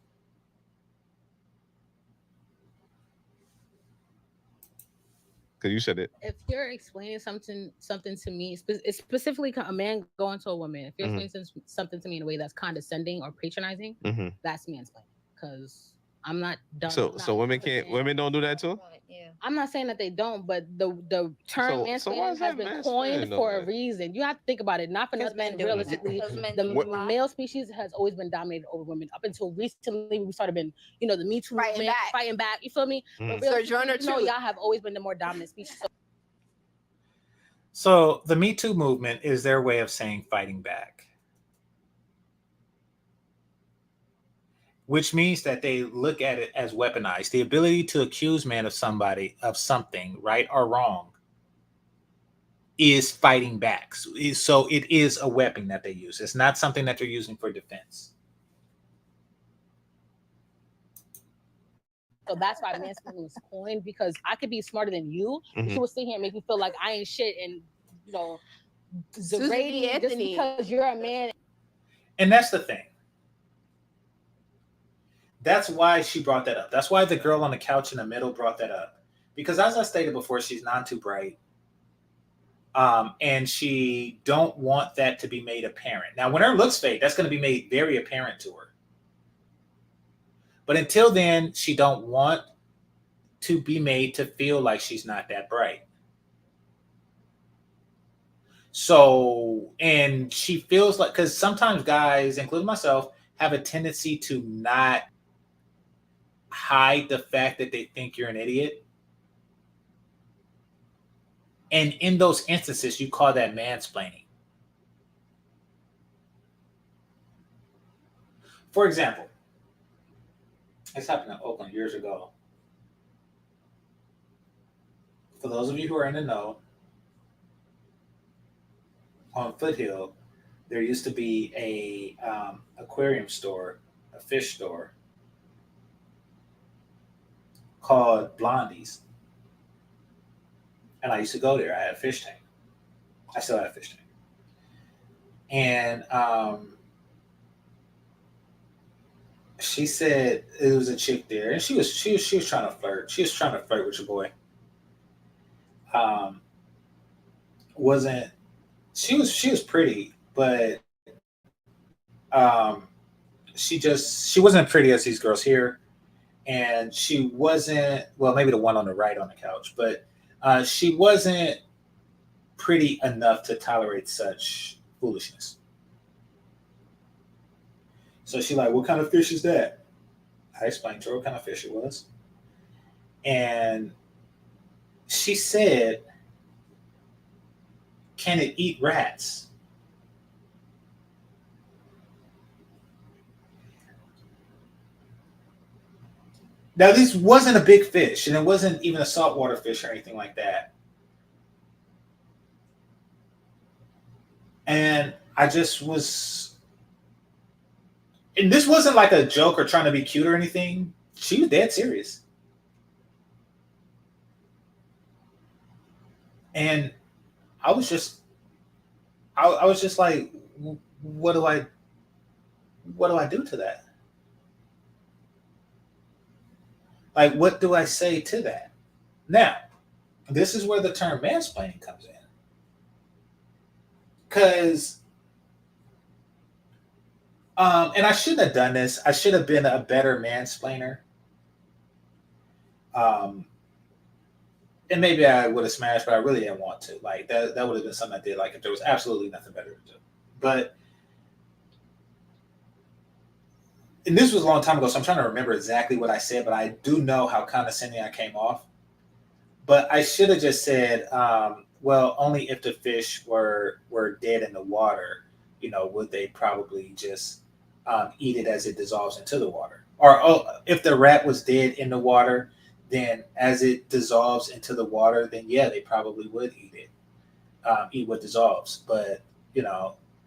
Because you said it. If you're explaining something to me, it's specifically a man going to a woman. If you're explaining something to me in a way that's condescending or patronizing, that's mansplaining. Because I'm not done. So women don't do that too? Yeah. I'm not saying that they don't, but the term mansplaining has been coined for a reason. You have to think about it. Not for nothing. Realistically, the male species has always been dominated over women. Up until recently, we started been, the Me Too movement, fighting back. You feel me? But y'all have always been the more dominant species. So the Me Too movement is their way of saying fighting back. Which means that they look at it as weaponized. The ability to accuse man of something, right or wrong, is fighting back. So it is a weapon that they use. It's not something that they're using for defense. So that's why mansplaining was coined, because I could be smarter than you. But you will sit here and make me feel like I ain't shit and, degrading just because you're a man. And that's the thing. That's why she brought that up. That's why the girl on the couch in the middle brought that up. Because as I stated before, she's not too bright. And she don't want that to be made apparent. Now, when her looks fade, that's going to be made very apparent to her. But until then, she don't want to be made to feel like she's not that bright. So, and she feels like, because sometimes guys, including myself, have a tendency to not hide the fact that they think you're an idiot. And in those instances, you call that mansplaining. For example, this happened in Oakland years ago. For those of you who are in the know, on Foothill, there used to be a aquarium store, a fish store, called Blondie's. And I used to go there. I had a fish tank. I still have a fish tank. And She said it was a chick there, and she was trying to flirt. She was trying to flirt with your boy. Um, wasn't she was pretty, but um, she wasn't pretty as these girls here, and she wasn't well maybe the one on the right on the couch, but she wasn't pretty enough to tolerate such foolishness. So she like, what kind of fish is that? I explained to her what kind of fish it was, and she said, "Can it eat rats?" Now this wasn't a big fish, and it wasn't even a saltwater fish or anything like that. And I just was, and this wasn't like a joke or trying to be cute or anything. She was dead serious, and I was just, I was just like, what do I, what do I do to that? Like, what do I say to that? Now, this is where the term mansplaining comes in, because, and I shouldn't have done this. I should have been a better mansplainer. Um, and maybe I would have smashed, but I really didn't want to. Like that would have been something I did. Like if there was absolutely nothing better to do. But and this was a long time ago, so I'm trying to remember exactly what I said. But I do know how condescending I came off. But I should have just said, well, only if the fish were dead in the water, would they probably just eat it as it dissolves into the water? Or if the rat was dead in the water, then as it dissolves into the water, then yeah, they probably would eat it, eat what dissolves. But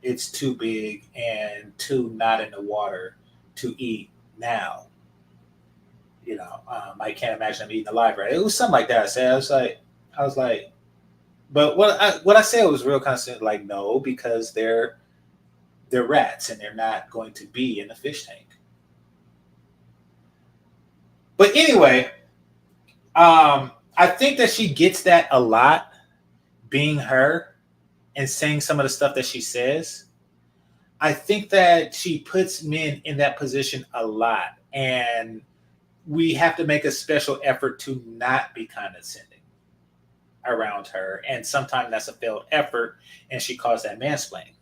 it's too big and too not in the water to eat now. I can't imagine them eating alive, right? It was something like that. I said, I was like, but what I said was real kind of like no, because they're rats and they're not going to be in the fish tank. But anyway, I think that she gets that a lot, being her and saying some of the stuff that she says. I think that she puts men in that position a lot, and we have to make a special effort to not be condescending around her. And sometimes that's a failed effort, and she calls that mansplaining.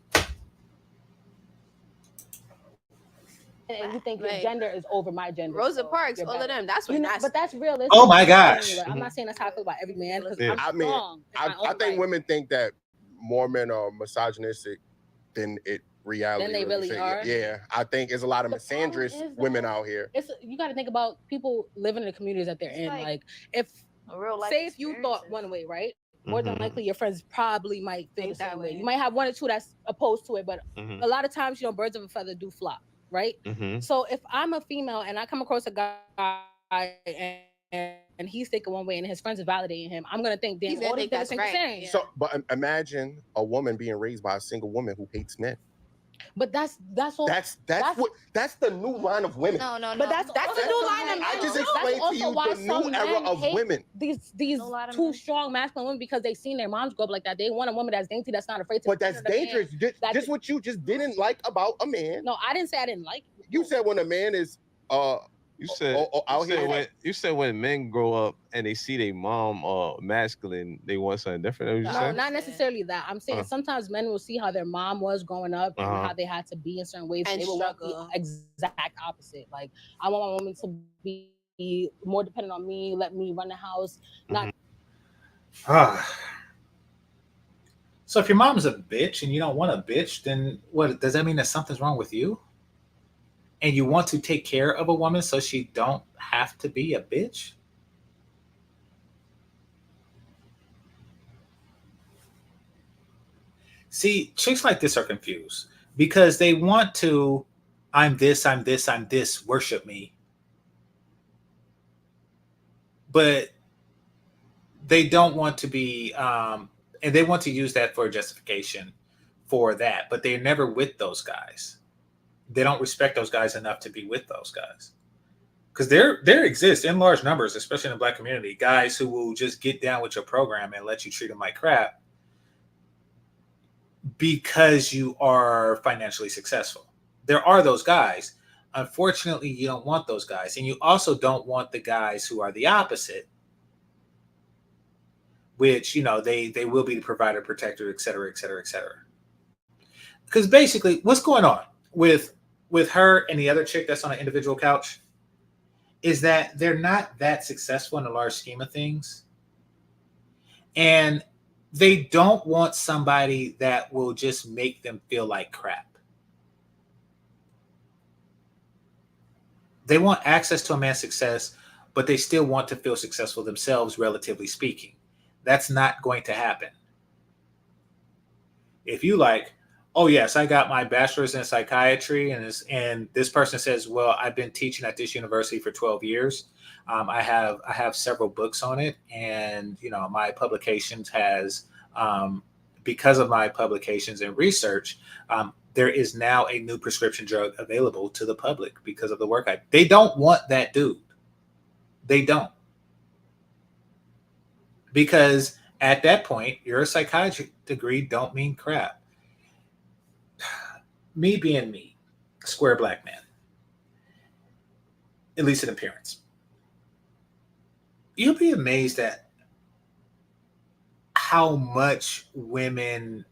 And you think your gender is over my gender. Rosa Parks, all of them. That's what that's. But that's realistic. Oh my gosh! I'm not saying that's how I feel about every man. Yeah. I think women think that more men are misogynistic than it reality. Than they really are. Yeah, I think there's a lot of misandrous women out here. You got to think about people living in the communities that they're in. Like if say if you thought one way, right? More than likely your friends probably might feel the same way. You might have one or two that's opposed to it, but a lot of times, birds of a feather do flock, right? So if I'm a female and I come across a guy and he's thinking one way and his friends are validating him, I'm gonna think, damn, all these niggas think the same. So, but imagine a woman being raised by a single woman who hates men. But that's all. That's the new line of women. No. But that's the new line of men. I just explained to you the new era of women. These two strong masculine women, because they seen their moms grow up like that. They want a woman that's dainty, that's not afraid to. But that's dangerous. Just what you just didn't like about a man. No, I didn't say I didn't like it. You said when a man is You said when men grow up and they see their mom masculine, they want something different. No, not necessarily that. I'm saying sometimes men will see how their mom was growing up and how they had to be in certain ways, and they will want the exact opposite. Like, I want my woman to be more dependent on me, let me run the house. So if your mom's a bitch and you don't want a bitch, then what does that mean? That something's wrong with you? And you want to take care of a woman so she don't have to be a bitch? See, chicks like this are confused because they want to, I'm this, worship me. But they don't want to be, and they want to use that for justification for that, but they're never with those guys. they don't respect those guys enough to be with those guys. Because there exist in large numbers, especially in the Black community, guys who will just get down with your program and let you treat them like crap because you are financially successful. There are those guys. Unfortunately, you don't want those guys. And you also don't want the guys who are the opposite, which, they will be the provider, protector, et cetera, et cetera, et cetera. Because basically, what's going on with her and the other chick that's on an individual couch is that they're not that successful in the large scheme of things. And they don't want somebody that will just make them feel like crap. They want access to a man's success, but they still want to feel successful themselves, relatively speaking. That's not going to happen. If you like, oh yes, I got my bachelor's in psychiatry, and this person says, well, I've been teaching at this university for 12 years. I have several books on it, and my publications has because of my publications and research, there is now a new prescription drug available to the public because of the work they don't want that dude. They don't. Because at that point, your psychiatry degree don't mean crap. Me being me, square black man, at least in appearance, you'll be amazed at how much women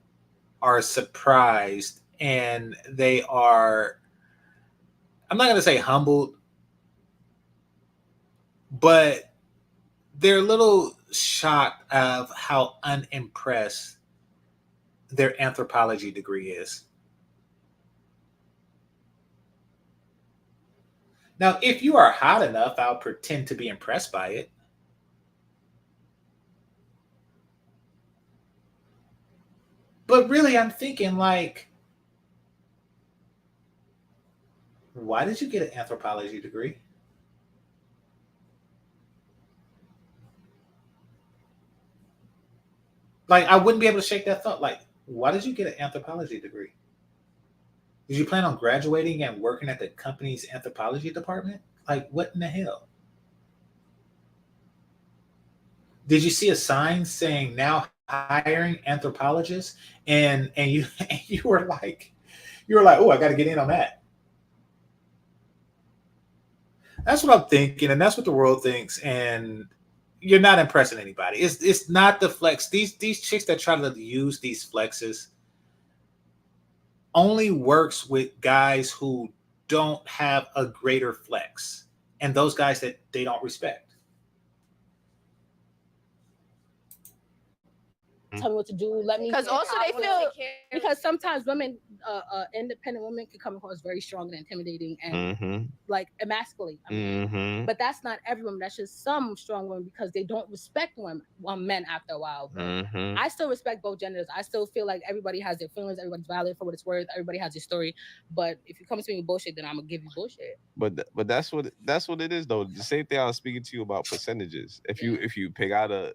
are surprised, and they are, I'm not going to say humbled, but they're a little shocked of how unimpressed their anthropology degree is. Now, if you are hot enough, I'll pretend to be impressed by it. But really, I'm thinking like, why did you get an anthropology degree? Like, I wouldn't be able to shake that thought. Like, why did you get an anthropology degree? Did you plan on graduating and working at the company's anthropology department? Like, what in the hell? Did you see a sign saying now hiring anthropologists? And you and you were like, oh, I got to get in on that. That's what I'm thinking, and that's what the world thinks. And you're not impressing anybody. It's not the flex. These chicks that try to use these flexes only works with guys who don't have a greater flex, and those guys that they don't respect. Tell me what to do. Let me. Because also they feel, because sometimes women, independent women, can come across very strong and intimidating and like emasculating. But that's not every woman. That's just some strong women because they don't respect men after a while. I still respect both genders. I still feel like everybody has their feelings. Everybody's valid for what it's worth. Everybody has their story. But if you come to me with bullshit, then I'm gonna give you bullshit. But that's what it is though. The same thing I was speaking to you about percentages. If you pick out a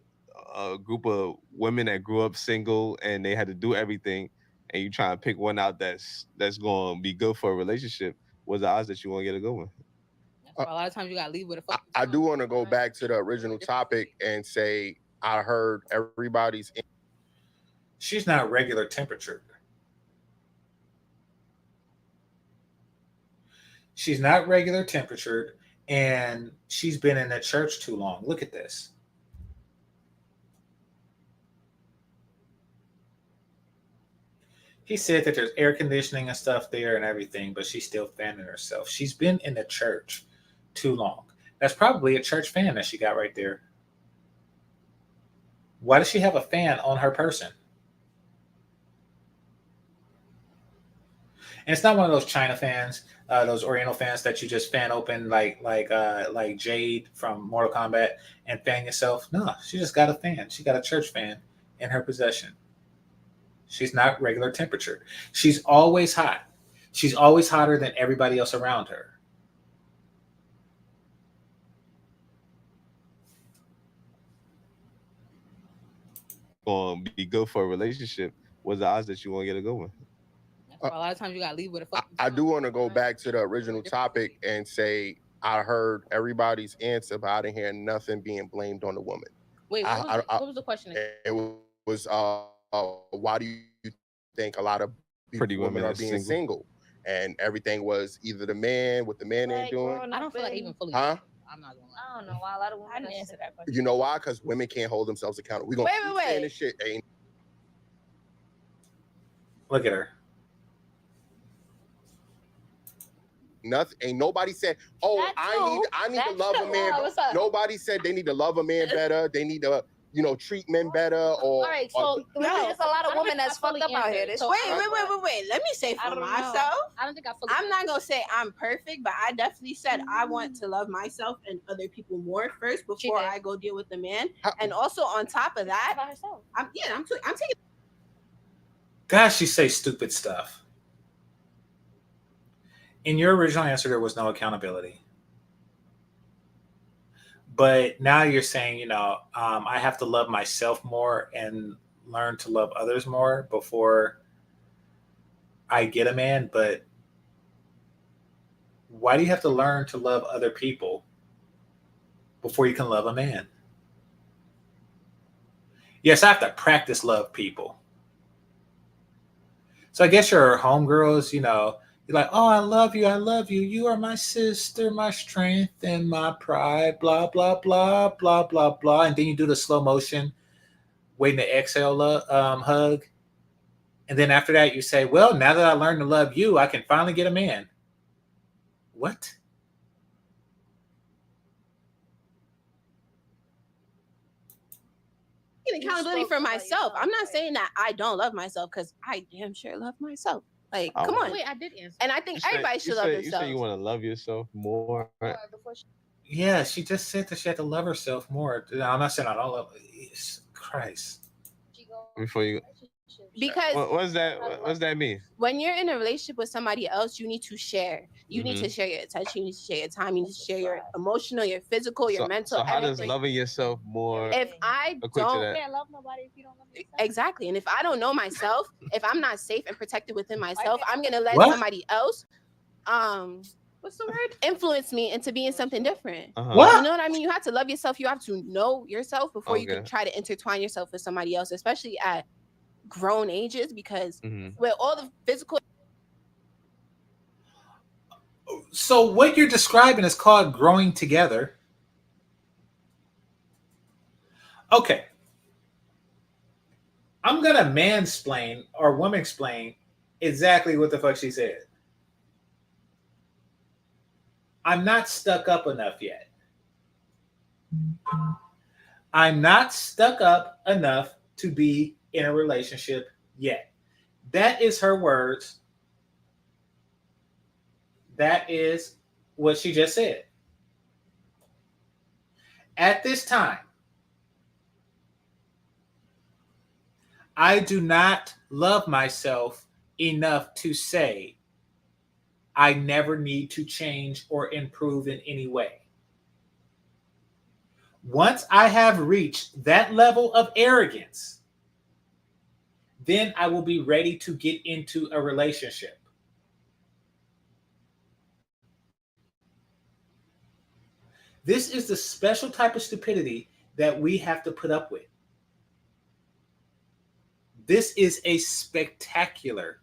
group of women that grew up single and they had to do everything, and you try and pick one out that's going to be good for a relationship, what's the odds that you won't get a good one? A lot of times you got to leave with a fuck. I do want to go back to the original topic and say I heard everybody's. She's not regular temperature. She's not regular temperature, and she's been in the church too long. Look at this. He said that there's air conditioning and stuff there and everything, but she's still fanning herself. She's been in the church too long. That's probably a church fan that she got right there. Why does she have a fan on her person? And it's not one of those China fans, those Oriental fans that you just fan open like Jade from Mortal Kombat and fan yourself. No, she just got a fan. She got a church fan in her possession. She's not regular temperature. She's always hot. She's always hotter than everybody else around her. Going to be good for a relationship, what's the odds that you won't get a good one? A lot of times you gotta leave with a fucking. I do want to go back to the original topic and say I heard everybody's answer, but I didn't hear nothing being blamed on the woman. Wait, what was the question again? It was why do you think a lot of Pretty women are being single? And everything was either the man, what the man ain't doing. I don't feel like even fully. Huh? I'm not gonna lie. I don't know why a lot of women didn't answer that question. You know why? Because women can't hold themselves accountable. We gonna keep saying this shit. Look at her. Nothing. Ain't nobody said, "Oh, I need to love a man." Nobody said they need to love a man better. They need to, treat men better. Or all right, so there's a lot of women that's fucked up out here. Wait. Let me say for myself. I don't think I'm not gonna say I'm perfect, but I definitely said I want to love myself and other people more first before I go deal with the man. And also on top of that, I'm taking. Gosh, she say stupid stuff. In your original answer, there was no accountability. But now you're saying, I have to love myself more and learn to love others more before I get a man. But why do you have to learn to love other people before you can love a man? Yes, I have to practice love people. So I guess your homegirls, you're like, oh, I love you. You are my sister, my strength, and my pride, blah, blah, blah, blah, blah, blah. And then you do the slow motion, waiting to exhale hug. And then after that, you say, well, now that I learned to love you, I can finally get a man. What? Accountability for myself. I'm not saying that I don't love myself because I damn sure love myself. Like, come on. Wait, I did answer. And I think everybody should love themselves. You say you want to love yourself more. Yeah, she just said that she had to love herself more. I'm not saying I don't love Christ. Before you. Because what does that mean? When you're in a relationship with somebody else, you need to share. You need to share your attention. You need to share your time. You need to share your emotional, your physical, your mental. So how does loving yourself more? If I don't, can't love nobody if you don't love yourself. Exactly. And if I don't know myself, if I'm not safe and protected within myself, I'm gonna let somebody else, what's the word? Influence me into being something different. What? You know what I mean? You have to love yourself. You have to know yourself before you can try to intertwine yourself with somebody else, especially at grown ages, because with all the physical. So what you're describing is called growing together. Okay. I'm going to mansplain or woman explain exactly what the fuck she said. I'm not stuck up enough yet. I'm not stuck up enough to be in a relationship yet. That is her words. That is what she just said. At this time, I do not love myself enough to say I never need to change or improve in any way. Once I have reached that level of arrogance, then I will be ready to get into a relationship. This is the special type of stupidity that we have to put up with. This is a spectacular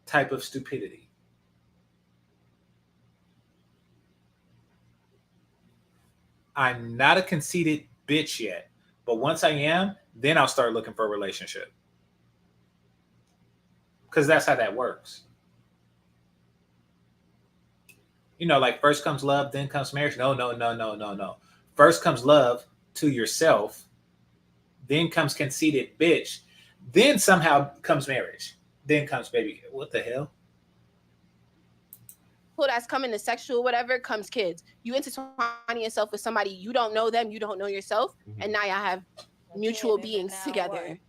type of stupidity. I'm not a conceited bitch yet, but once I am, then I'll start looking for a relationship. Because that's how that works. Like first comes love, then comes marriage. No. First comes love to yourself, then comes conceited bitch, then somehow comes marriage, then comes baby. What the hell? That's coming to sexual, whatever, comes kids. You intertwine yourself with somebody, you don't know them, you don't know yourself, and now y'all have mutual beings together.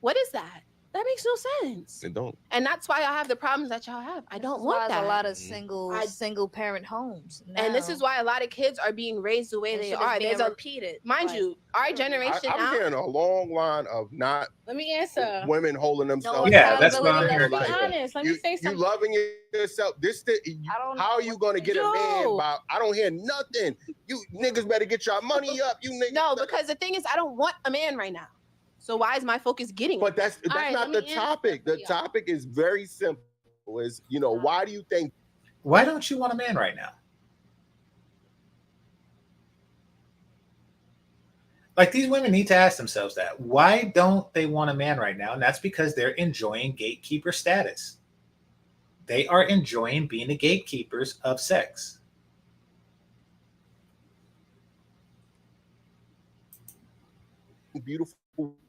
What is that? That makes no sense. It don't. And that's why y'all have the problems that y'all have. I don't want that. A lot of single parent homes now. And this is why a lot of kids are being raised the way they are. There's repeated. Mind you, our generation I'm now. hearing a long line of not. Let me answer. Women holding themselves. Yeah, that's what I'm hearing. Let's be honest. Let me say You something. loving yourself. How are you gonna get a man? I don't hear nothing. You niggas better get your money up. You niggas. No, because the thing is, I don't want a man right now. So why is my focus getting? But that's not the topic. The topic is very simple. Is why do you think? Why don't you want a man right now? Like, these women need to ask themselves that. Why don't they want a man right now? And that's because they're enjoying gatekeeper status. They are enjoying being the gatekeepers of sex. Beautiful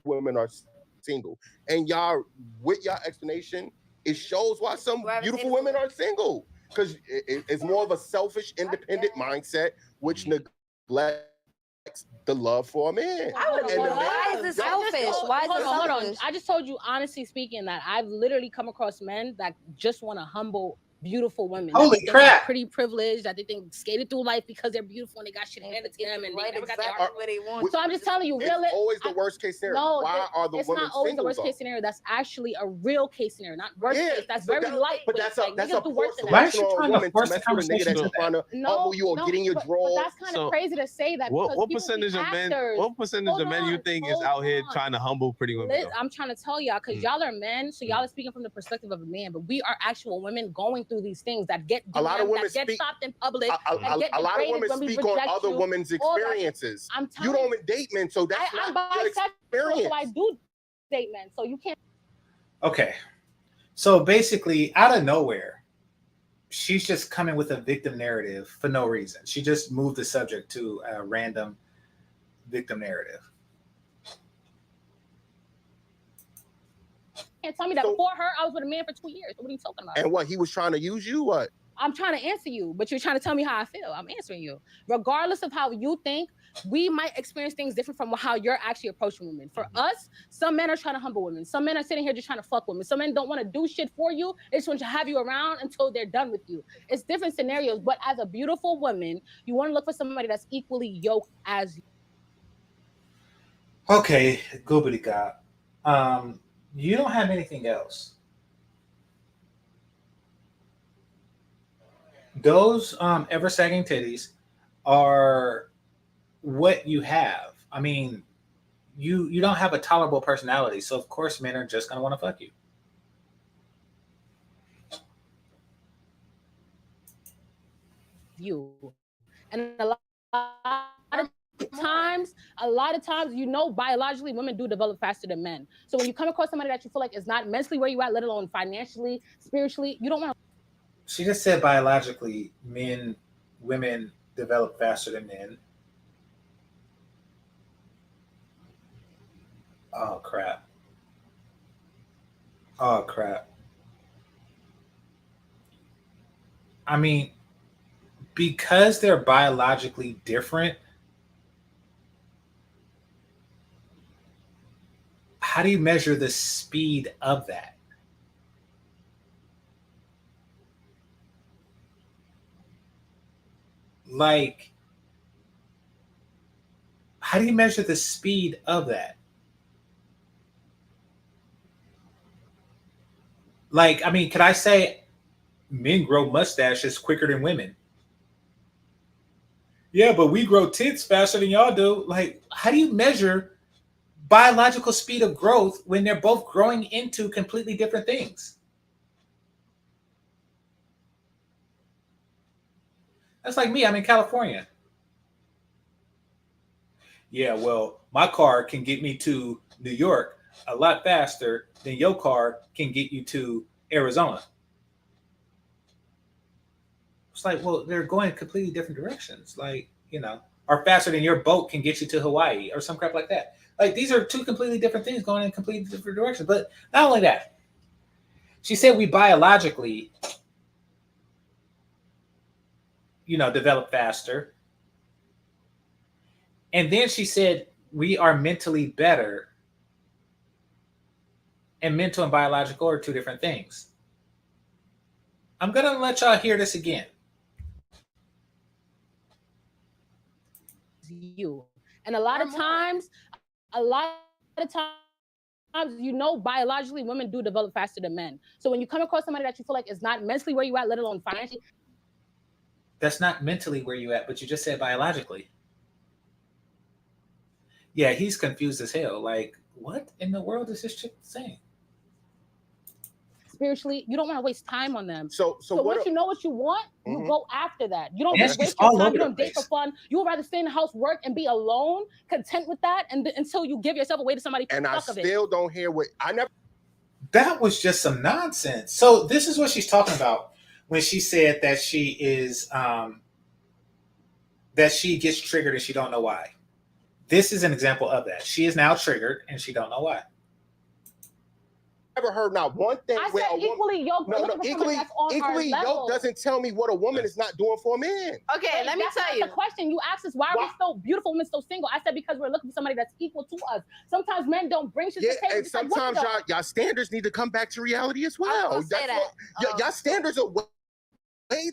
women are single, and y'all, with y'all explanation, it shows why some beautiful women are single, because it's more of a selfish, independent mindset, which neglects the love for a man. Why is this selfish? Why is this Hold on. selfish? I just told you, honestly speaking, that I've literally come across men that just want to humble beautiful women. Holy crap! Pretty privileged. That they think skated through life because they're beautiful and they got shit handed to them and they never got their heart. So I'm just telling you, it's always the worst case scenario. No, why are the it's women not always single, the worst case scenario. That's actually a real case scenario, not worst case. That's very light. But that's a do worse than that. Why is she trying to force the conversation to that? No, you are getting your drawers. But that's kind of crazy to say that. What percentage of men? What percentage of men you think is out here trying to humble pretty women? I'm trying to tell y'all, because y'all are men, so y'all are speaking from the perspective of a man, but we are actual women going through these things that get a lot of women get stopped in public. A lot of women speak on other women's experiences. You don't even date men, so that's I'm not your experience. So I do date men, so you can't. Okay, so basically, out of nowhere, she's just coming with a victim narrative for no reason. She just moved the subject to a random victim narrative. Can't tell me that before her, I was with a man for 2 years. What are you talking about? And what, he was trying to use you? What? I'm trying to answer you, but you're trying to tell me how I feel. I'm answering you. Regardless of how you think, we might experience things different from how you're actually approaching women. For us, some men are trying to humble women. Some men are sitting here just trying to fuck women. Some men don't want to do shit for you. They just want to have you around until they're done with you. It's different scenarios, but as a beautiful woman, you want to look for somebody that's equally yoked as you. Okay, goobity gop. You don't have anything else. Those ever sagging titties are what you have. I mean, you don't have a tolerable personality, so of course men are just gonna want to fuck you. And a lot of times, biologically, women do develop faster than men. So when you come across somebody that you feel like is not mentally where you at, let alone financially, spiritually, you don't want to. She just said biologically, women develop faster than men. Oh crap. I mean, because they're biologically different, how do you measure the speed of that? Like, how do you measure the speed of that? Like, I mean, could I say men grow mustaches quicker than women? Yeah, but we grow tits faster than y'all do. Like, how do you measure biological speed of growth when they're both growing into completely different things? That's like me. I'm in California. Yeah, well, my car can get me to New York a lot faster than your car can get you to Arizona. It's like, well, they're going completely different directions. Like, or faster than your boat can get you to Hawaii or some crap like that. Like, these are two completely different things going in completely different directions. But not only that, she said we biologically, develop faster. And then she said we are mentally better and mental and biological are two different things. I'm gonna let y'all hear this again. You. And a lot of times, biologically, women do develop faster than men. So when you come across somebody that you feel like is not mentally where you at, let alone financially. That's not mentally where you at, but you just said biologically. Yeah, he's confused as hell. Like, what in the world is this chick saying? Spiritually, you don't want to waste time on them. So once you know what you want, you go after that. You don't Yeah, just she's waste your all time. over You the don't date for place. fun. You would rather stay in the house, work, and be alone, content with that, until you give yourself away to somebody. And I still don't hear what I never. That was just some nonsense. So this is what she's talking about when she said that she is that she gets triggered and she don't know why. This is an example of that. She is now triggered and she don't know why. Never heard not one thing I where said a woman. equally yoked. Equally yoked doesn't tell me what a woman is not doing for a man. Okay, let me tell you. The question you asked is why are we so beautiful women so single? I said because we're looking for somebody that's equal to us. Sometimes men don't bring shit to the table. And sometimes y'all standards need to come back to reality as well. Y'all standards are way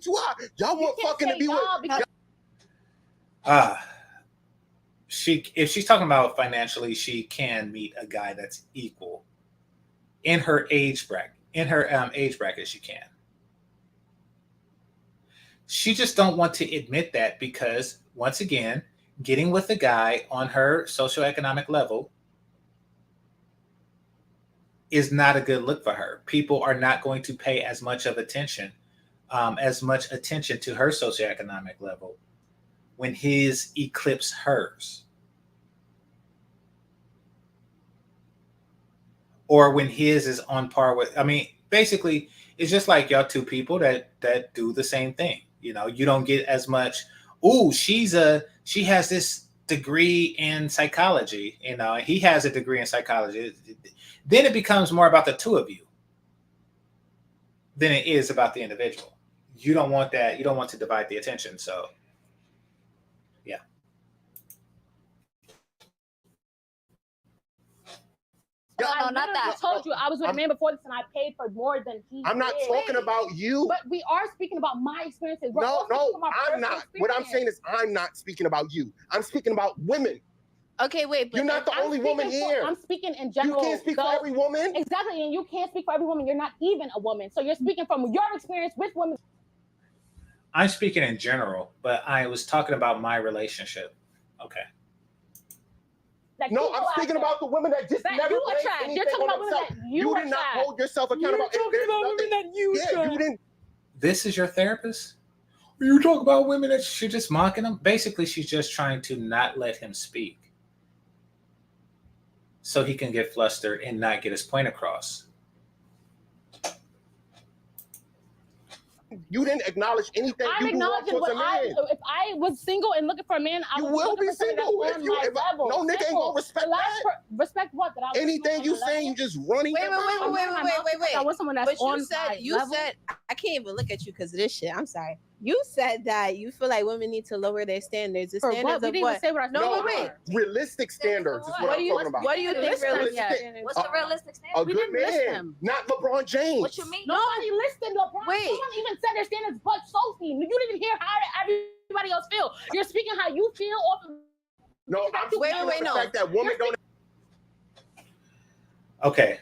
too high. Y'all want fucking to be with. If she's talking about financially, she can meet a guy that's equal in her age bracket. In her age bracket, she can. She just don't want to admit that because, once again, getting with a guy on her socioeconomic level is not a good look for her. People are not going to pay as much attention to her socioeconomic level when his eclipse hers. Or when his is on par with, basically, it's just like y'all two people that do the same thing. You know, you don't get as much, she has this degree in psychology, he has a degree in psychology. Then it becomes more about the two of you than it is about the individual. You don't want that. You don't want to divide the attention. So, yeah. I not that. I told you I was with a man before this and I paid for more than he I'm not talking about you. But we are speaking about my experiences. No, I'm not. What I'm saying is I'm not speaking about you. I'm speaking about women. Okay, wait. But you're not the only woman here. I'm speaking in general. You can't speak for every woman. Exactly, and you can't speak for every woman. You're not even a woman. So you're speaking from your experience with women. I'm speaking in general, but I was talking about my relationship. Okay. No, I'm speaking about the women that just never attract. You're talking about women that you did not hold yourself accountable. You're talking about women that you attract. You didn't. This is your therapist? You talk about women that you're just mocking them? Basically, she's just trying to not let him speak so he can get flustered and not get his point across. You didn't acknowledge anything. I'm acknowledging what if I was single and looking for a man, I would be single if you. No nigga ain't gonna respect that. Respect what? That I anything you saying, you just running. Wait. I want someone that's on you said I can't even look at you because of this shit. I'm sorry. You said that you feel like women need to lower their standards. The standards of what? Wait. Realistic standards is what I'm talking about. What do you think realistic? What's the realistic standard? A good man, not LeBron James. What you mean? Nobody listed LeBron. Wait. Someone even said their standards, but Sophie, you didn't hear how everybody else feel. You're speaking how you feel off of. No, I'm speaking the fact that women don't. Okay,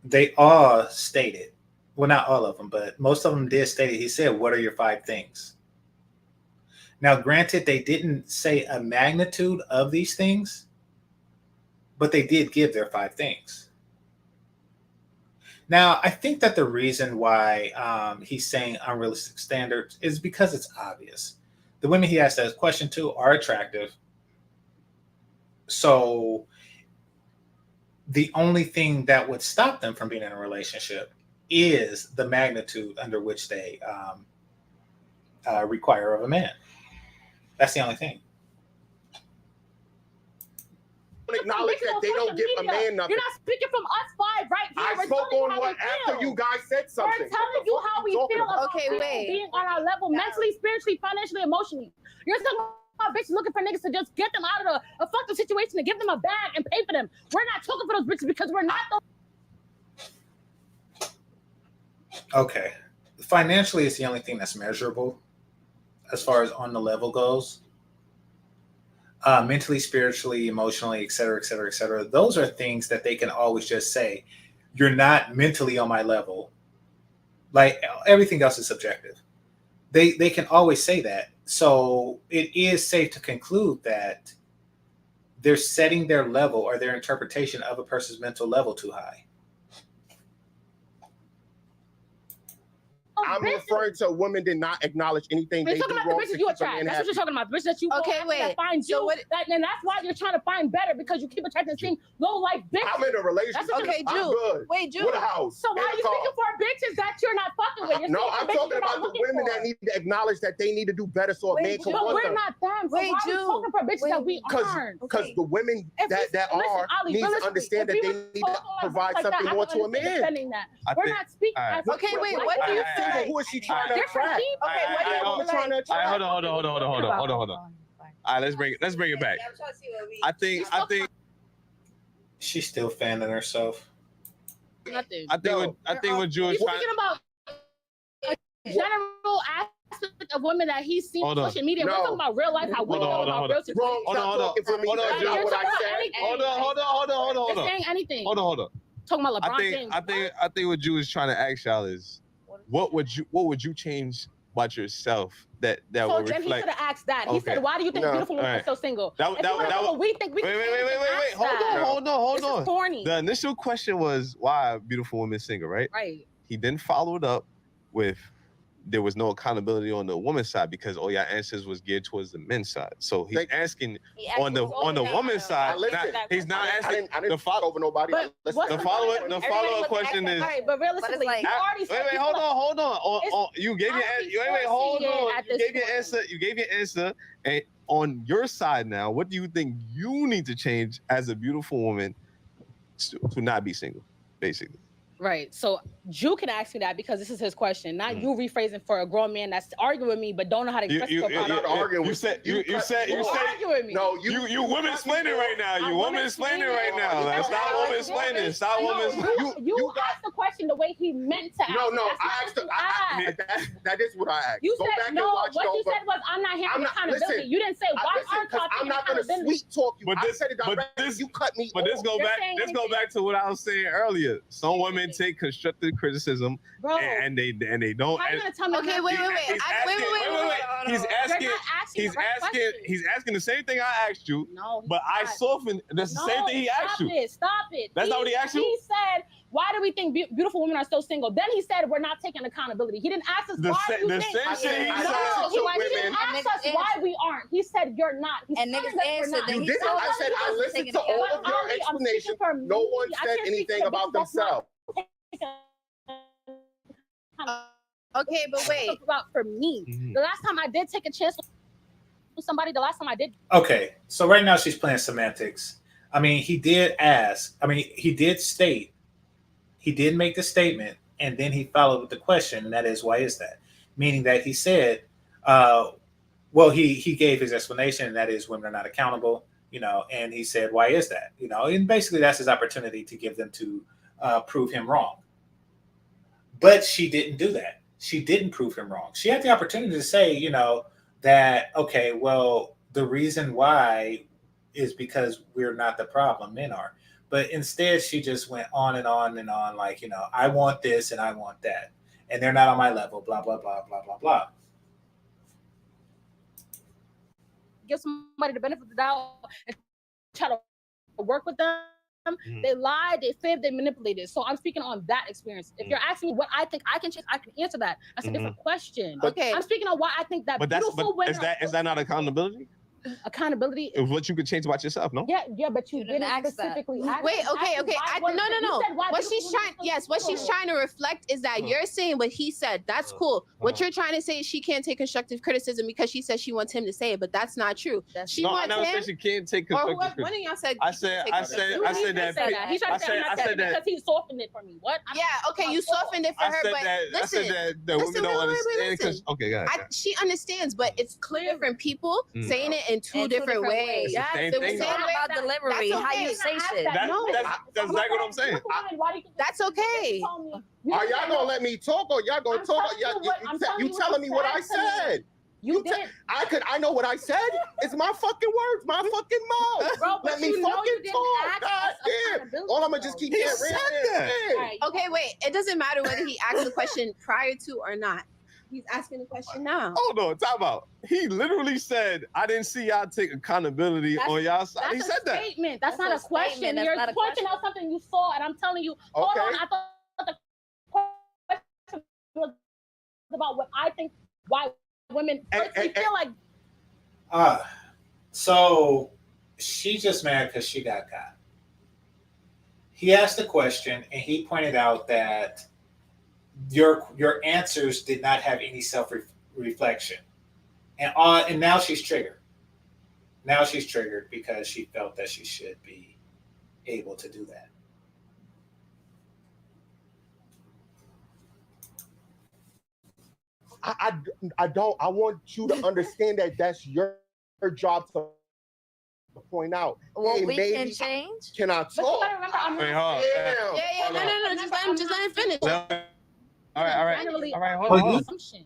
they all stated. Well, not all of them, but most of them did state it. He said, what are your 5 things? Now, granted, they didn't say a magnitude of these things, but they did give their 5 things. Now, I think that the reason why he's saying unrealistic standards is because it's obvious. The women he asked that question to are attractive. So the only thing that would stop them from being in a relationship is the magnitude under which they require of a man. That's the only thing. Acknowledge that they don't give a man nothing. You're not speaking from us 5 right here. I spoke on what after you guys said something. We're telling you how we feel about being on our level, mentally, spiritually, financially, emotionally. You're talking about bitches looking for niggas to just get them out of a fucked up situation and give them a bag and pay for them. We're not talking for those bitches because we're not those. Okay. Financially, it's the only thing that's measurable as far as on the level goes. Mentally, spiritually, emotionally, et cetera, et cetera, et cetera. Those are things that they can always just say, you're not mentally on my level. Like everything else is subjective. They can always say that. So it is safe to conclude that they're setting their level or their interpretation of a person's mental level too high. I'm referring to women did not acknowledge anything they You're do talking wrong. about the bitches you attract. That's what you're talking about. The bitches that you that find you. And that's why you're trying to find better because you keep attracting the same low life bitches. I'm in a relationship. Okay, I'm good. Wait, Jude. With a house. So why are you speaking for bitches that you're not fucking with? You're No, I'm talking about the women that need to acknowledge that they need to do better so a man can want we're them. not them. So why are we talking for bitches that we aren't? Because the women that are need to understand that they need to provide something more to a man. We're not speaking. Okay, wait. What do you think? Who is she trying to attract? Okay, what do you trying to attract? Hold on. All right, let's bring it back. I think she's still fanning herself. Nothing. I think what Jew is He's trying. speaking about a general aspect of women that he's seen on social media. We're talking about real life. How women know about real situations. Hold on. They're saying anything. Hold on. Talking about LeBron James. I think what Jew is trying to ask y'all is, what would you change about yourself that so would then reflect? He should have asked that. He said, "Why do you think beautiful women are so single?" We think. Wait. Hold on. This is corny. The initial question was why are beautiful women single, right? Right. He then followed up with there was no accountability on the woman's side because all your answers was geared towards the men's side. So he's asking on the woman's side. He's not asking. I didn't follow over nobody. The follow-up question is. But realistically, wait, hold on. You gave your answer. You gave your answer. And on your side now, what do you think you need to change as a beautiful woman to not be single, basically? Right. So Jew can ask me that because this is his question, not you rephrasing for a grown man that's arguing with me but don't know how to express himself. I'm not arguing with you. You said arguing with me. No, you women explaining right now. You women explaining right now. Stop women explaining. Stop women. You asked the question the way he meant to ask. No, I asked. That is what I asked. You said no. What you said was I'm not hearing accountability. You didn't say why aren't y'all I'm not gonna sweet talk you. I said it directly. You cut me. But this go back to what I was saying earlier. Some women take constructive criticism and they don't. Okay, wait. He's asking the same thing I asked you. No, but I softened. That's the same thing he asked you. Stop it. That's not what he asked you. He said, "Why do we think beautiful women are so single?" Then he said, "We're not taking accountability." He didn't ask us why you think. He didn't ask us why we aren't. He said, "You're not." And niggas answered. You didn't. I said I listened to all of your explanations. No one said anything about themselves. Okay, but wait. For me, the last time I did take a chance with somebody, Okay, so right now she's playing semantics. I mean, he did ask. I mean, he did state. He did make the statement, and then he followed with the question, and that is, why is that? Meaning that he said, well, he gave his explanation, and that is women are not accountable, and he said, why is that? And basically that's his opportunity to give them to prove him wrong. But she didn't do that. She didn't prove him wrong. She had the opportunity to say, that, okay, well, the reason why is because we're not the problem, men are. But instead, she just went on and on and on, like, I want this and I want that. And they're not on my level, blah, blah, blah, blah, blah, blah. Give somebody the benefit of the doubt and try to work with them. They lied, they fibbed, they manipulated. So I'm speaking on that experience. If you're asking me what I think I can change, I can answer that. That's a different question. Okay. I'm speaking on why I think that beautiful women. Is that not accountability? Accountability is what you could change about yourself, no? Yeah, but you didn't specifically ask. Wait, okay. No. What she's trying to reflect is that you're saying what he said. That's cool. What you're trying to say is she can't take constructive criticism because she says she wants him to say it, but that's not true. She wants him. I never said she can't take constructive criticism. One of y'all said. I said that. He's trying to say that because he softened it for me. What? Yeah, okay, you softened it for her, but listen. I said that women don't understand. Okay, go ahead. She understands, but it's clear from people saying it in two different ways. That's same the thing, same though. about delivery, how you say shit. That's exactly what I'm saying. That's okay. Are y'all gonna let me talk or y'all gonna talk? You telling me what I said? You did. I know what I said. It's my fucking words, my fucking mouth. Bro, Let me fucking talk. God damn. All I'm gonna just keep getting Right. Okay, wait. It doesn't matter whether he asked the question prior to or not. He's asking the question now. Hold on, time out. He literally said, "I didn't see y'all take accountability on y'all side." He said that. Statement. That's not a question. That's You're not a pointing out something you saw, and I'm telling you. Hold on. I thought the question was about what I think why women personally feel like. So she's just mad because she got caught. He asked a question and he pointed out that your answers did not have any self-reflection. And now she's triggered. Now she's triggered because she felt that she should be able to do that. I don't. I want you to understand that that's your job to point out. Well, hey, we maybe, can change. Can I talk? But you gotta remember, I'm Wait, hold on. Yeah. No. Just let him finish. All right.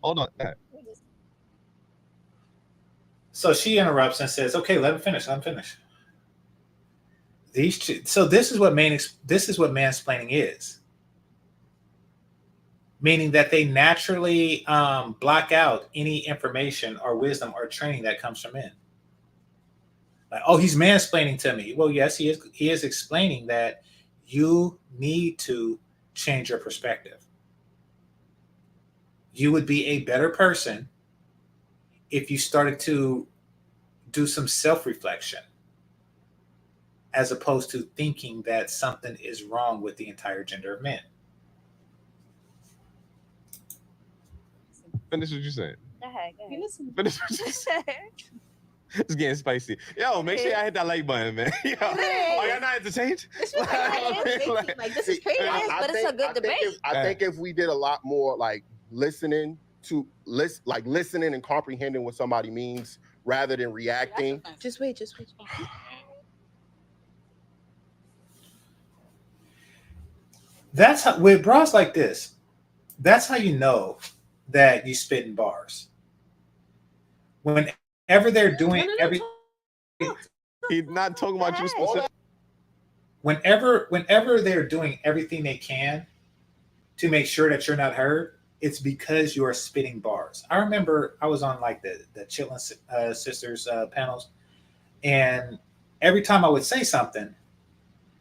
Hold on. So she interrupts and says, "Okay, let him finish. Let him finish." So this is what mansplaining is. Meaning that they naturally block out any information or wisdom or training that comes from men. Like, oh, he's mansplaining to me. Well, yes, he is. He is explaining that you need to change your perspective. You would be a better person if you started to do some self-reflection as opposed to thinking that something is wrong with the entire gender of men. Finish what you said. Go ahead. Finish what you said. It's getting spicy. Yo, make sure y'all hit that like button, man. Yo, are y'all not entertained? This is crazy. But it's a good debate. I think if we did a lot more like listening and comprehending what somebody means rather than reacting. Just wait. That's how, with bras like this, that's how you know that you spit in bars. Whenever they're doing everything, he's not talking about you specifically. Whenever they're doing everything they can to make sure that you're not heard, it's because you are spitting bars. I remember I was on like the Chitlin Sisters panels, and every time I would say something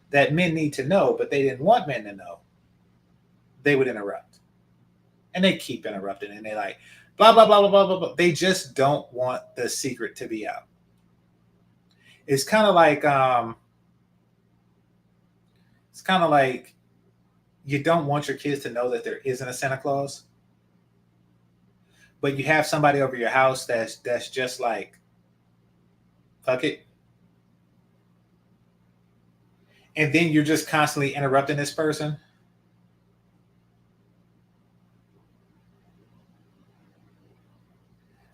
that men need to know, but they didn't want men to know, they would interrupt. And they keep interrupting, and they like, blah, blah, blah, blah, blah, blah, blah. They just don't want the secret to be out. It's kind of like you don't want your kids to know that there isn't a Santa Claus, but you have somebody over your house that's just like, fuck it. And then you're just constantly interrupting this person.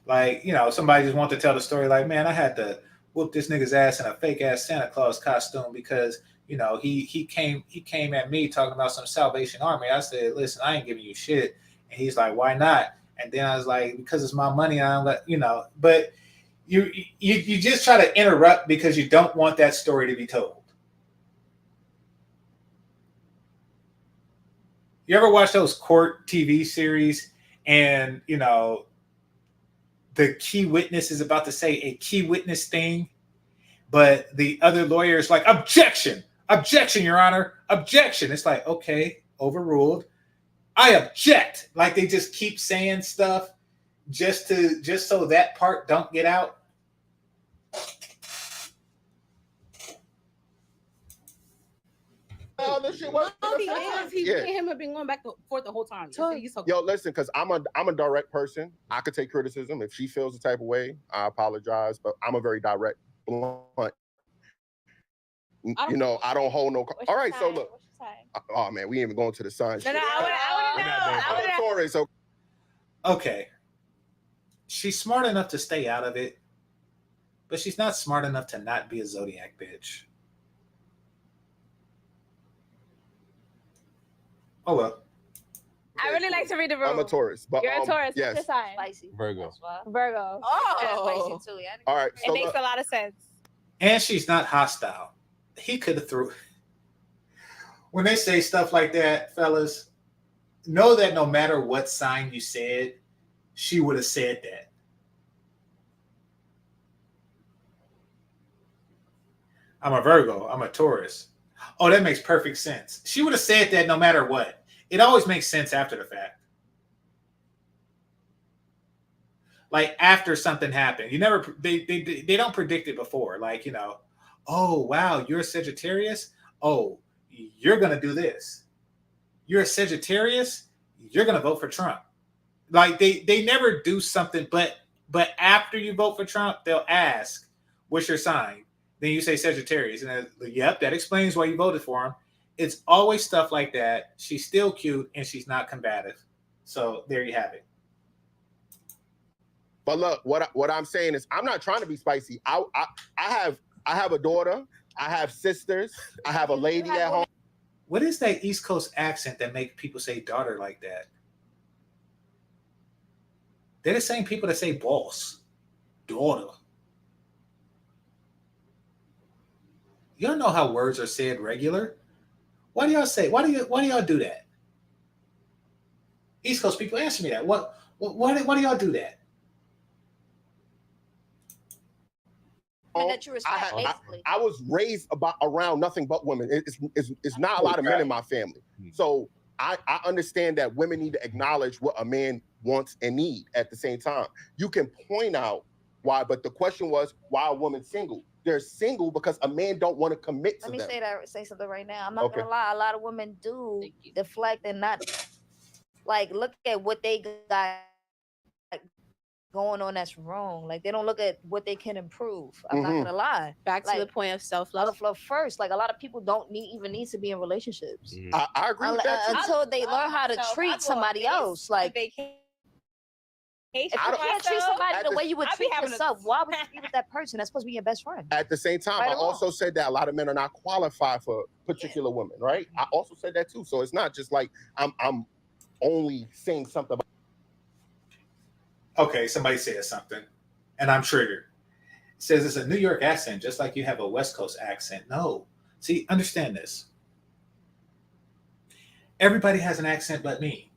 Like, somebody just wants to tell the story like, man, I had to whoop this nigga's ass in a fake ass Santa Claus costume because, he came at me talking about some Salvation Army. I said, listen, I ain't giving you shit. And he's like, why not? And then I was like, because it's my money. I'm like, but you just try to interrupt because you don't want that story to be told. You ever watch those court TV series and, the key witness is about to say a key witness thing, but the other lawyer is like, objection, Your Honor, objection. It's like, okay, overruled. I object. Like they just keep saying stuff just so that part don't get out. This shit was Him have been going back and forth the whole time. Yo, listen, because I'm a direct person. I could take criticism. If she feels the type of way, I apologize. But I'm a very direct, blunt. I don't hold no. All right, so look. Oh man, we ain't even going to the sign. No, I want to know. Okay. She's smart enough to stay out of it, but she's not smart enough to not be a zodiac bitch. Oh well. I really like to read the room. I'm a Taurus, but You're a Taurus. yes. What's your sign? Spicy. Virgo. Virgo. Oh, Spicy too. Yeah. All right, It makes a lot of sense. And she's not hostile. He could have threw. When they say stuff like that, fellas, know that no matter what sign you said, she would have said that. I'm a Virgo. I'm a Taurus. Oh, that makes perfect sense. She would have said that no matter what. It always makes sense after the fact. Like after something happened. You never they don't predict it before. Like, oh wow, you're a Sagittarius? Oh, you're gonna do this. You're a Sagittarius, you're gonna vote for Trump. Like they never do something, but after you vote for Trump, they'll ask, what's your sign? Then you say Sagittarius, and yep, that explains why you voted for him. It's always stuff like that. She's still cute and she's not combative. So there you have it. But look, what I'm saying is, I'm not trying to be spicy. I have a daughter. I have sisters. I have a lady at home. What is that East Coast accent that make people say daughter like that? They're the same people that say boss, daughter. You don't know how words are said regular. Why do y'all say? Why do y'all do that? East Coast people, answer me that. Why do y'all do that? That you respect, I was raised around nothing but women. It's not a lot of men in my family. So I understand that women need to acknowledge what a man wants and need at the same time. You can point out why, but the question was, why are women single? They're single because a man don't want to commit to them. Let me say something right now. I'm not gonna lie. A lot of women do deflect and not like look at what they got going on that's wrong. Like they don't look at what they can improve. I'm not gonna lie. Back to the point of self-love. Self-love first. Like a lot of people don't even need to be in relationships. I agree with that too. Until they learn how to treat somebody else. Like if you can't treat somebody the way you would treat yourself, why would you be with that person? That's supposed to be your best friend. At the same time, I also said that a lot of men are not qualified for particular women, right? I also said that too. So it's not just like I'm only saying something about. Okay, somebody says something, and I'm triggered. It says it's a New York accent, just like you have a West Coast accent. No. See, understand this. Everybody has an accent but me.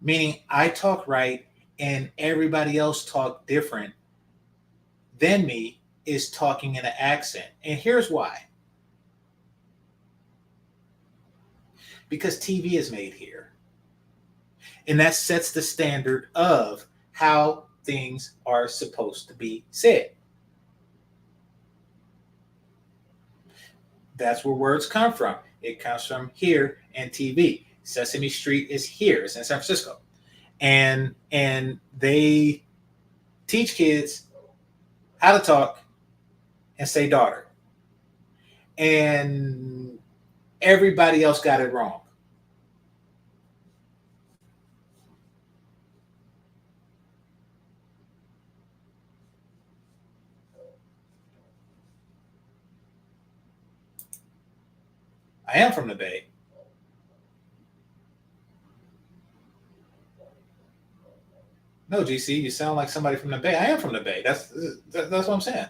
Meaning I talk right and everybody else talk different than me is talking in an accent. And here's why. Because TV is made here. And that sets the standard of how things are supposed to be said. That's where words come from. It comes from here and TV. Sesame Street is here. It's in San Francisco. And they teach kids how to talk and say daughter. And everybody else got it wrong. I am from the Bay. No, GC, you sound like somebody from the Bay. I am from the Bay. That's what I'm saying.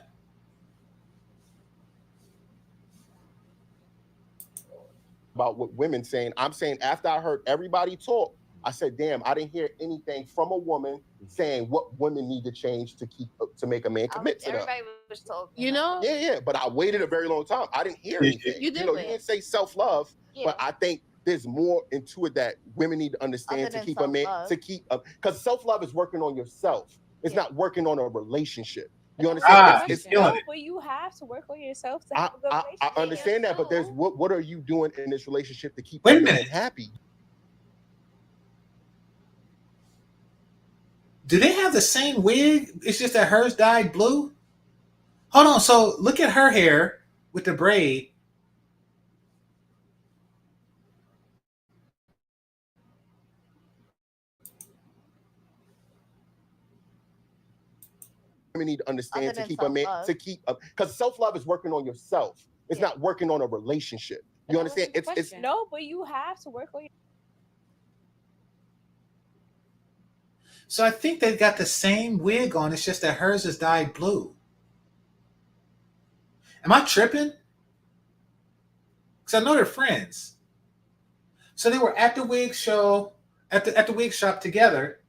About what women saying. I'm saying after I heard everybody talk, I said, damn, I didn't hear anything from a woman saying what women need to change to make a man commit to them. Everybody was talking. You know? Yeah. But I waited a very long time. I didn't hear anything. You did. You didn't say self-love, but I think there's more into it that women need to understand to keep a man because self-love is working on yourself. It's not working on a relationship. You understand? But you have to work on yourself to have a good relationship. I understand that, but there's what are you doing in this relationship to keep a man happy? Do they have the same wig? It's just that hers dyed blue? Hold on. So look at her hair with the braid. need to understand Other to than keep a man self-love. to keep because self-love is working on yourself. It's not working on a relationship. You understand? It's no, but you have to work on your. So I think they've got the same wig on. It's just that hers is dyed blue. Am I tripping? Because I know they're friends. So they were at the wig show, at the wig shop together.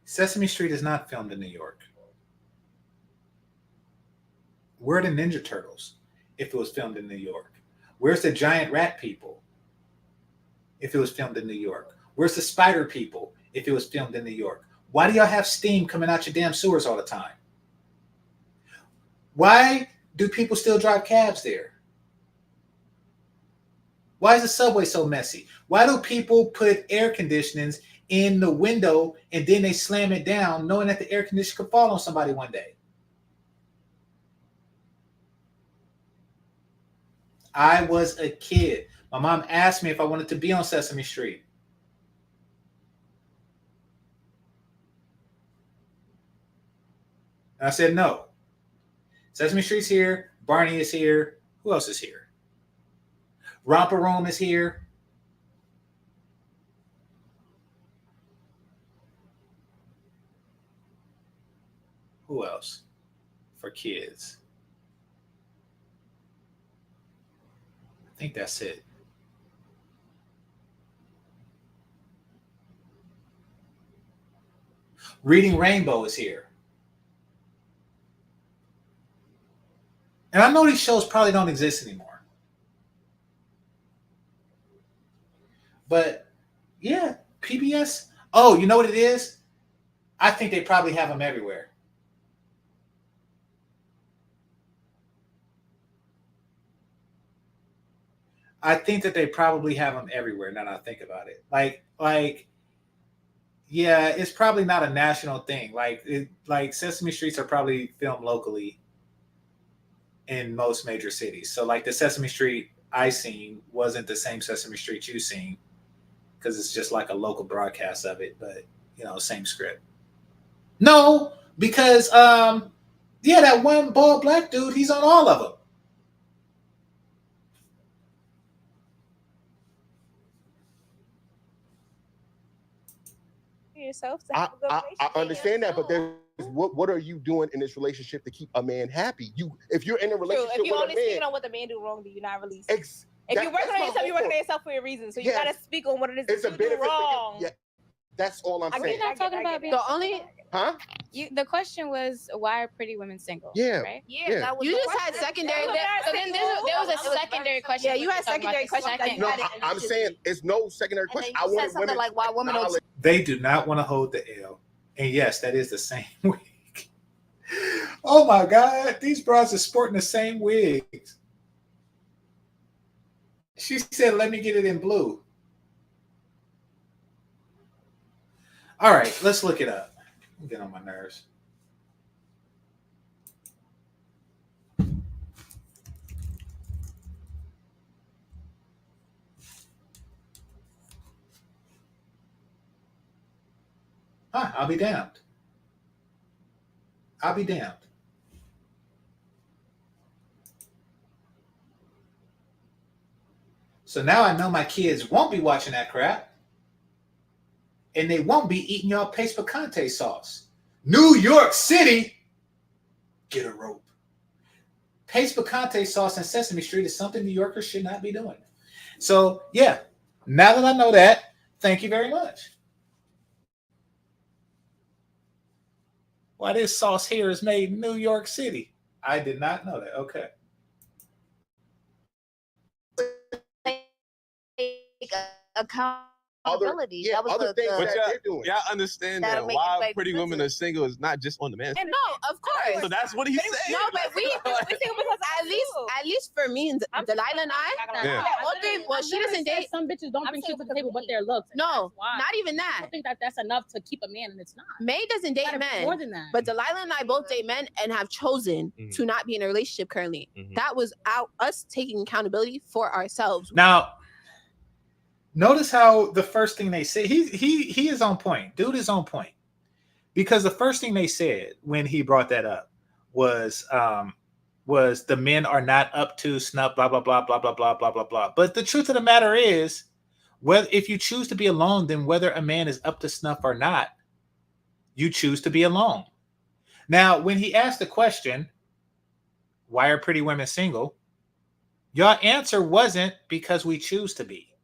Sesame Street is not filmed in New York. Where are the Ninja Turtles if it was filmed in New York? Where's the giant rat people if it was filmed in New York? Where's the spider people if it was filmed in New York? Why do y'all have steam coming out your damn sewers all the time? Why do people still drive cabs there? Why is the subway so messy? Why do people put air conditionings in the window and then they slam it down knowing that the air conditioner could fall on somebody one day? I was a kid. My mom asked me if I wanted to be on Sesame Street. And I said no. Sesame Street's here. Barney is here. Who else is here? Romper Room is here. Who else? For kids. I think that's it. Reading Rainbow is here. And I know these shows probably don't exist anymore. But yeah, PBS. Oh, you know what it is? I think they probably have them everywhere. I think that they probably have them everywhere now that I think about it. Yeah, it's probably not a national thing. Like Sesame Streets are probably filmed locally in most major cities. So like the Sesame Street I seen wasn't the same Sesame Street you seen because it's just like a local broadcast of it, but same script. No, because yeah, that one bald black dude, he's on all of them. Yourself to I have a good relationship. understand that, but there's what are you doing in this relationship to keep a man happy? If you're in a relationship If you with only a man, speaking on what the man do wrong, do you not release? If you're working on yourself, you're working on yourself for a reason. So you gotta speak on what it is it's that a you do benefit wrong. for you. Yeah, that's all I'm saying. We're not talking about being The only Huh? the question was why are pretty women single? Yeah. Right? Yeah. That was you the just had question. secondary. So then there was a secondary question. Yeah, you had secondary question. No, I'm saying it's no secondary question. I want women like why women don't. They do not want to hold the L. And yes, that is the same wig. Oh my God, these bras are sporting the same wigs. She said, let me get it in blue. All right, let's look it up. Get on my nerves. I'll be damned. I'll be damned. So now I know my kids won't be watching that crap. And they won't be eating y'all paste picante sauce. New York City, get a rope. Paste picante sauce and Sesame Street is something New Yorkers should not be doing. So yeah, now that I know that, thank you very much. Why this sauce here is made in New York City. I did not know that. Okay. Account accountability. That was other things But that they're doing. y'all understand That'll that make why everybody pretty women are single is not just on the man's. And no, of course. So that's what he's saying. No, but we single because at least for me and Delilah and I, well, she doesn't date. Some bitches don't bring shit to the table but their looks. No, not even that. I think that's enough to keep a man, and it's not. May doesn't date men. More than that. But Delilah and I both date men and have chosen to not be in a relationship currently. That was us taking accountability for ourselves. Now, notice how the first thing they say, he is on point. Dude is on point. Because the first thing they said when he brought that up was the men are not up to snuff, blah, blah, blah, blah, blah, blah, blah, blah, blah. But the truth of the matter is, whether if you choose to be alone, then whether a man is up to snuff or not, you choose to be alone. Now, when he asked the question, why are pretty women single? Your answer wasn't because we choose to be.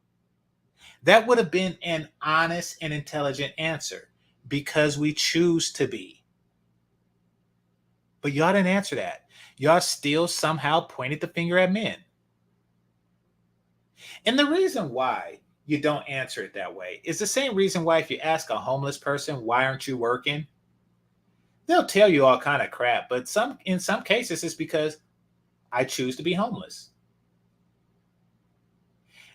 That would have been an honest and intelligent answer. Because we choose to be. But y'all didn't answer that. Y'all still somehow pointed the finger at men. And the reason why you don't answer it that way is the same reason why if you ask a homeless person, why aren't you working? They'll tell you all kind of crap. But in some cases, it's because I choose to be homeless.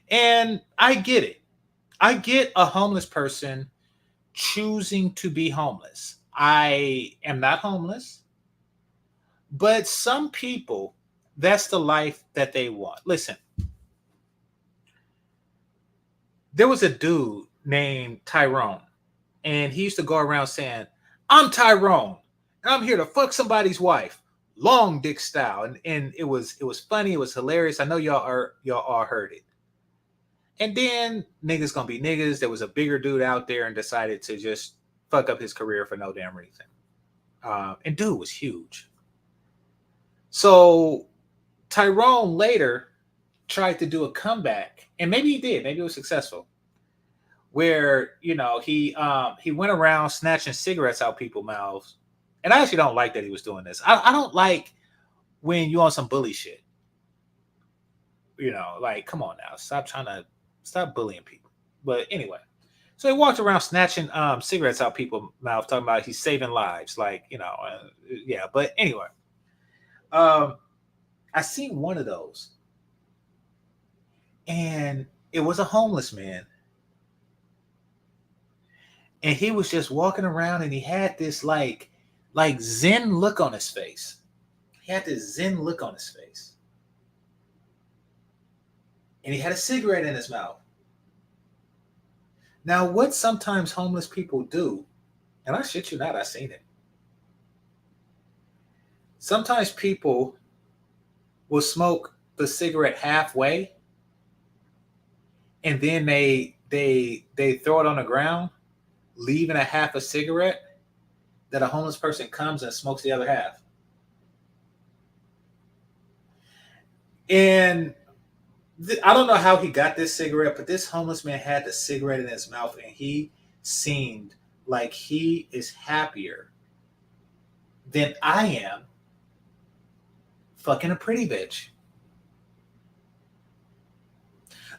And I get it. I get a homeless person choosing to be homeless. I am not homeless, but some people, that's the life that they want. Listen, there was a dude named Tyrone, and he used to go around saying, I'm Tyrone, and I'm here to fuck somebody's wife, long dick style. And it was funny, it was hilarious. I know y'all all heard it. And then niggas gonna be niggas. There was a bigger dude out there and decided to just fuck up his career for no damn reason. And dude was huge. So Tyrone later tried to do a comeback, and maybe he did. Maybe it was successful. Where he went around snatching cigarettes out people's mouths. And I actually don't like that he was doing this. I don't like when you on some bully shit. Like, come on now, stop bullying people. But anyway, so he walked around snatching cigarettes out people's mouth, talking about he's saving lives. Like, yeah. But anyway, I seen one of those, and it was a homeless man, and he was just walking around, and he had this like Zen look on his face. He had this Zen look on his face. And he had a cigarette in his mouth. Now, what sometimes homeless people do, and I shit you not, I seen it. Sometimes people will smoke the cigarette halfway, and then they throw it on the ground, leaving a half a cigarette that a homeless person comes and smokes the other half. And I don't know how he got this cigarette, but this homeless man had the cigarette in his mouth, and he seemed like he is happier than I am fucking a pretty bitch.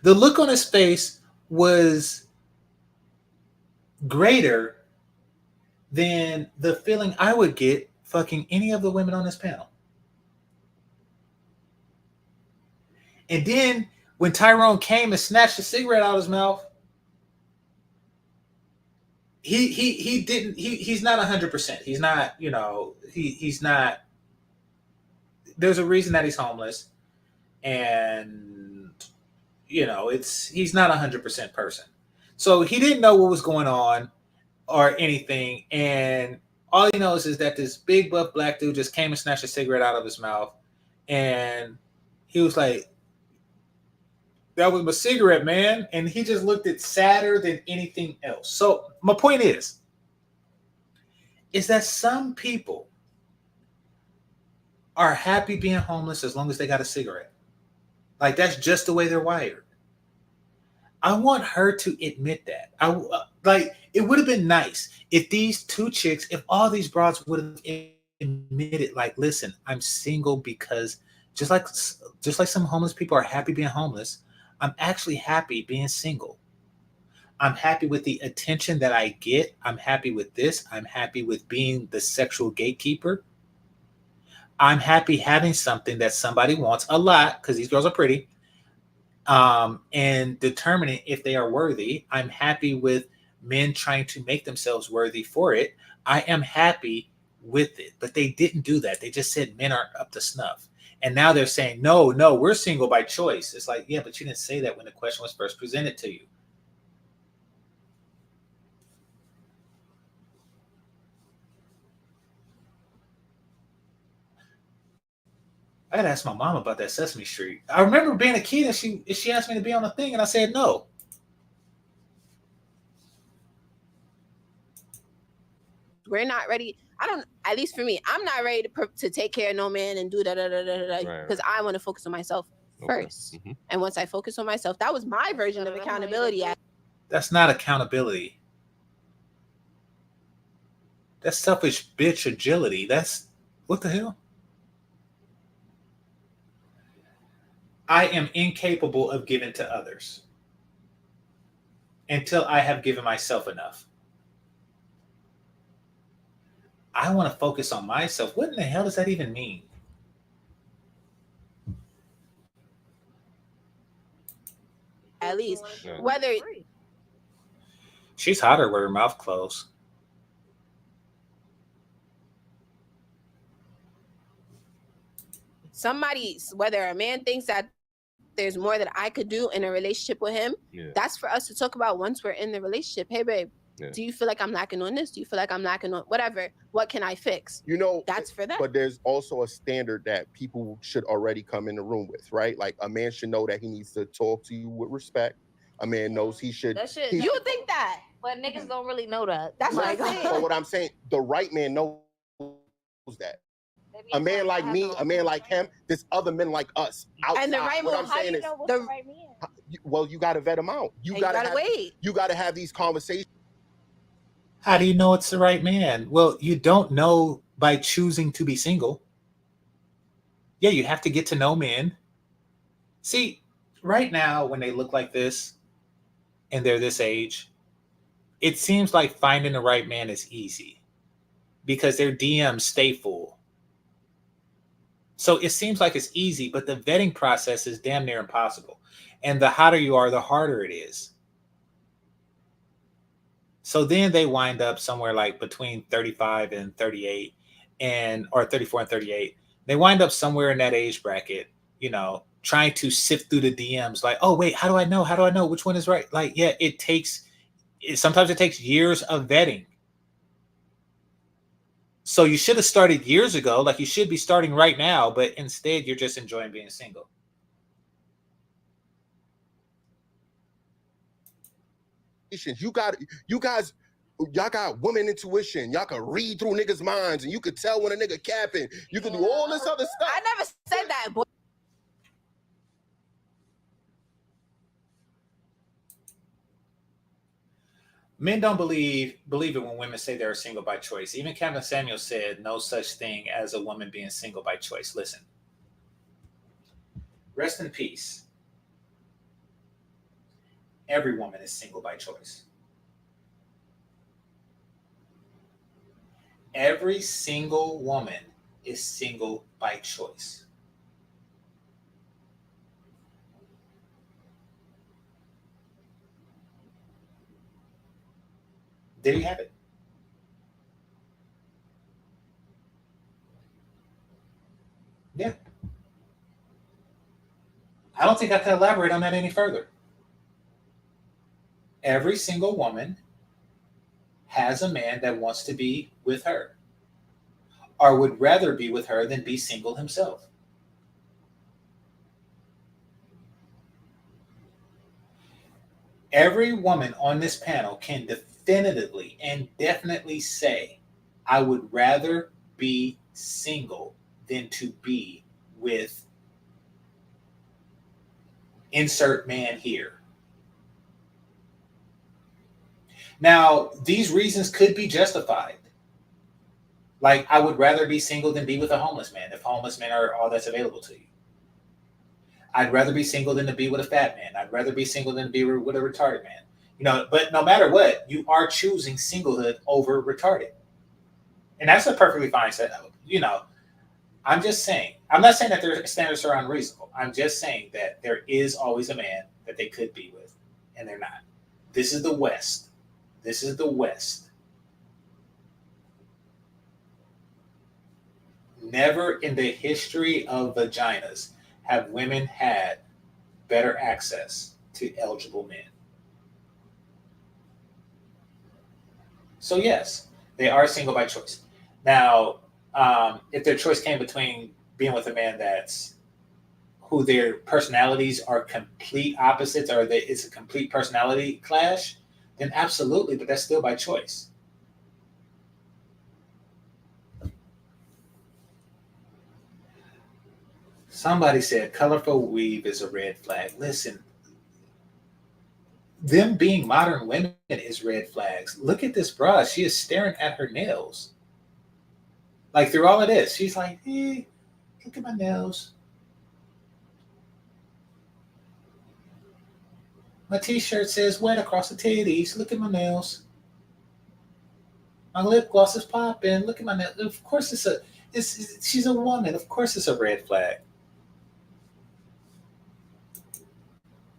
The look on his face was greater than the feeling I would get fucking any of the women on this panel. And then when Tyrone came and snatched the cigarette out of his mouth, he's not 100%. He's not, he's not. There's a reason that he's homeless, and he's not 100% person. So he didn't know what was going on or anything, and all he knows is that this big buff black dude just came and snatched a cigarette out of his mouth, and he was like, that was my cigarette, man. And he just looked at sadder than anything else. So my point is that some people are happy being homeless as long as they got a cigarette. Like, that's just the way they're wired. I want her to admit that. It would have been nice if these two chicks, if all these broads would have admitted, like, listen, I'm single because just like some homeless people are happy being homeless, I'm actually happy being single. I'm happy with the attention that I get. I'm happy with this. I'm happy with being the sexual gatekeeper. I'm happy having something that somebody wants a lot because these girls are pretty. And determining if they are worthy. I'm happy with men trying to make themselves worthy for it. I am happy with it. But they didn't do that. They just said men aren't up to snuff. And now they're saying, no, we're single by choice. It's like, yeah, but you didn't say that when the question was first presented to you. I gotta ask my mom about that Sesame Street. I remember being a kid and she asked me to be on the thing and I said no. We're not ready. At least for me, I'm not ready to take care of no man and do because I want to focus on myself first. Mm-hmm. And once I focus on myself, that was my version of accountability. That's not accountability. That's selfish bitch agility. That's what the hell? I am incapable of giving to others until I have given myself enough. I want to focus on myself. What in the hell does that even mean? At least, whether she's hotter with her mouth closed. Whether a man thinks that there's more that I could do in a relationship with him, that's for us to talk about once we're in the relationship. Hey, babe, do you feel like I'm lacking on this? Do you feel like I'm lacking on whatever? What can I fix? That's for them. But there's also a standard that people should already come in the room with, right? Like a man should know that he needs to talk to you with respect. A man knows he should. You think that? But niggas don't really know that. That's what I'm saying. But what I'm saying, the right man knows that. A man like me, a man like him, there's other men like us outside. And the right man, how do you know what's the right man? Well, you got to vet them out. You gotta wait. You got to have these conversations. How do you know it's the right man? Well, you don't know by choosing to be single. Yeah, you have to get to know men. See, right now, when they look like this and they're this age, it seems like finding the right man is easy because their DMs stay full. So it seems like it's easy, but the vetting process is damn near impossible. And the hotter you are, the harder it is. So then they wind up somewhere like between 35 and 38 or 34 and 38. They wind up somewhere in that age bracket, trying to sift through the DMs like, oh, wait, how do I know? How do I know which one is right? Like, yeah, sometimes it takes years of vetting. So you should have started years ago, like you should be starting right now, but instead you're just enjoying being single. You guys, y'all got woman intuition. Y'all can read through niggas' minds and you could tell when a nigga capping. You can do all this other stuff. I never said that, boy. Men don't believe it when women say they're single by choice. Even Captain Samuel said no such thing as a woman being single by choice. Listen, rest in peace. Every woman is single by choice. Every single woman is single by choice. There you have it. Yeah. I don't think I can elaborate on that any further. Every single woman has a man that wants to be with her or would rather be with her than be single himself. Every woman on this panel can definitively and definitely say, I would rather be single than to be with insert man here. Now, these reasons could be justified. Like, I would rather be single than be with a homeless man if homeless men are all that's available to you. I'd rather be single than to be with a fat man. I'd rather be single than to be with a retarded man. But no matter what, you are choosing singlehood over retarded. And that's a perfectly fine set. I'm just saying, I'm not saying that their standards are unreasonable. I'm just saying that there is always a man that they could be with, and they're not. This is the West. This is the West. Never in the history of vaginas have women had better access to eligible men. So yes, they are single by choice. Now, if their choice came between being with a man who their personalities are complete opposites, or it's a complete personality clash, then absolutely, but that's still by choice. Somebody said colorful weave is a red flag. Listen, them being modern women is red flags. Look at this bra. She is staring at her nails. Like through all of this, she's like, hey, look at my nails. My t-shirt says wet across the titties. Look at my nails. My lip gloss is popping. Look at my nails. Of course she's a woman. Of course it's a red flag.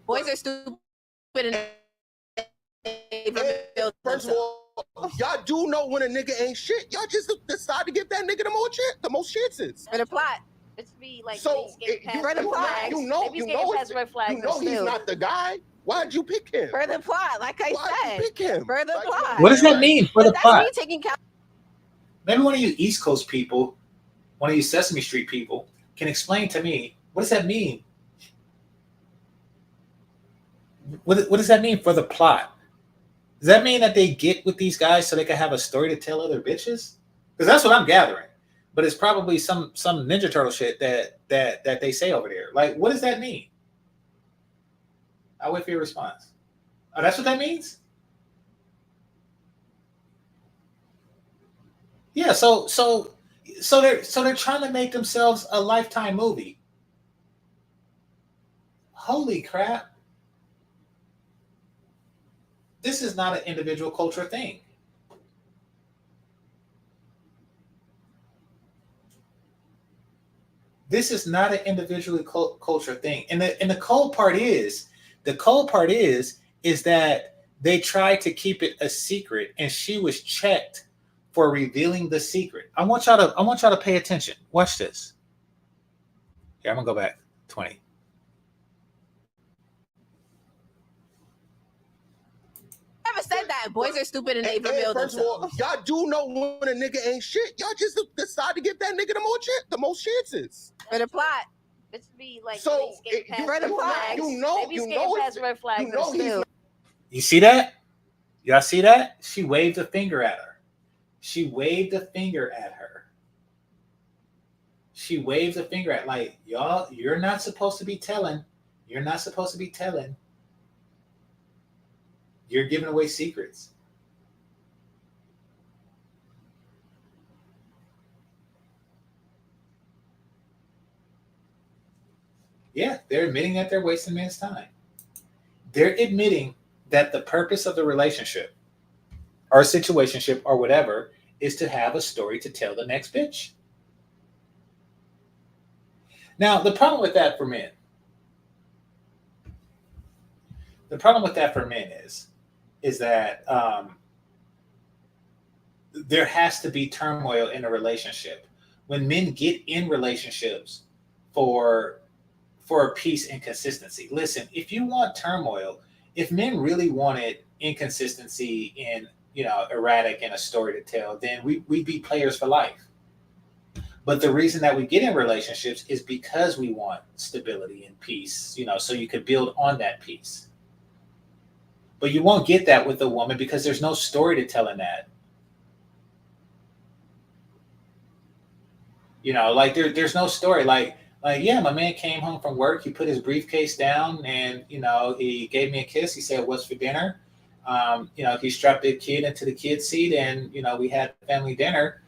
Boys are stupid. First of all, y'all do know when a nigga ain't shit. Y'all just decide to give that nigga the most chances. For the plot. It's be like So for the plot. You know he's not the guy. Why'd you pick him? For the plot, like I said. Pick him? For the plot. What does that mean for the plot? Me taking Maybe one of you East Coast people, one of you Sesame Street people, can explain to me, what does that mean? What does that mean for the plot? Does that mean that they get with these guys so they can have a story to tell other bitches? Because that's what I'm gathering. But it's probably some Ninja Turtle shit that they say over there. Like, what does that mean? I'll wait for your response. Oh, that's what that means? Yeah, so they're trying to make themselves a Lifetime movie. Holy crap. This is not an individual culture thing. This is not an individual culture thing. And the cold part is that they tried to keep it a secret, and she was checked for revealing the secret. I want y'all to pay attention. Watch this. Here, I'm gonna go back 20. Said that boys are stupid and they reveal themselves. First of all, y'all do know when a nigga ain't shit. Y'all just decide to give that nigga the most chances. For the plot. It's be like so for the plot. You know red flags. You see that? Y'all see that? She waved a finger at her. She waved a finger at her. She waved a finger at, like, y'all, you're not supposed to be telling. You're not supposed to be telling. You're giving away secrets. Yeah, they're admitting that they're wasting men's time. They're admitting that the purpose of the relationship or situationship or whatever is to have a story to tell the next bitch. Now, the problem with that for men is that there has to be turmoil in a relationship. When men get in relationships for peace and consistency. Listen, if you want turmoil, if men really wanted inconsistency and erratic and a story to tell, then we'd be players for life. But the reason that we get in relationships is because we want stability and peace, so you could build on that peace. But you won't get that with a woman because there's no story to tell in that. Like there's no story. Like, yeah, my man came home from work. He put his briefcase down and, he gave me a kiss. He said, what's for dinner? He strapped the kid into the kid's seat and, we had family dinner.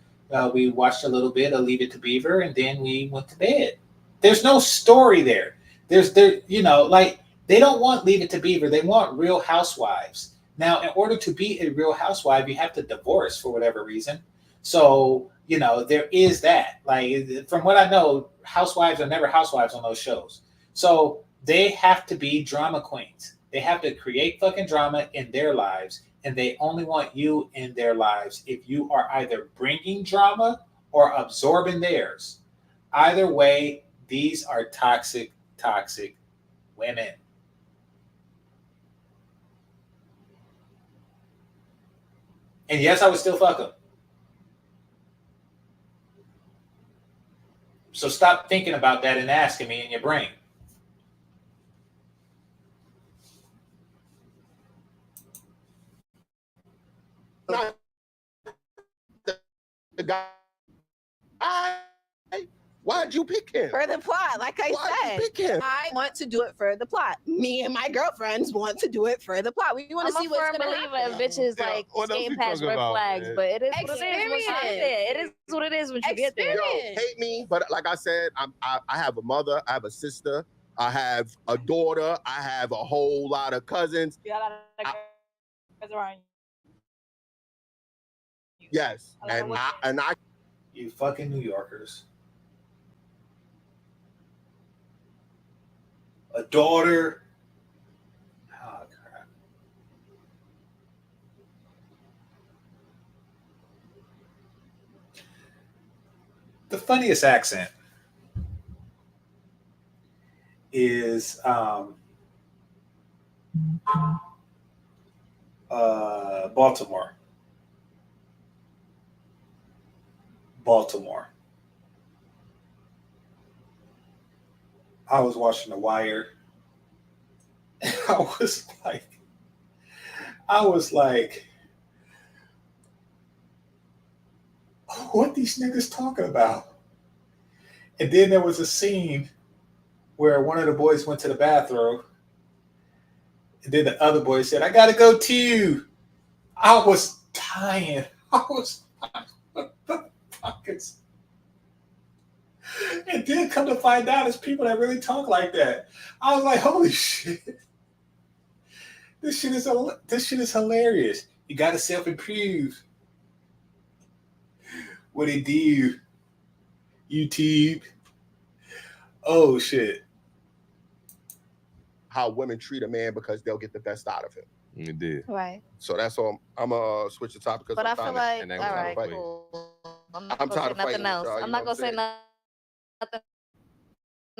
We watched a little bit of Leave It to Beaver and then we went to bed. There's no story there. They don't want Leave It to Beaver. They want Real Housewives. Now, in order to be a real housewife, you have to divorce for whatever reason. So, there is that. Like, from what I know, housewives are never housewives on those shows. So they have to be drama queens. They have to create fucking drama in their lives, and they only want you in their lives if you are either bringing drama or absorbing theirs. Either way, these are toxic, toxic women. And yes, I would still fuck them. So stop thinking about that and asking me in your brain. Not the guy. Why'd you pick him? For the plot, like I said. I want to do it for the plot. Me and my girlfriends want to do it for the plot. We want to see what's going to happen. I'm a firm believer in bitches like skating past red flags, but it is what it is once you get there. It is what it is when you get there. Yo, hate me, but like I said, I have a mother, I have a sister, I have a daughter, I have a whole lot of cousins. You got a lot of girls around you. Yes, and I. You fucking New Yorkers. A daughter. Oh, crap. The funniest accent is Baltimore. I was watching The Wire. And I was like, what these niggas talking about? And then there was a scene where one of the boys went to the bathroom, and then the other boy said, I gotta go too. I was dying. I was like, what the fuck is... And then come to find out it's people that really talk like that. I was like, holy shit. This shit is hilarious. You gotta self-improve. What it do? YouTube. Oh shit. How women treat a man because they'll get the best out of him. You did. Right. So that's all. I'm gonna switch the topic because But I feel like, all right, cool. I'm tired of nothing else. I'm not gonna say nothing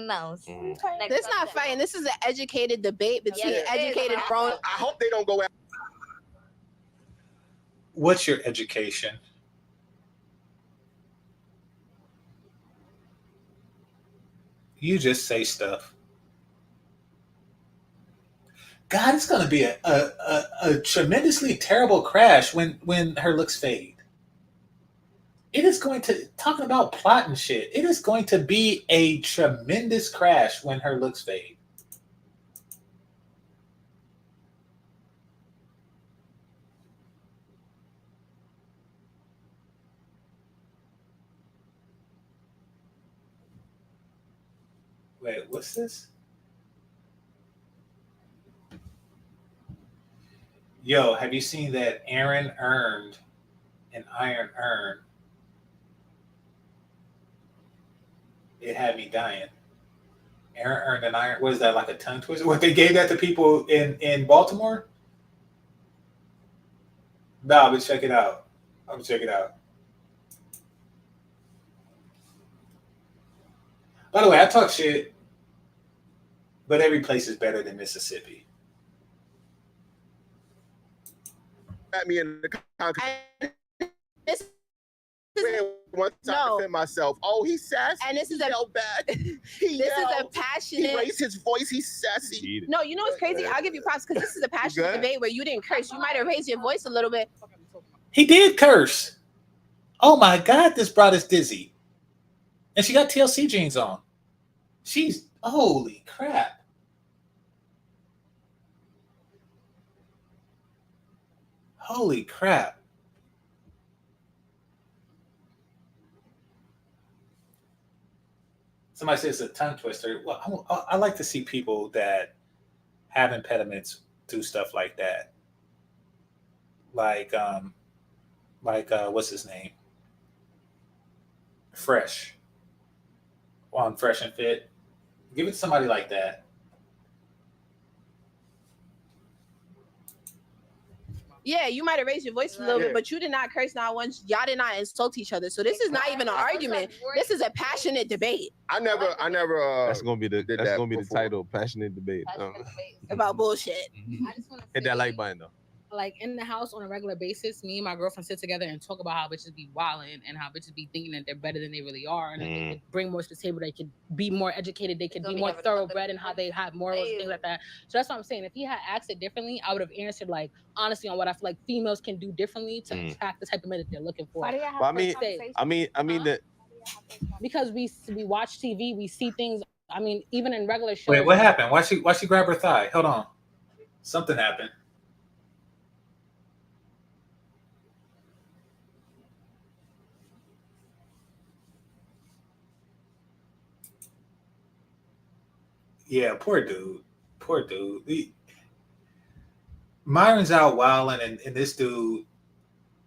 else. This is not fighting. This is an educated debate between educated grown. I hope they don't go out. What's your education? You just say stuff. God, it's going to be a tremendously terrible crash when her looks fade. It is going to, talking about plot and shit, it is going to be a tremendous crash when her looks fade. Wait, what's this? Yo, have you seen that Aaron earned an iron urn? It had me dying. Aaron earned an iron. What is that, like a tongue twister? What, they gave that to people in Baltimore? No, but check it out. I'm gonna check it out. By the way, I talk shit, but every place is better than Mississippi. At me in the one time to defend myself. Oh, he's sassy. And this is a bad. This is a passionate. He raised his voice. He's sassy. No, you know what's crazy? I'll give you props because this is a passionate debate where you didn't curse. You might have raised your voice a little bit. He did curse. Oh my God, this broad is dizzy. And she got TLC jeans on. She's, holy crap. Holy crap. Somebody says it's a tongue twister. Well, I like to see people that have impediments do stuff like that. like what's his name? Fresh on Fresh and Fit. Give it to somebody like that. Yeah, you might have raised your voice a little bit, but you did not curse not once. Y'all did not insult each other. So this is not even an argument. This is a passionate debate. I never. That's gonna be the title, passionate debate. About bullshit. I just want to hit that like button though. Like in the house on a regular basis, me and my girlfriend sit together and talk about how bitches be wilding and how bitches be thinking that they're better than they really are, and that they could bring more to the table. They could be more educated. They could be more thoroughbred, and how they have morals and things like that. So that's what I'm saying. If he had asked it differently, I would have answered like honestly on what I feel like females can do differently to attract the type of men that they're looking for. Why do you have I mean that because we watch TV, we see things. I mean, even in regular shows. Wait, what happened? Why she grab her thigh? Hold on, something happened. Yeah, poor dude. Poor dude. Myron's out wilding, and this dude,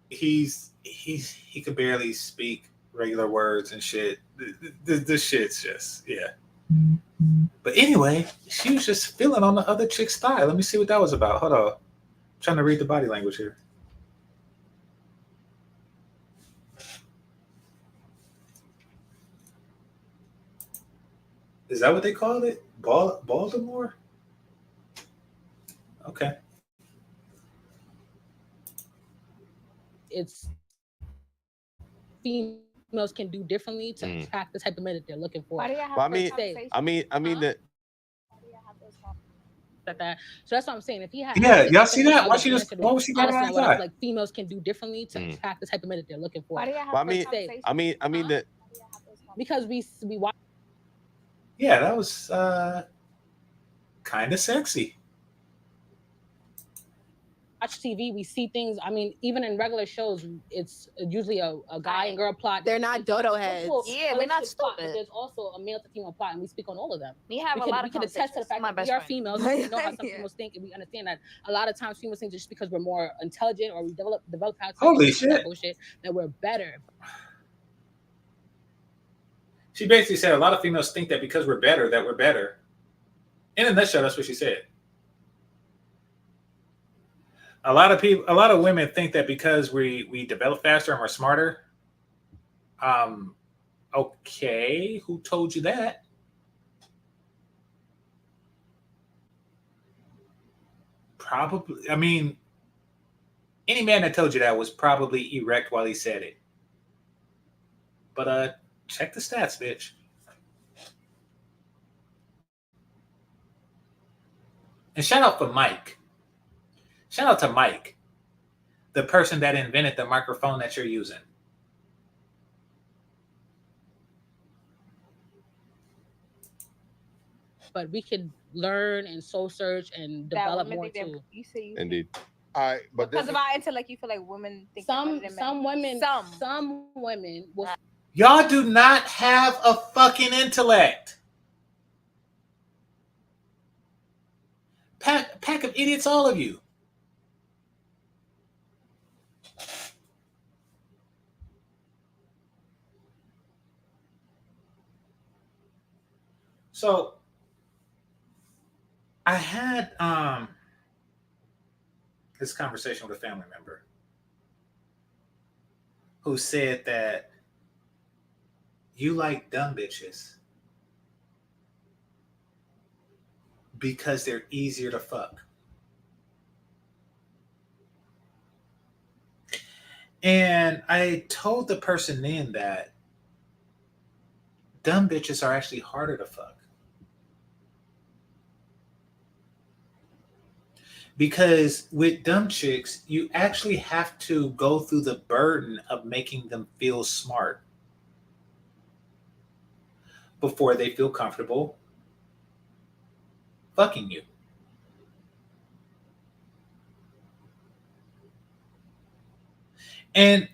he could barely speak regular words and shit. This shit's just But anyway, she was just feeling on the other chick's thigh. Let me see what that was about. Hold on, I'm trying to read the body language here. Is that what they called it? Baltimore? Okay. It's females can do differently to attract the type of men that they're looking for. Why do you have I mean that. That. So that's what I'm saying. If he had, y'all see that? Why was she grabbing her thigh? Like females can do differently to attract the type of men that they're looking for. Why do you have I mean that. Because we watch. Yeah, that was kind of sexy. Watch TV, we see things. I mean, even in regular shows, it's usually a guy and girl plot. They're not dodo heads. Yeah, we're not stupid. There's also a male to female plot, and we speak on all of them. We have a lot of we can attest to the fact that we are females. We know how some females think, and we understand that a lot of times females think just because we're more intelligent or we develop how to holy shit bullshit that we're better. She basically said a lot of females think that because we're better, that we're better. In a nutshell, that's what she said. A lot of women think that because we develop faster and we're smarter. Okay, who told you that? Probably, I mean, any man that told you that was probably erect while he said it. But check the stats, bitch. And shout out for Mike. Shout out to Mike, the person that invented the microphone that you're using. But we could learn and soul search and develop more too. Indeed. All right, but because of our intellect, you feel like women think some women will. Y'all do not have a fucking intellect. Pack of idiots, all of you. So I had this conversation with a family member who said that you like dumb bitches because they're easier to fuck. And I told the person then that dumb bitches are actually harder to fuck. Because with dumb chicks, you actually have to go through the burden of making them feel smart before they feel comfortable fucking you. And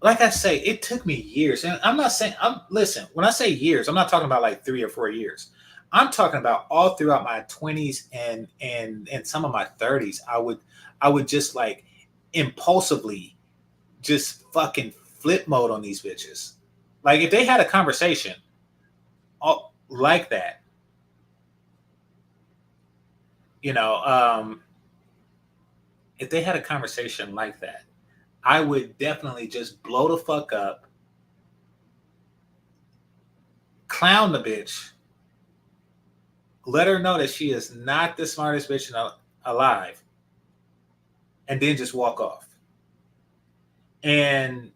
like I say, it took me years. And I'm not saying, listen, when I say years, I'm not talking about like 3 or 4 years. I'm talking about all throughout my 20s and some of my 30s. I would just like impulsively just fucking flip mode on these bitches. Like if they had a conversation like that, you know, if they had a conversation like that, I would definitely just blow the fuck up, clown the bitch, let her know that she is not the smartest bitch alive, and then just walk off. And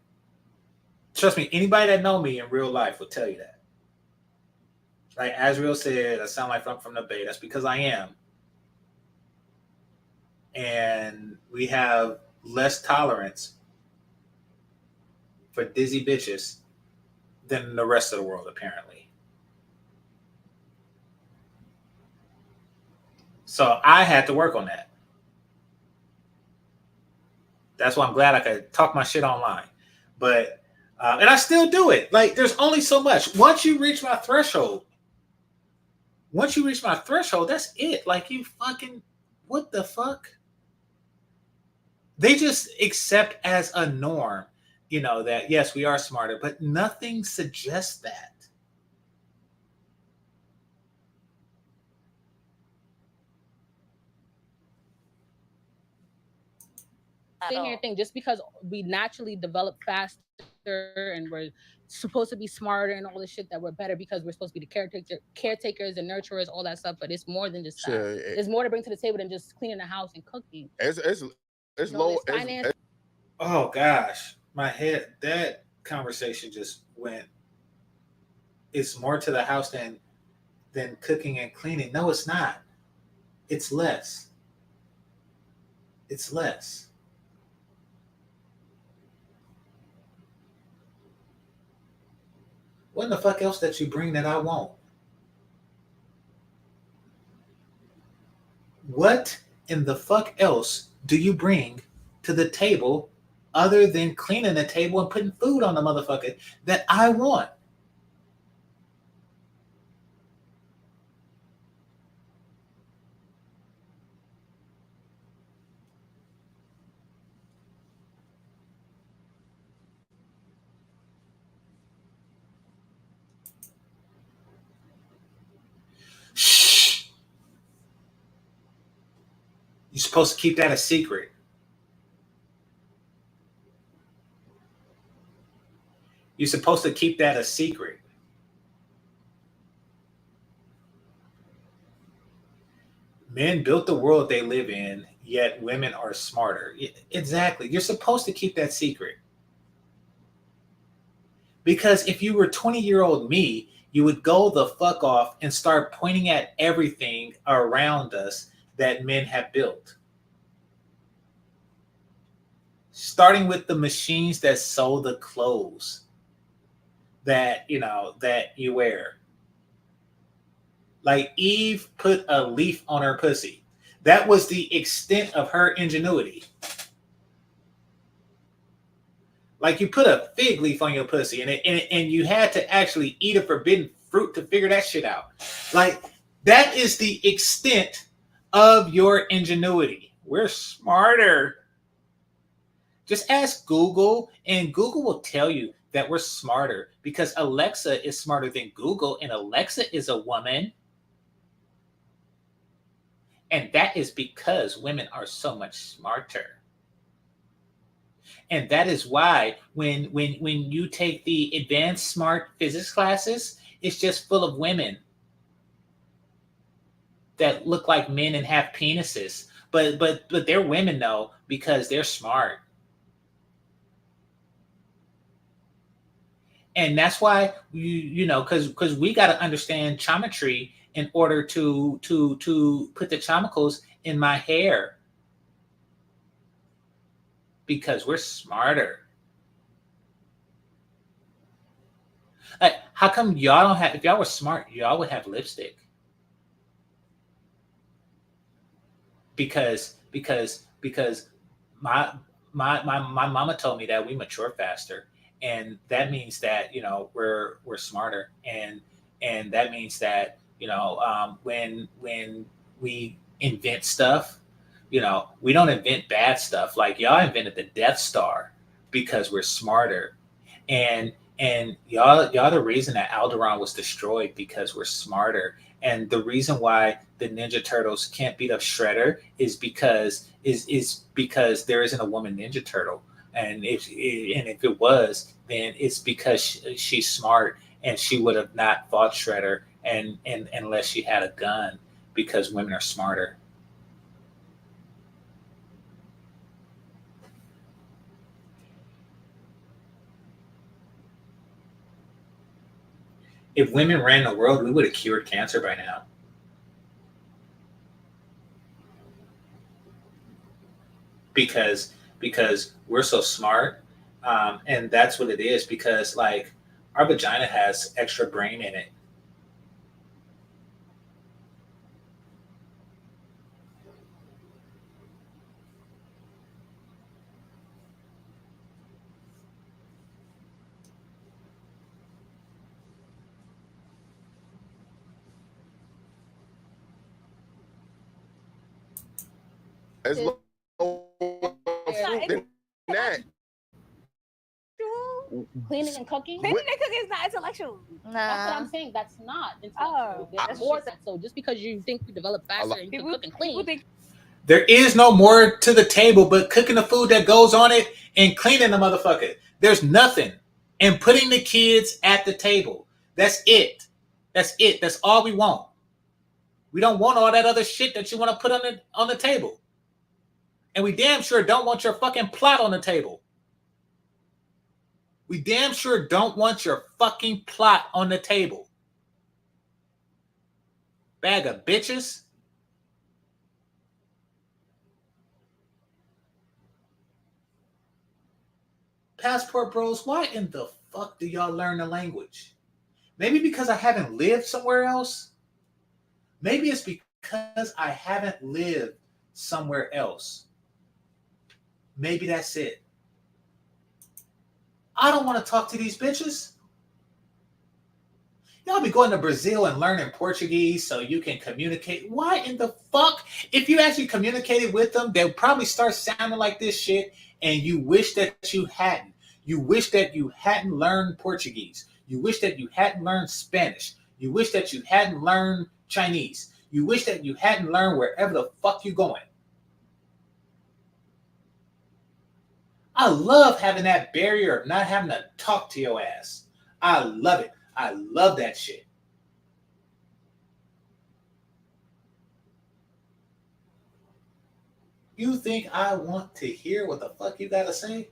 trust me, anybody that know me in real life will tell you that. Like Azriel said, I sound like I'm from the Bay. That's because I am. And we have less tolerance for dizzy bitches than the rest of the world, apparently. So I had to work on that. That's why I'm glad I could talk my shit online. But, and I still do it. Like, there's only so much. Once you reach my threshold, that's it. Like, you fucking, what the fuck? They just accept as a norm, you know, that yes, we are smarter, but nothing suggests that. Sit here and think just because we naturally develop faster and we're supposed to be smarter and all this shit that we're better because we're supposed to be the caretakers and nurturers, all that stuff. But it's more than just that. There's more to bring to the table than just cleaning the house and cooking. It's low. Oh gosh, my head. That conversation just went. It's more to the house than cooking and cleaning. No, it's not. It's less. It's less. What in the fuck else that you bring that I won't? What in the fuck else do you bring to the table other than cleaning the table and putting food on the motherfucker that I want? Shh. You're supposed to keep that a secret. You're supposed to keep that a secret. Men built the world they live in, yet women are smarter. Exactly. You're supposed to keep that secret. Because if you were 20-year-old me, you would go the fuck off and start pointing at everything around us that men have built. Starting with the machines that sew the clothes that, you know, that you wear. Like Eve put a leaf on her pussy. That was the extent of her ingenuity. Like you put a fig leaf on your pussy and you had to actually eat a forbidden fruit to figure that shit out. Like that is the extent of your ingenuity. We're smarter. Just ask Google and Google will tell you that we're smarter because Alexa is smarter than Google and Alexa is a woman. And that is because women are so much smarter. And that is why when you take the advanced smart physics classes, it's just full of women that look like men and have penises. But they're women though, because they're smart. And that's why you know, because we got to understand geometry in order to put the chemicals in my hair. Because we're smarter. Like, how come y'all don't have? If y'all were smart, y'all would have lipstick. Because my mama told me that we mature faster, and that means that, you know, we're smarter, and that means that, you know, when we invent stuff, we don't invent bad stuff. Like y'all invented the Death Star because we're smarter, and y'all the reason that Alderaan was destroyed because we're smarter. And the reason why the Ninja Turtles can't beat up Shredder is because there isn't a woman Ninja Turtle. And if it was, then it's because she's smart, and she would have not fought Shredder and unless she had a gun, because women are smarter. If women ran the world, we would have cured cancer by now. Because we're so smart, and that's what it is. Because like our vagina has extra brain in it. As low than that. Cleaning and cooking? Cleaning and cooking is not intellectual. That's what I'm saying. That's not intellectual. That's more than so. Just because you think you develop faster and you can cook and clean. There is no more to the table but cooking the food that goes on it and cleaning the motherfucker. There's nothing. And putting the kids at the table. That's it. That's it. That's all we want. We don't want all that other shit that you want to put on the table. And we damn sure don't want your fucking plot on the table. We damn sure don't want your fucking plot on the table. Bag of bitches. Passport bros, why in the fuck do y'all learn the language? Maybe because I haven't lived somewhere else? Maybe it's because I haven't lived somewhere else. Maybe that's it. I don't want to talk to these bitches. Y'all be going to Brazil and learning Portuguese so you can communicate. Why in the fuck? If you actually communicated with them, they'll probably start sounding like this shit, and you wish that you hadn't. You wish that you hadn't learned Portuguese. You wish that you hadn't learned Spanish. You wish that you hadn't learned Chinese. You wish that you hadn't learned wherever the fuck you're going. I love having that barrier of not having to talk to your ass. I love it. I love that shit. You think I want to hear what the fuck you gotta say?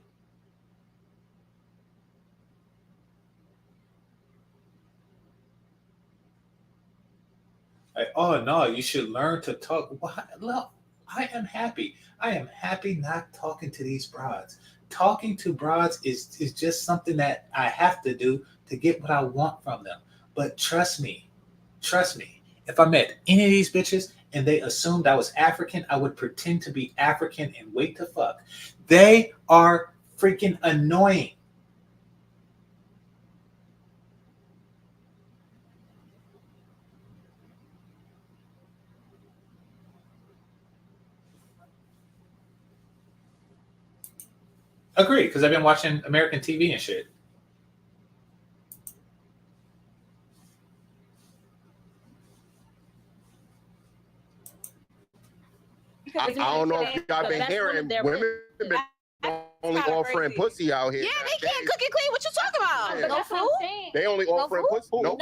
Like, oh no, you should learn to talk. Look, I am happy. I am happy not talking to these broads. Talking to broads is just something that I have to do to get what I want from them. But trust me, if I met any of these bitches and they assumed I was African, I would pretend to be African and wait to fuck. They are freaking annoying. Agree, because I've been watching American TV and shit. I don't know if y'all been hearing women been only offering pussy out here. Yeah, they can't cook and clean. What you talking about? Yeah. No food? They only offering pussy. No.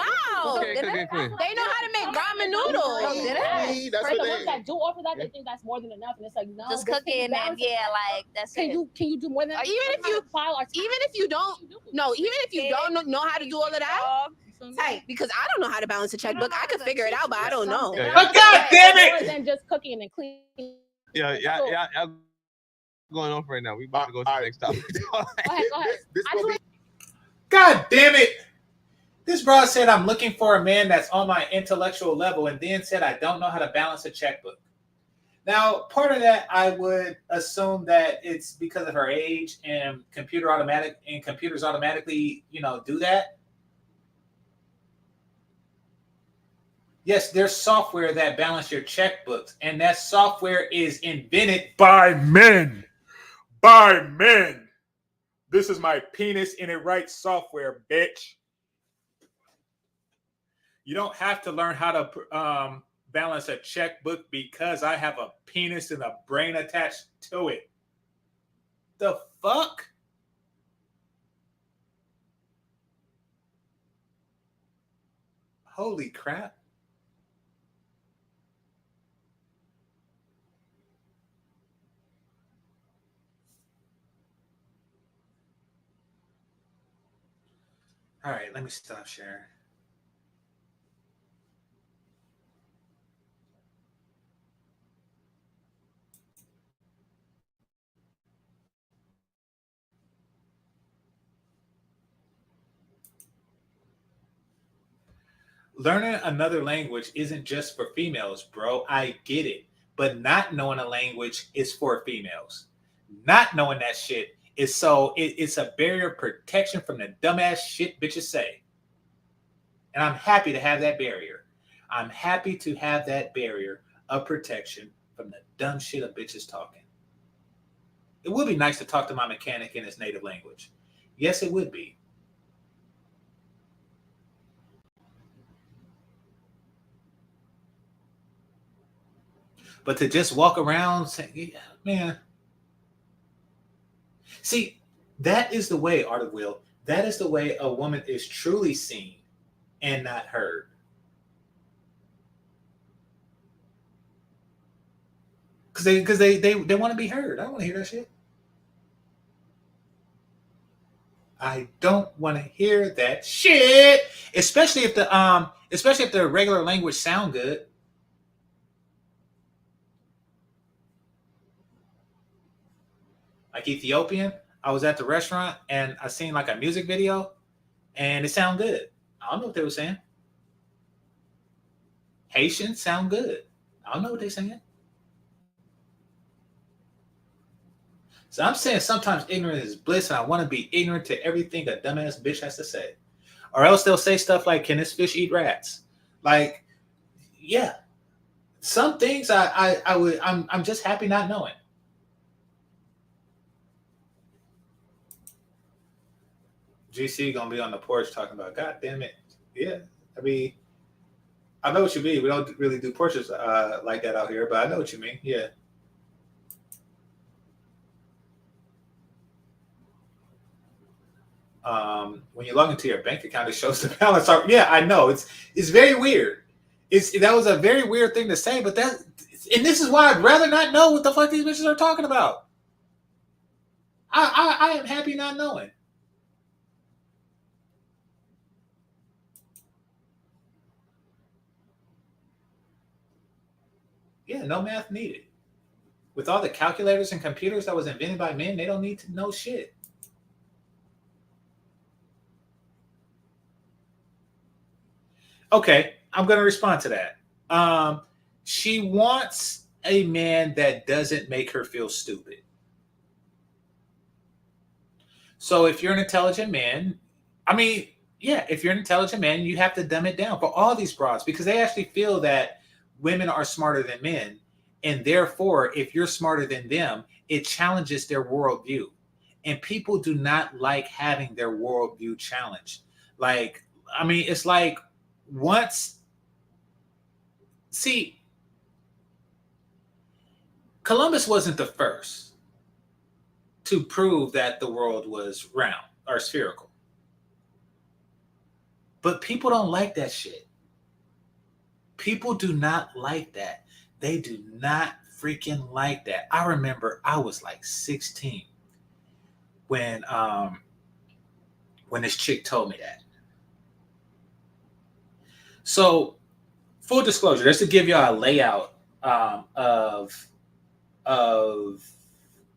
Okay, They know how to make ramen noodles. That's For what the ones they. that do offer that, they think that's more than enough, and it's like no. Just cooking and like that's Can it. you do more than that? Even if you don't know how to do all of that, tight, because I don't know how to balance a checkbook. I could figure it out, but I don't know. But God damn it! More than just cooking and cleaning. Yeah. Going off right now. We about to go to the next topic. Go ahead. God damn it! This broad said I'm looking for a man that's on my intellectual level, and then said I don't know how to balance a checkbook. Now, part of that I would assume that it's because of her age, and computers automatically, do that. Yes, there's software that balance your checkbooks, and that software is invented by men. By men. This is my penis in it right software, bitch. You don't have to learn how to balance a checkbook because I have a penis and a brain attached to it. The fuck? Holy crap. All right, let me stop sharing. Learning another language isn't just for females, bro. I get it. But not knowing a language is for females. Not knowing that shit is it's a barrier of protection from the dumbass shit bitches say. And I'm happy to have that barrier. I'm happy to have that barrier of protection from the dumb shit of bitches talking. It would be nice to talk to my mechanic in his native language. Yes, it would be. But to just walk around saying, yeah, man. See, that is the way, Art of Will, that is the way a woman is truly seen and not heard. Because they want to be heard. I don't want to hear that shit. I don't want to hear that shit. Especially if the regular language sound good. Like Ethiopian, I was at the restaurant and I seen like a music video and it sounded good. I don't know what they were saying. Haitian sound good. I don't know what they're saying. So I'm saying sometimes ignorance is bliss, and I want to be ignorant to everything a dumbass bitch has to say. Or else they'll say stuff like, can this fish eat rats? Like, yeah. Some things I'm just happy not knowing. GC gonna be on the porch talking about, God damn it. Yeah. I mean, I know what you mean. We don't really do porches like that out here, but I know what you mean. Yeah. When you log into your bank account, it shows the balance. Yeah, I know. It's very weird. That was a very weird thing to say, but and this is why I'd rather not know what the fuck these bitches are talking about. I am happy not knowing. Yeah, no math needed. With all the calculators and computers that was invented by men, they don't need to know shit. Okay, I'm going to respond to that. She wants a man that doesn't make her feel stupid. So if you're an intelligent man, I mean, yeah, if you're an intelligent man, you have to dumb it down for all these broads because they actually feel that women are smarter than men. And therefore, if you're smarter than them, it challenges their worldview. And people do not like having their worldview challenged. Like, I mean, it's like Columbus wasn't the first to prove that the world was round or spherical. But people don't like that shit. People do not like that. They do not freaking like that. I remember I was like 16 when this chick told me that. So, full disclosure, just to give y'all a layout of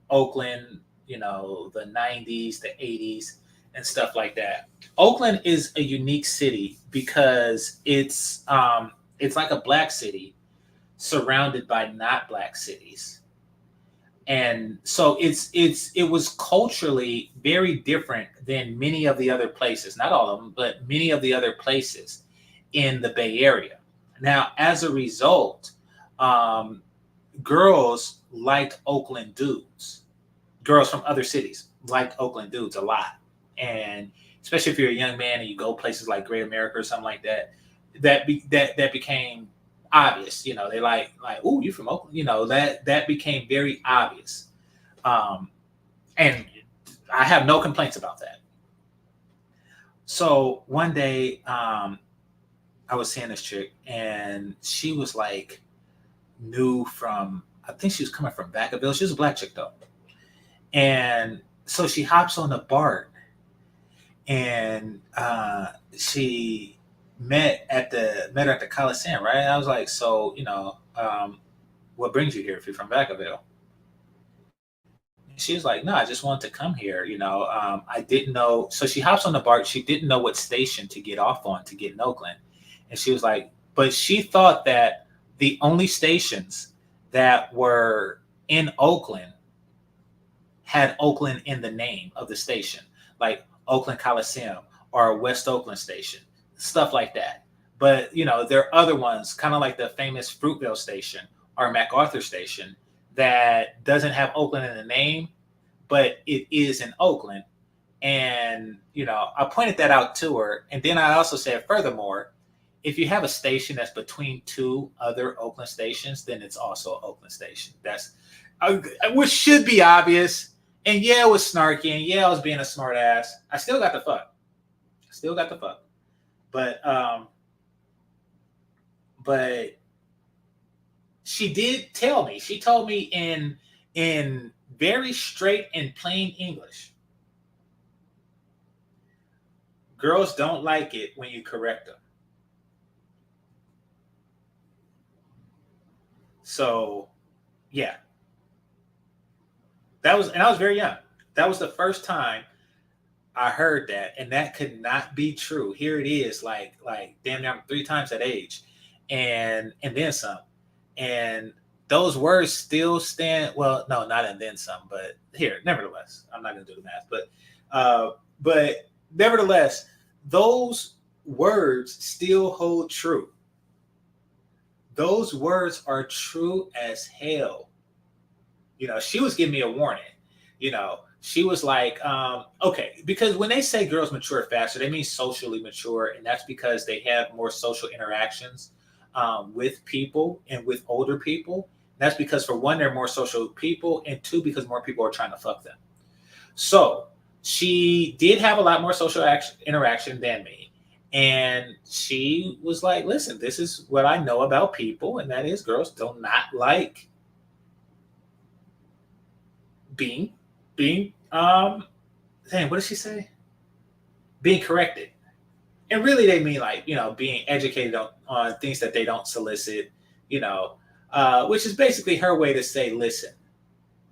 Oakland, you know, the 90s, the 80s, and stuff like that. Oakland is a unique city because it's like a black city surrounded by not black cities. And so it was culturally very different than many of the other places, not all of them, but many of the other places in the Bay Area. Now, as a result, um, girls liked Oakland dudes. Girls from other cities liked Oakland dudes a lot, and especially if you're a young man and you go places like Great America or something like that, that became obvious. You know, they like, oh, you from Oakland. You know, that became very obvious, um, and I have no complaints about that. So one day, I was seeing this chick, and she was like new from. I think she was coming from Vacaville. She was a black chick though, and so she hops on the BART, and she met her at the Coliseum, right? I was like, so what brings you here if you're from Vacaville? And she was like, no, I just wanted to come here. I didn't know. So she hops on the BART. She didn't know what station to get off on to get in Oakland. And she was like, but she thought that the only stations that were in Oakland had Oakland in the name of the station, like Oakland Coliseum or West Oakland Station, stuff like that. But, there are other ones, kind of like the famous Fruitvale Station or MacArthur Station, that doesn't have Oakland in the name, but it is in Oakland. And, I pointed that out to her. And then I also said, furthermore, if you have a station that's between two other Oakland stations, then it's also an Oakland station. That's which should be obvious. And yeah, it was snarky. And yeah, I was being a smart ass. I still got the fuck. But she did tell me. She told me in very straight and plain English. Girls don't like it when you correct them. So, yeah. I was very young. That was the first time I heard that, and that could not be true. Here it is, like damn near 3 times that age, and then some. And those words still stand. Well, no, not and then some, but here, nevertheless, I'm not going to do the math, but nevertheless, those words still hold true. Those words are true as hell. She was giving me a warning. She was like, okay, because when they say girls mature faster, they mean socially mature, and that's because they have more social interactions with people and with older people. That's because, for one, they're more social people, and 2, because more people are trying to fuck them. So she did have a lot more social interaction than me. And she was like, listen, this is what I know about people, and that is girls do not like being what did she say? Being corrected. And really they mean like, being educated on things that they don't solicit, which is basically her way to say, listen,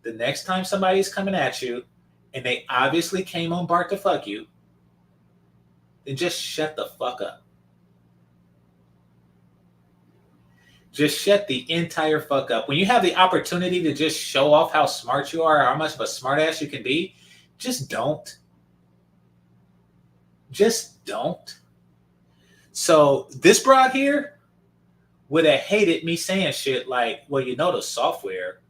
the next time somebody's coming at you and they obviously came on BART to fuck you, then just shut the fuck up. Just shut the entire fuck up. When you have the opportunity to just show off how smart you are, or how much of a smartass you can be, just don't. Just don't. So this broad here would have hated me saying shit like, well, the software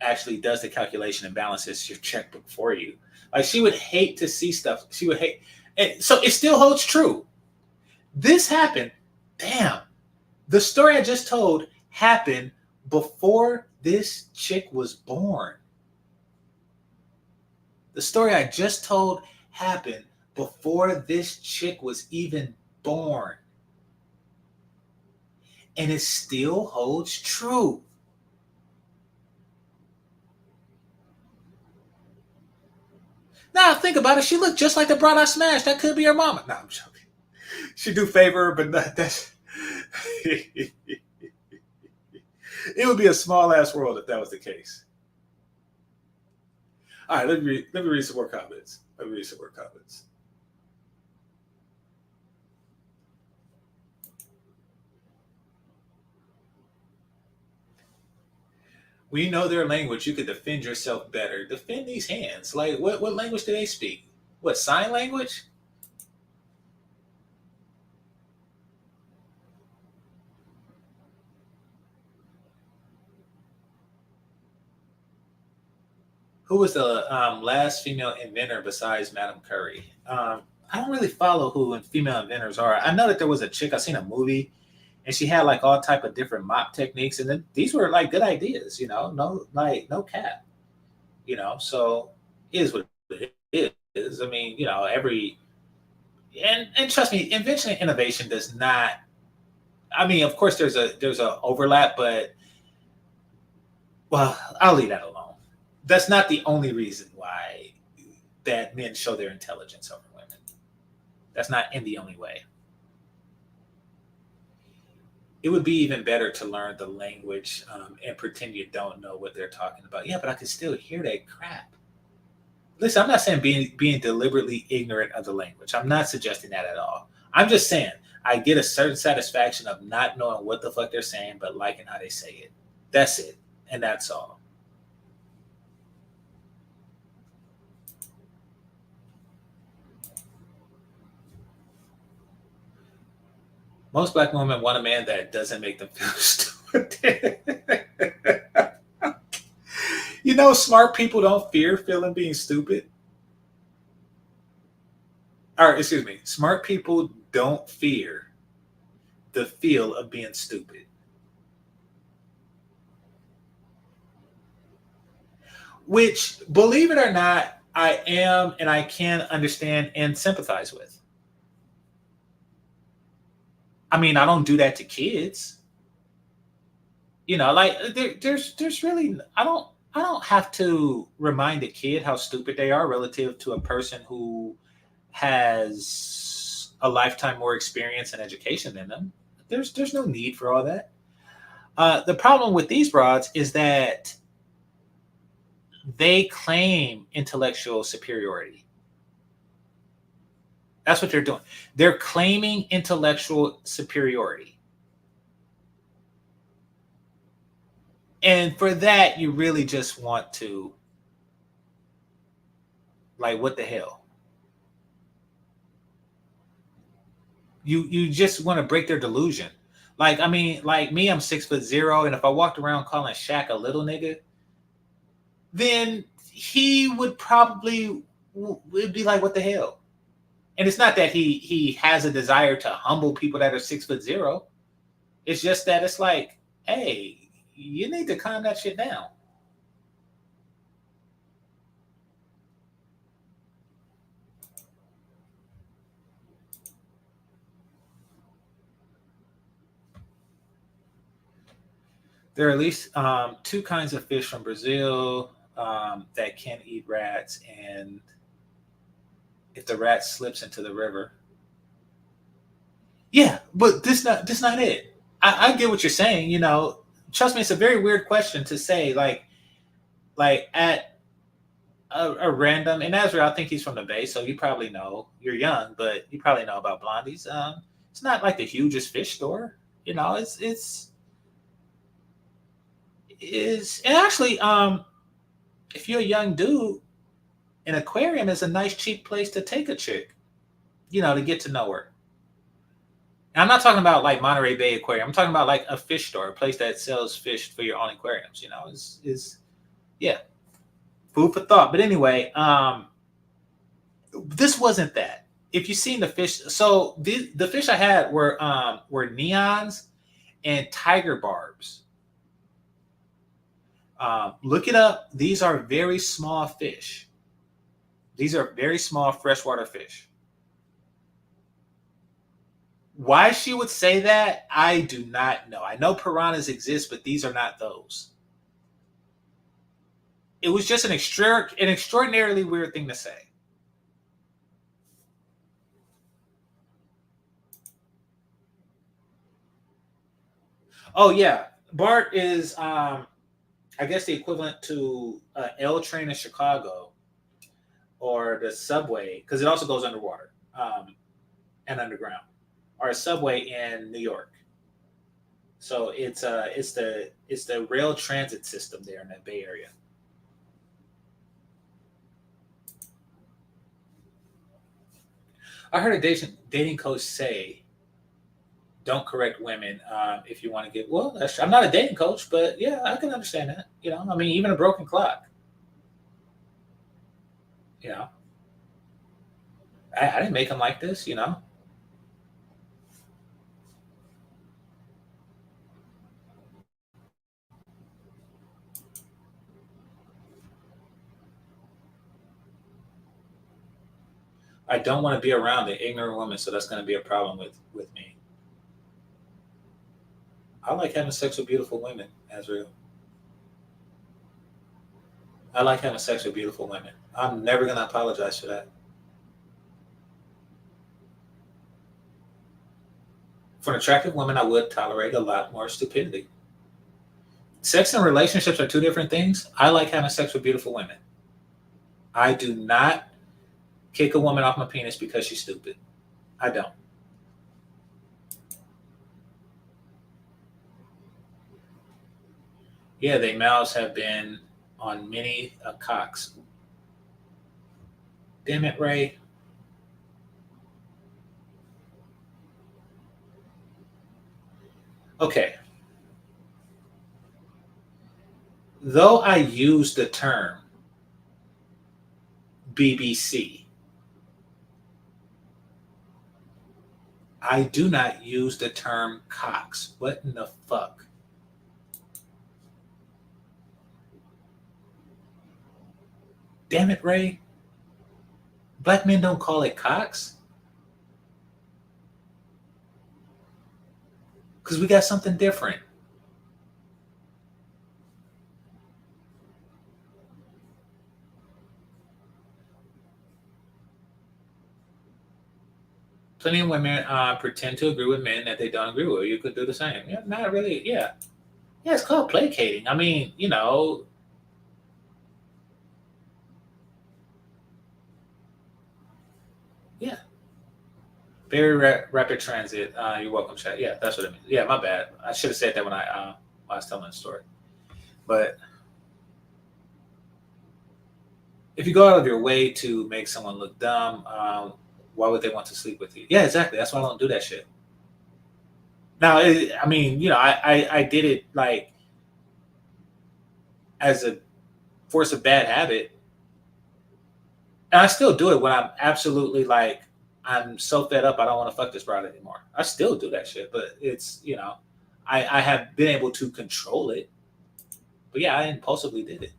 actually does the calculation and balances your checkbook for you. Like, she would hate to see stuff. She would hate. And so it still holds true. This happened. Damn. The story I just told happened before this chick was born. The story I just told happened before this chick was even born. And it still holds true. Now think about it. She looked just like the broad I smashed. That could be her mama. No, I'm joking. She do favor, but that's it would be a small ass world if that was the case. All right, let me read some more comments. When you know their language, you could defend yourself better. Defend these hands. Like, what language do they speak? What, sign language? Who was the last female inventor besides Madame Curie? I don't really follow who female inventors are. I know that there was a chick. I seen a movie, and she had like all type of different mop techniques, and then these were like good ideas. No cap. So it is what it is. I mean, and trust me, invention and innovation does not. I mean, of course, there's a overlap, but well, I'll leave that alone. That's not the only reason why that men show their intelligence over women. That's not in the only way. It would be even better to learn the language and pretend you don't know what they're talking about. Yeah, but I can still hear that crap. Listen, I'm not saying being deliberately ignorant of the language. I'm not suggesting that at all. I'm just saying I get a certain satisfaction of not knowing what the fuck they're saying, but liking how they say it. That's it. And that's all. Most black women want a man that doesn't make them feel stupid. Smart people don't fear being stupid. Or, excuse me, smart people don't fear the feel of being stupid. Which, believe it or not, I am and I can understand and sympathize with. I mean, I don't do that to kids. There's really I don't have to remind a kid how stupid they are relative to a person who has a lifetime more experience and education than them. There's no need for all that. The problem with these broads is that they claim intellectual superiority. That's what they're doing. They're claiming intellectual superiority. And for that, you really just want to, like, what the hell? You just want to break their delusion. Like, I mean, like me, I'm 6'0", and if I walked around calling Shaq a little nigga, then he would probably would be like, what the hell? And it's not that he has a desire to humble people that are 6'0". It's just that it's like, hey, you need to calm that shit down. There are at least 2 kinds of fish from Brazil that can eat rats, and if the rat slips into the river. Yeah, but this not it. I get what you're saying. Trust me, it's a very weird question to say. Like at a random. And Azrael, I think he's from the Bay, so you probably know. You're young, but you probably know about Blondie's. It's not like the hugest fish store. It's and actually, if you're a young dude, an aquarium is a nice, cheap place to take a chick, to get to know her. And I'm not talking about like Monterey Bay Aquarium. I'm talking about like a fish store, a place that sells fish for your own aquariums. Yeah, food for thought. But anyway, this wasn't that. If you've seen the fish, so the fish I had were neons and tiger barbs. Look it up. These are very small fish. These are very small freshwater fish. Why she would say that, I do not know. I know piranhas exist, but these are not those. It was just an extraordinarily weird thing to say. Oh yeah, BART is I guess the equivalent to L train in Chicago or the subway, because it also goes underwater and underground, or a subway in New York. So it's the rail transit system there in that Bay Area. I heard a dating coach say, "Don't correct women if you want to get." Well, I'm not a dating coach, but yeah, I can understand that. I mean, even a broken clock. You know, I didn't make him like this. You know. I don't want to be around an ignorant woman, so that's going to be a problem with me. I like having sex with beautiful women, Azrael. I like having sex with beautiful women. I'm never going to apologize for that. For an attractive woman, I would tolerate a lot more stupidity. Sex and relationships are two different things. I like having sex with beautiful women. I do not kick a woman off my penis because she's stupid. I don't. Yeah, they mouths have been on many cocks. Damn it, Ray. Okay. Though I use the term BBC, I do not use the term cocks. What in the fuck? Damn it, Ray. Black men don't call it cocks. Because we got something different. Plenty of women pretend to agree with men that they don't agree with. You could do the same. Yeah, not really. Yeah. Yeah, it's called placating. I mean, you know. Yeah. Very rapid transit. You're welcome, chat. Yeah, that's what it means. Yeah, my bad. I should have said that when I was telling the story. But if you go out of your way to make someone look dumb, why would they want to sleep with you? Yeah, exactly. That's why I don't do that shit. Now, I mean, you know, I did it like as a force of bad habit, and I still do it when I'm absolutely like I'm so fed up I don't want to fuck this broad anymore. I still do that shit, but it's you know, I have been able to control it. But yeah, I impulsively did it.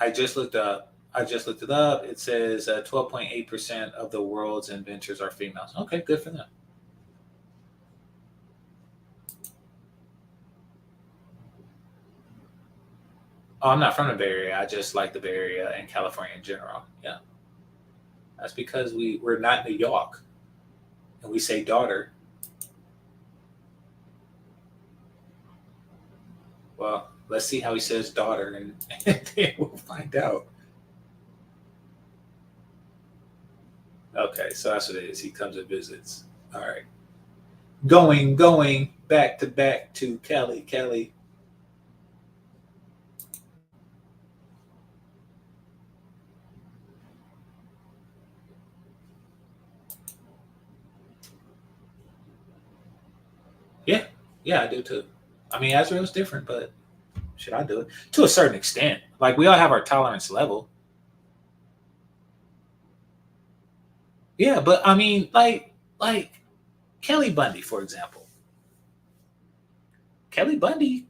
I just looked up. I just looked it up. It says 12.8% of the world's inventors are females. Okay, good for them. Oh, I'm not from the Bay Area. I just like the Bay Area and California in general. Yeah, that's because we're not New York, and we say daughter. Well, let's see how he says daughter, and then we'll find out. Okay, so that's what it is. He comes and visits. All right. Going back to Kelly. Kelly. Yeah, yeah, I do too. I mean, Azrael's different, but should I do it to a certain extent? Like we all have our tolerance level. Yeah, but I mean, like Kelly Bundy, for example. Kelly Bundy,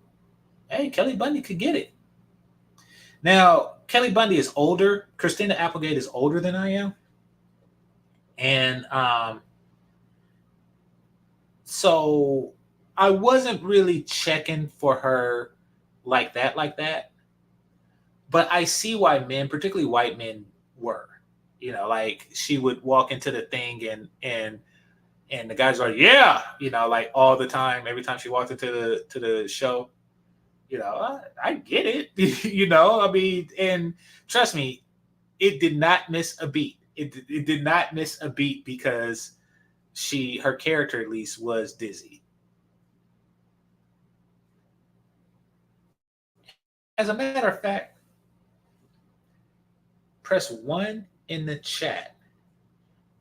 hey, Kelly Bundy could get it. Now, Kelly Bundy is older. Christina Applegate is older than I am, and so I wasn't really checking for her like that, But I see why men, particularly white men, were. You know, like she would walk into the thing and the guys are like, yeah, you know, like all the time, every time she walked into the show. You know, I get it. You know, I mean, and trust me, it did not miss a beat. It did not miss a beat because her character at least was dizzy. As a matter of fact, press 1 in the chat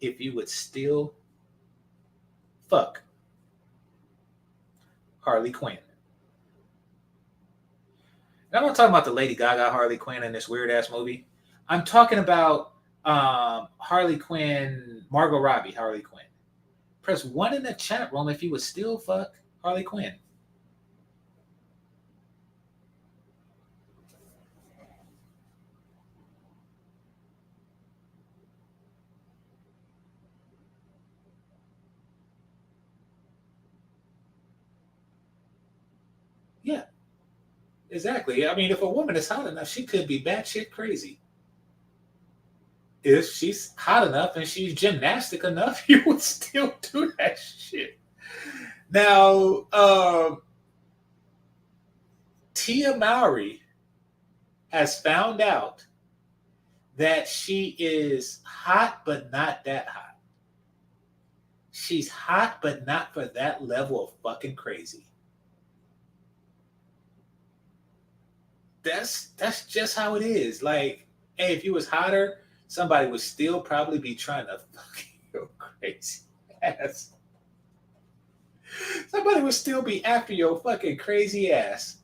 if you would still fuck Harley Quinn. And I'm not talking about the Lady Gaga Harley Quinn in this weird ass movie. I'm talking about Harley Quinn, Margot Robbie Harley Quinn. Press 1 in the chat room if you would still fuck Harley Quinn. Yeah, exactly. I mean, if a woman is hot enough, she could be batshit crazy. If she's hot enough and she's gymnastic enough, you would still do that shit. Now, Tia Mowry has found out that she is hot, but not that hot. She's hot, but not for that level of fucking crazy. That's just how it is. Like, hey, if you was hotter, somebody would still probably be trying to fucking go crazy ass. Somebody would still be after your fucking crazy ass.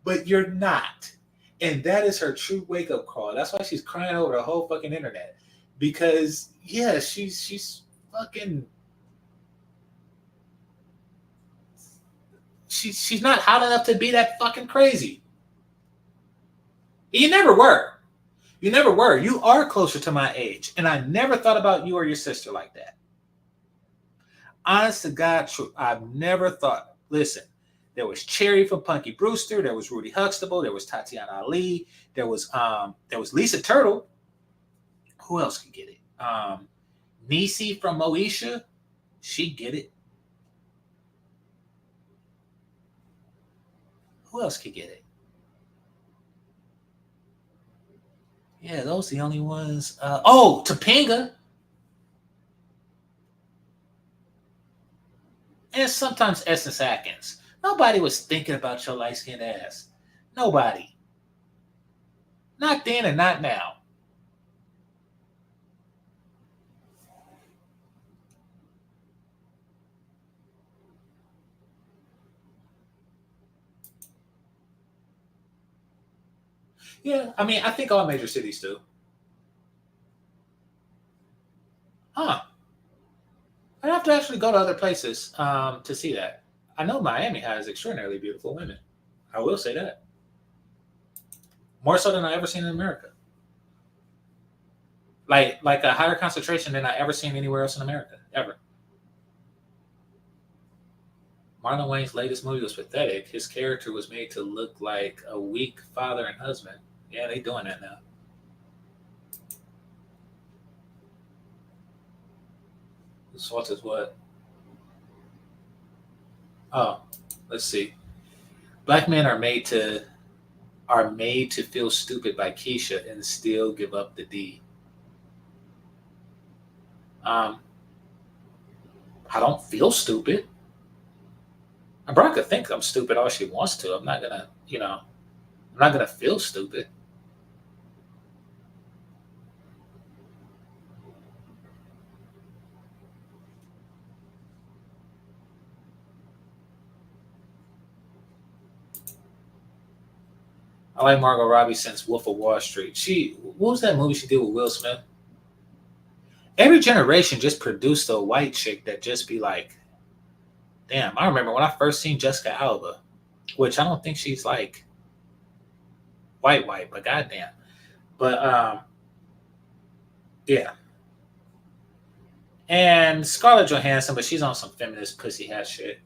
But you're not. And that is her true wake-up call. That's why she's crying over the whole fucking internet. Because, yeah, she's fucking... She's not hot enough to be that fucking crazy. You never were. You never were. You are closer to my age. And I never thought about you or your sister like that. Honest to God, true. I've never thought. Listen, there was Cherry from Punky Brewster. There was Rudy Huxtable. There was Tatiana Ali. There was Lisa Turtle. Who else could get it? Nisi from Moesha. She'd get it. Who else could get it? Yeah, those are the only ones. Topanga. And sometimes Essence Atkins. Nobody was thinking about your light-skinned ass. Nobody. Not then and not now. Yeah, I mean, I think all major cities do. Huh. I'd have to actually go to other places to see that. I know Miami has extraordinarily beautiful women. I will say that. More so than I ever seen in America. Like a higher concentration than I ever seen anywhere else in America, ever. Marlon Wayne's latest movie was pathetic. His character was made to look like a weak father and husband. Yeah, they doing that now. This fault is what? Oh, let's see. Black men are made to feel stupid by Keisha and still give up the D. I don't feel stupid. Bronca thinks I'm stupid all she wants to. I'm not gonna feel stupid. I like Margot Robbie since Wolf of Wall Street. What was that movie she did with Will Smith? Every generation just produced a white chick that just be like, damn, I remember when I first seen Jessica Alba, which I don't think she's like white, but goddamn. But yeah. And Scarlett Johansson, but she's on some feminist pussy hat shit.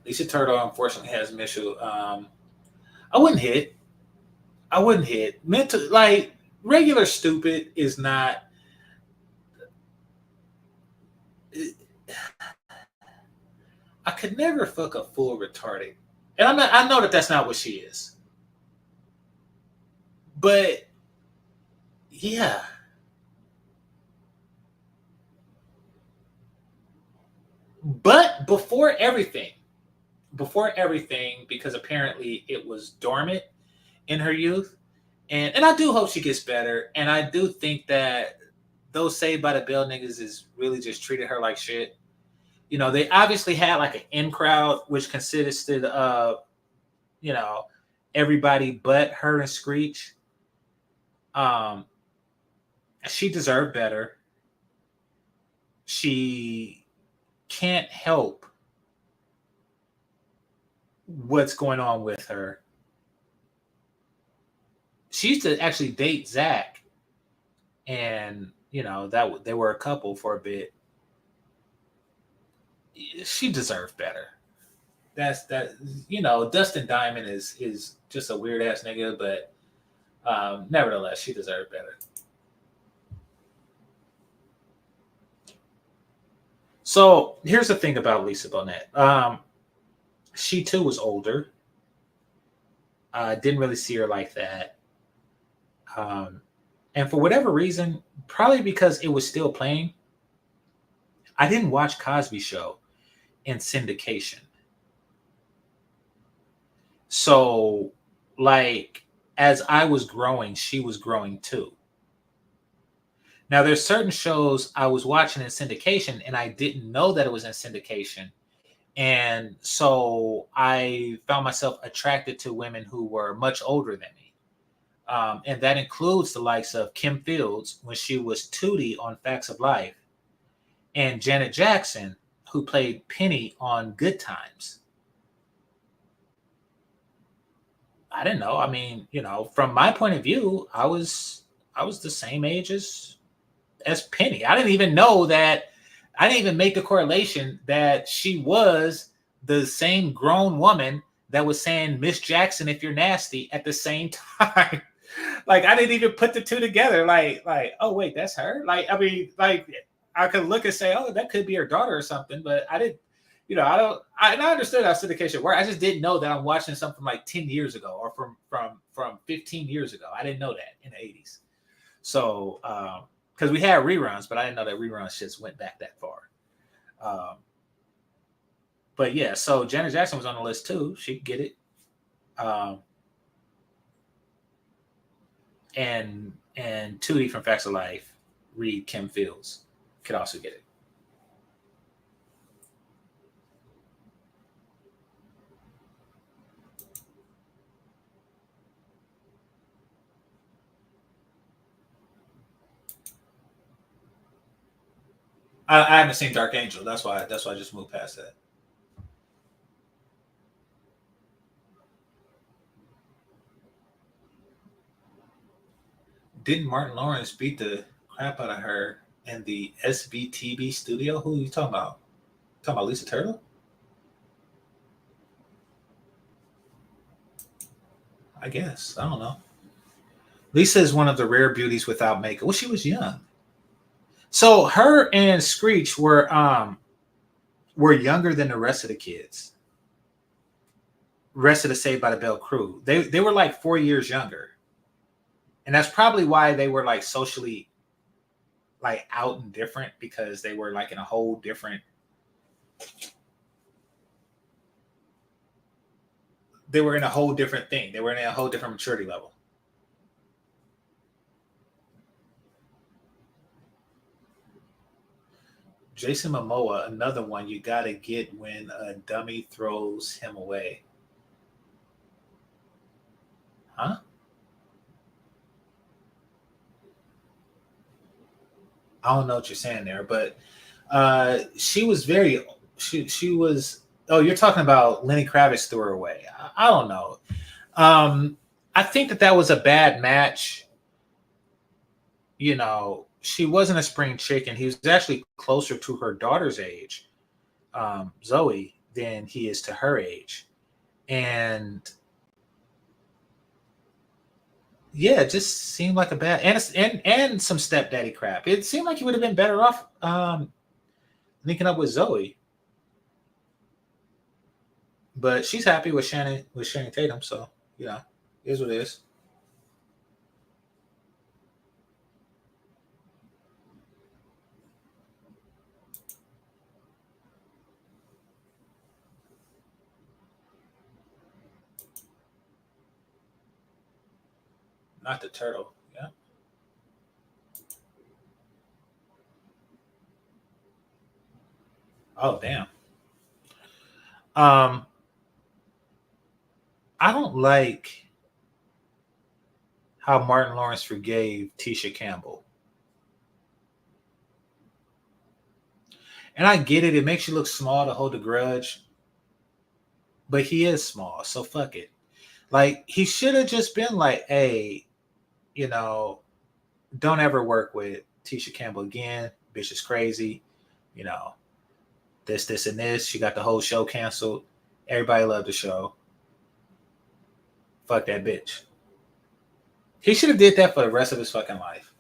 Lisa Turtle, unfortunately, has Mitchell. I wouldn't hit. Mental, like, regular stupid is not. I could never fuck a full retarded. And I know that that's not what she is. But, yeah. But before everything, because apparently it was dormant in her youth, and I do hope she gets better, and I do think that those Saved by the Bell niggas is really just treated her like shit. You know, they obviously had like an in crowd, which consisted of, you know, everybody but her and Screech. Um, she deserved better. She can't help what's going on with her. She used to actually date Zach, and you know that they were a couple for a bit. She deserved better. That's that. You know, Dustin Diamond is just a weird ass nigga, but nevertheless, she deserved better. So here's the thing about Lisa Bonet. She too was older. Didn't really see her like that. And for whatever reason, probably because it was still playing, I didn't watch Cosby Show in syndication. So, like, as I was growing, she was growing too. Now, there's certain shows I was watching in syndication, and I didn't know that it was in syndication. And so I found myself attracted to women who were much older than me. And that includes the likes of Kim Fields when she was Tootie on Facts of Life, and Janet Jackson, who played Penny on Good Times. I didn't know. I mean, you know, from my point of view, I was the same age as Penny. I didn't even know that. I didn't even make the correlation that she was the same grown woman that was saying Miss Jackson if you're nasty at the same time. Like, I didn't even put the two together. Like, oh wait, that's her. Like, I mean, like, I could look and say, oh, that could be her daughter or something, but I didn't. You know, I understood how syndication worked. I just didn't know that I'm watching something like 10 years ago or from 15 years ago. I didn't know that in the 80s. So, because we had reruns, but I didn't know that rerun shits went back that far. But yeah, so Janet Jackson was on the list too. She could get it. And Tootie from Facts of Life, read Kim Fields, could also get it. I haven't seen Dark Angel. That's why I just moved past that. Didn't Martin Lawrence beat the crap out of her in the SBTB studio? Who are you talking about? Talking about Lisa Turtle? I guess. I don't know. Lisa is one of the rare beauties without makeup. Well, she was young. So her and Screech were younger than the rest of the kids. Rest of the Saved by the Bell crew. They were like 4 years younger. And that's probably why they were like socially like out and different, because they were like in a whole different thing. They were in a whole different maturity level. Jason Momoa, another one you gotta get when a dummy throws him away. Huh? I don't know what you're saying there, but she was she was. Oh, you're talking about Lenny Kravitz threw her away. I don't know. I think that was a bad match. You know, she wasn't a spring chicken. He was actually closer to her daughter's age, Zoe, than he is to her age, and yeah, it just seemed like a bad and some stepdaddy crap. It seemed like he would have been better off linking up with Zoe. But she's happy with Shannon Tatum, so yeah, it is what it is. Not the turtle, yeah. Oh, damn. I don't like how Martin Lawrence forgave Tisha Campbell. And I get it. It makes you look small to hold a grudge. But he is small, so fuck it. Like, he should have just been like, hey, you know, don't ever work with Tisha Campbell again. Bitch is crazy. You know, this, and this. She got the whole show canceled. Everybody loved the show. Fuck that bitch. He should have did that for the rest of his fucking life.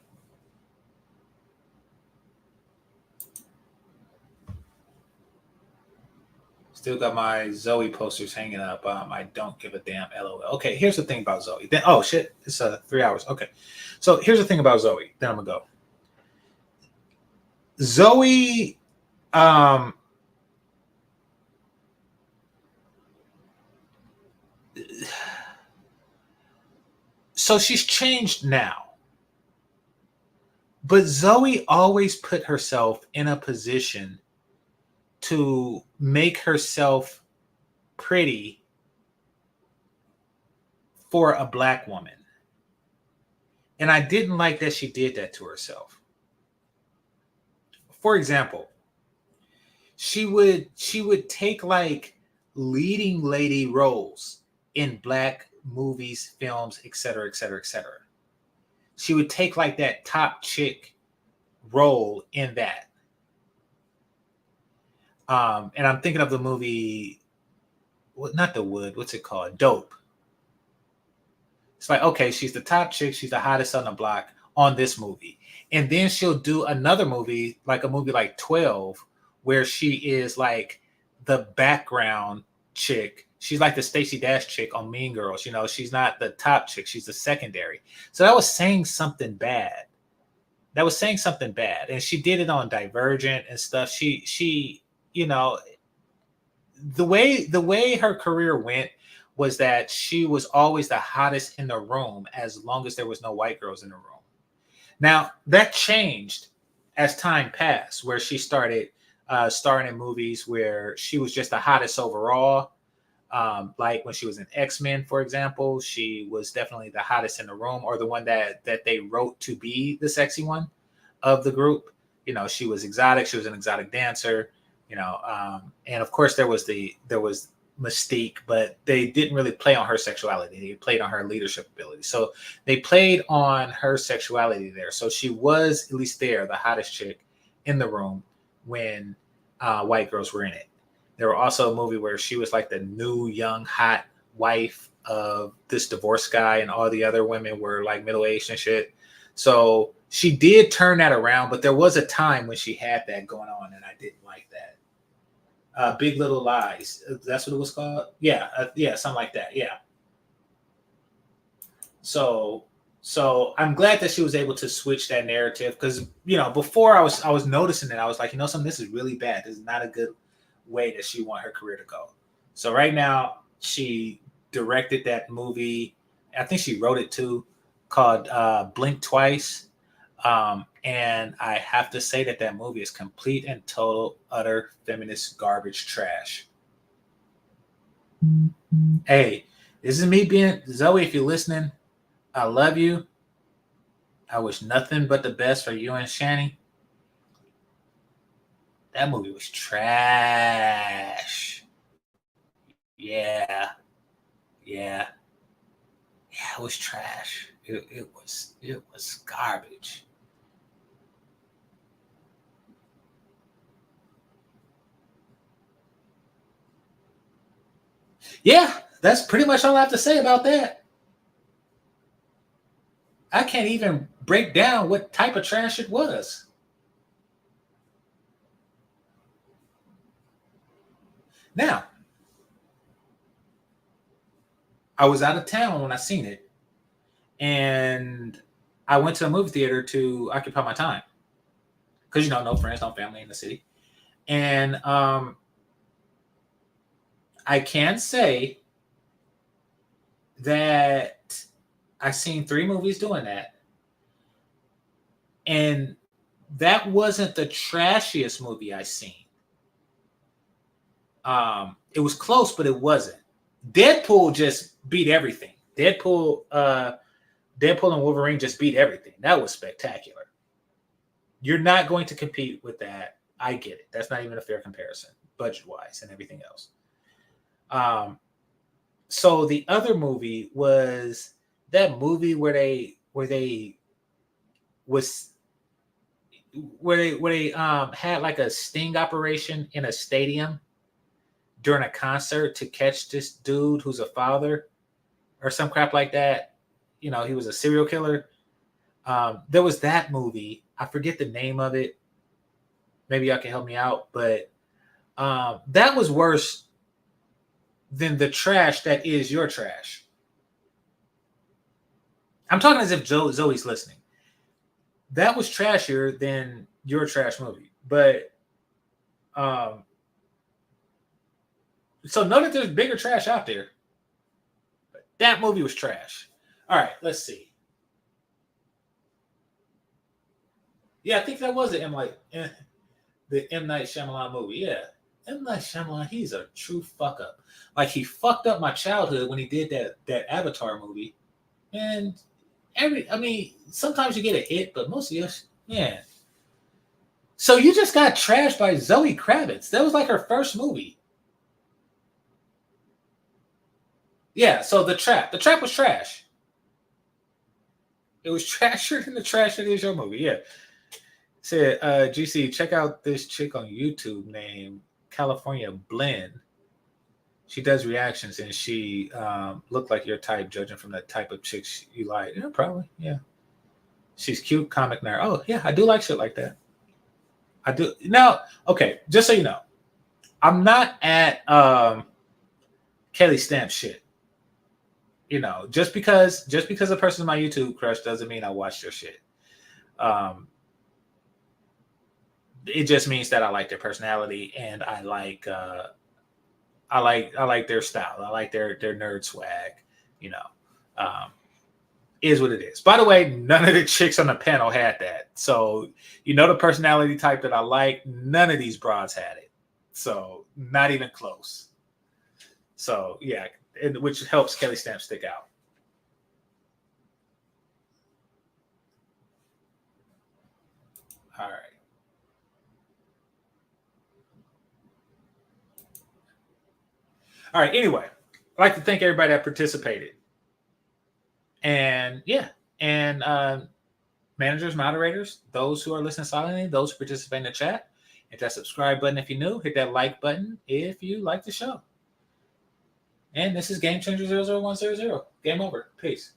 Still got my Zoe posters hanging up. I don't give a damn. LOL. Okay, here's the thing about Zoe. Then, oh shit, it's 3 hours. Okay, so here's the thing about Zoe. Then I'm gonna go. Zoe, so she's changed now. But Zoe always put herself in a position to make herself pretty for a black woman. And I didn't like that she did that to herself. For example, she would take like leading lady roles in black movies, films, etc., etc., etc. She would take like that top chick role in that. And I'm thinking of the movie, not The Wood, what's it called? Dope. It's like, okay, she's the top chick, she's the hottest on the block on this movie. And then she'll do another movie, like a movie like 12, where she is like the background chick. She's like the Stacey Dash chick on Mean Girls. You know, she's not the top chick, she's the secondary. So that was saying something bad. And she did it on Divergent and stuff. She you know, the way her career went was that she was always the hottest in the room as long as there was no white girls in the room. Now, that changed as time passed, where she started starring in movies where she was just the hottest overall. Like when she was in X-Men, for example, she was definitely the hottest in the room, or the one that they wrote to be the sexy one of the group. You know, she was exotic. She was an exotic dancer. You know, and of course there was Mystique, but they didn't really play on her sexuality. They played on her leadership ability. So they played on her sexuality there. So she was at least there, the hottest chick in the room when white girls were in it. There were also a movie where she was like the new young hot wife of this divorced guy, and all the other women were like middle-aged and shit. So she did turn that around, but there was a time when she had that going on, and I didn't like that. Big Little Lies. That's what it was called? Yeah, something like that. Yeah. So I'm glad that she was able to switch that narrative, because, you know, before I was noticing it. I was like, you know, this is really bad. This is not a good way that she want her career to go. So right now, she directed that movie. I think she wrote it too, called Blink Twice. And I have to say that movie is complete and total, utter feminist garbage trash. Hey, this is me being Zoe. If you're listening, I love you. I wish nothing but the best for you and Shani. That movie was trash. Yeah, it was trash. It was garbage. Yeah, that's pretty much all I have to say about that. I can't even break down what type of trash it was. Now, I was out of town when I seen it, and I went to a movie theater to occupy my time, because, you know, no friends, no family in the city. And I can say that I've seen 3 movies doing that. And that wasn't the trashiest movie I've seen. It was close, but it wasn't. Deadpool just beat everything. Deadpool and Wolverine just beat everything. That was spectacular. You're not going to compete with that. I get it. That's not even a fair comparison, budget-wise and everything else. So the other movie was that movie where they had like a sting operation in a stadium during a concert to catch this dude who's a father or some crap like that. You know, he was a serial killer. There was that movie. I forget the name of it. Maybe y'all can help me out, but that was worse than the trash that is your trash. I'm talking as if Zoe's listening. That was trashier than your trash movie. But so know that there's bigger trash out there. But that movie was trash. All right, let's see. Yeah, I think that was the M. Night Shyamalan movie. Yeah. M. Night Shyamalan, he's a true fuck up. Like, he fucked up my childhood when he did that Avatar movie. And sometimes you get a hit, but most of us, yeah. So you just got trashed by Zoe Kravitz. That was like her first movie. Yeah, so The Trap. The Trap was trash. It was trashier than the trash that is your movie, yeah. Said, GC, check out this chick on YouTube named California Blend. She does reactions and she looked like your type, judging from the type of chick you like. Yeah, probably. Yeah. She's cute, comic nerd. Oh, yeah, I do like shit like that. I do. Now, okay, just so you know, I'm not at Kelly Stamp shit. You know, just because a person's my YouTube crush doesn't mean I watch their shit. It just means that I like their personality and I like their style. I like their nerd swag, you know. Is what it is. By the way, none of the chicks on the panel had that. So, you know, the personality type that I like, none of these broads had it. So, not even close. So, yeah, which helps Kelly Stamp stick out. All right. All right. Anyway, I'd like to thank everybody that participated. And yeah, and managers, moderators, those who are listening silently, those who participate in the chat, hit that subscribe button if you're new, hit that like button if you like the show. And this is GameChanger 00100. Game over. Peace.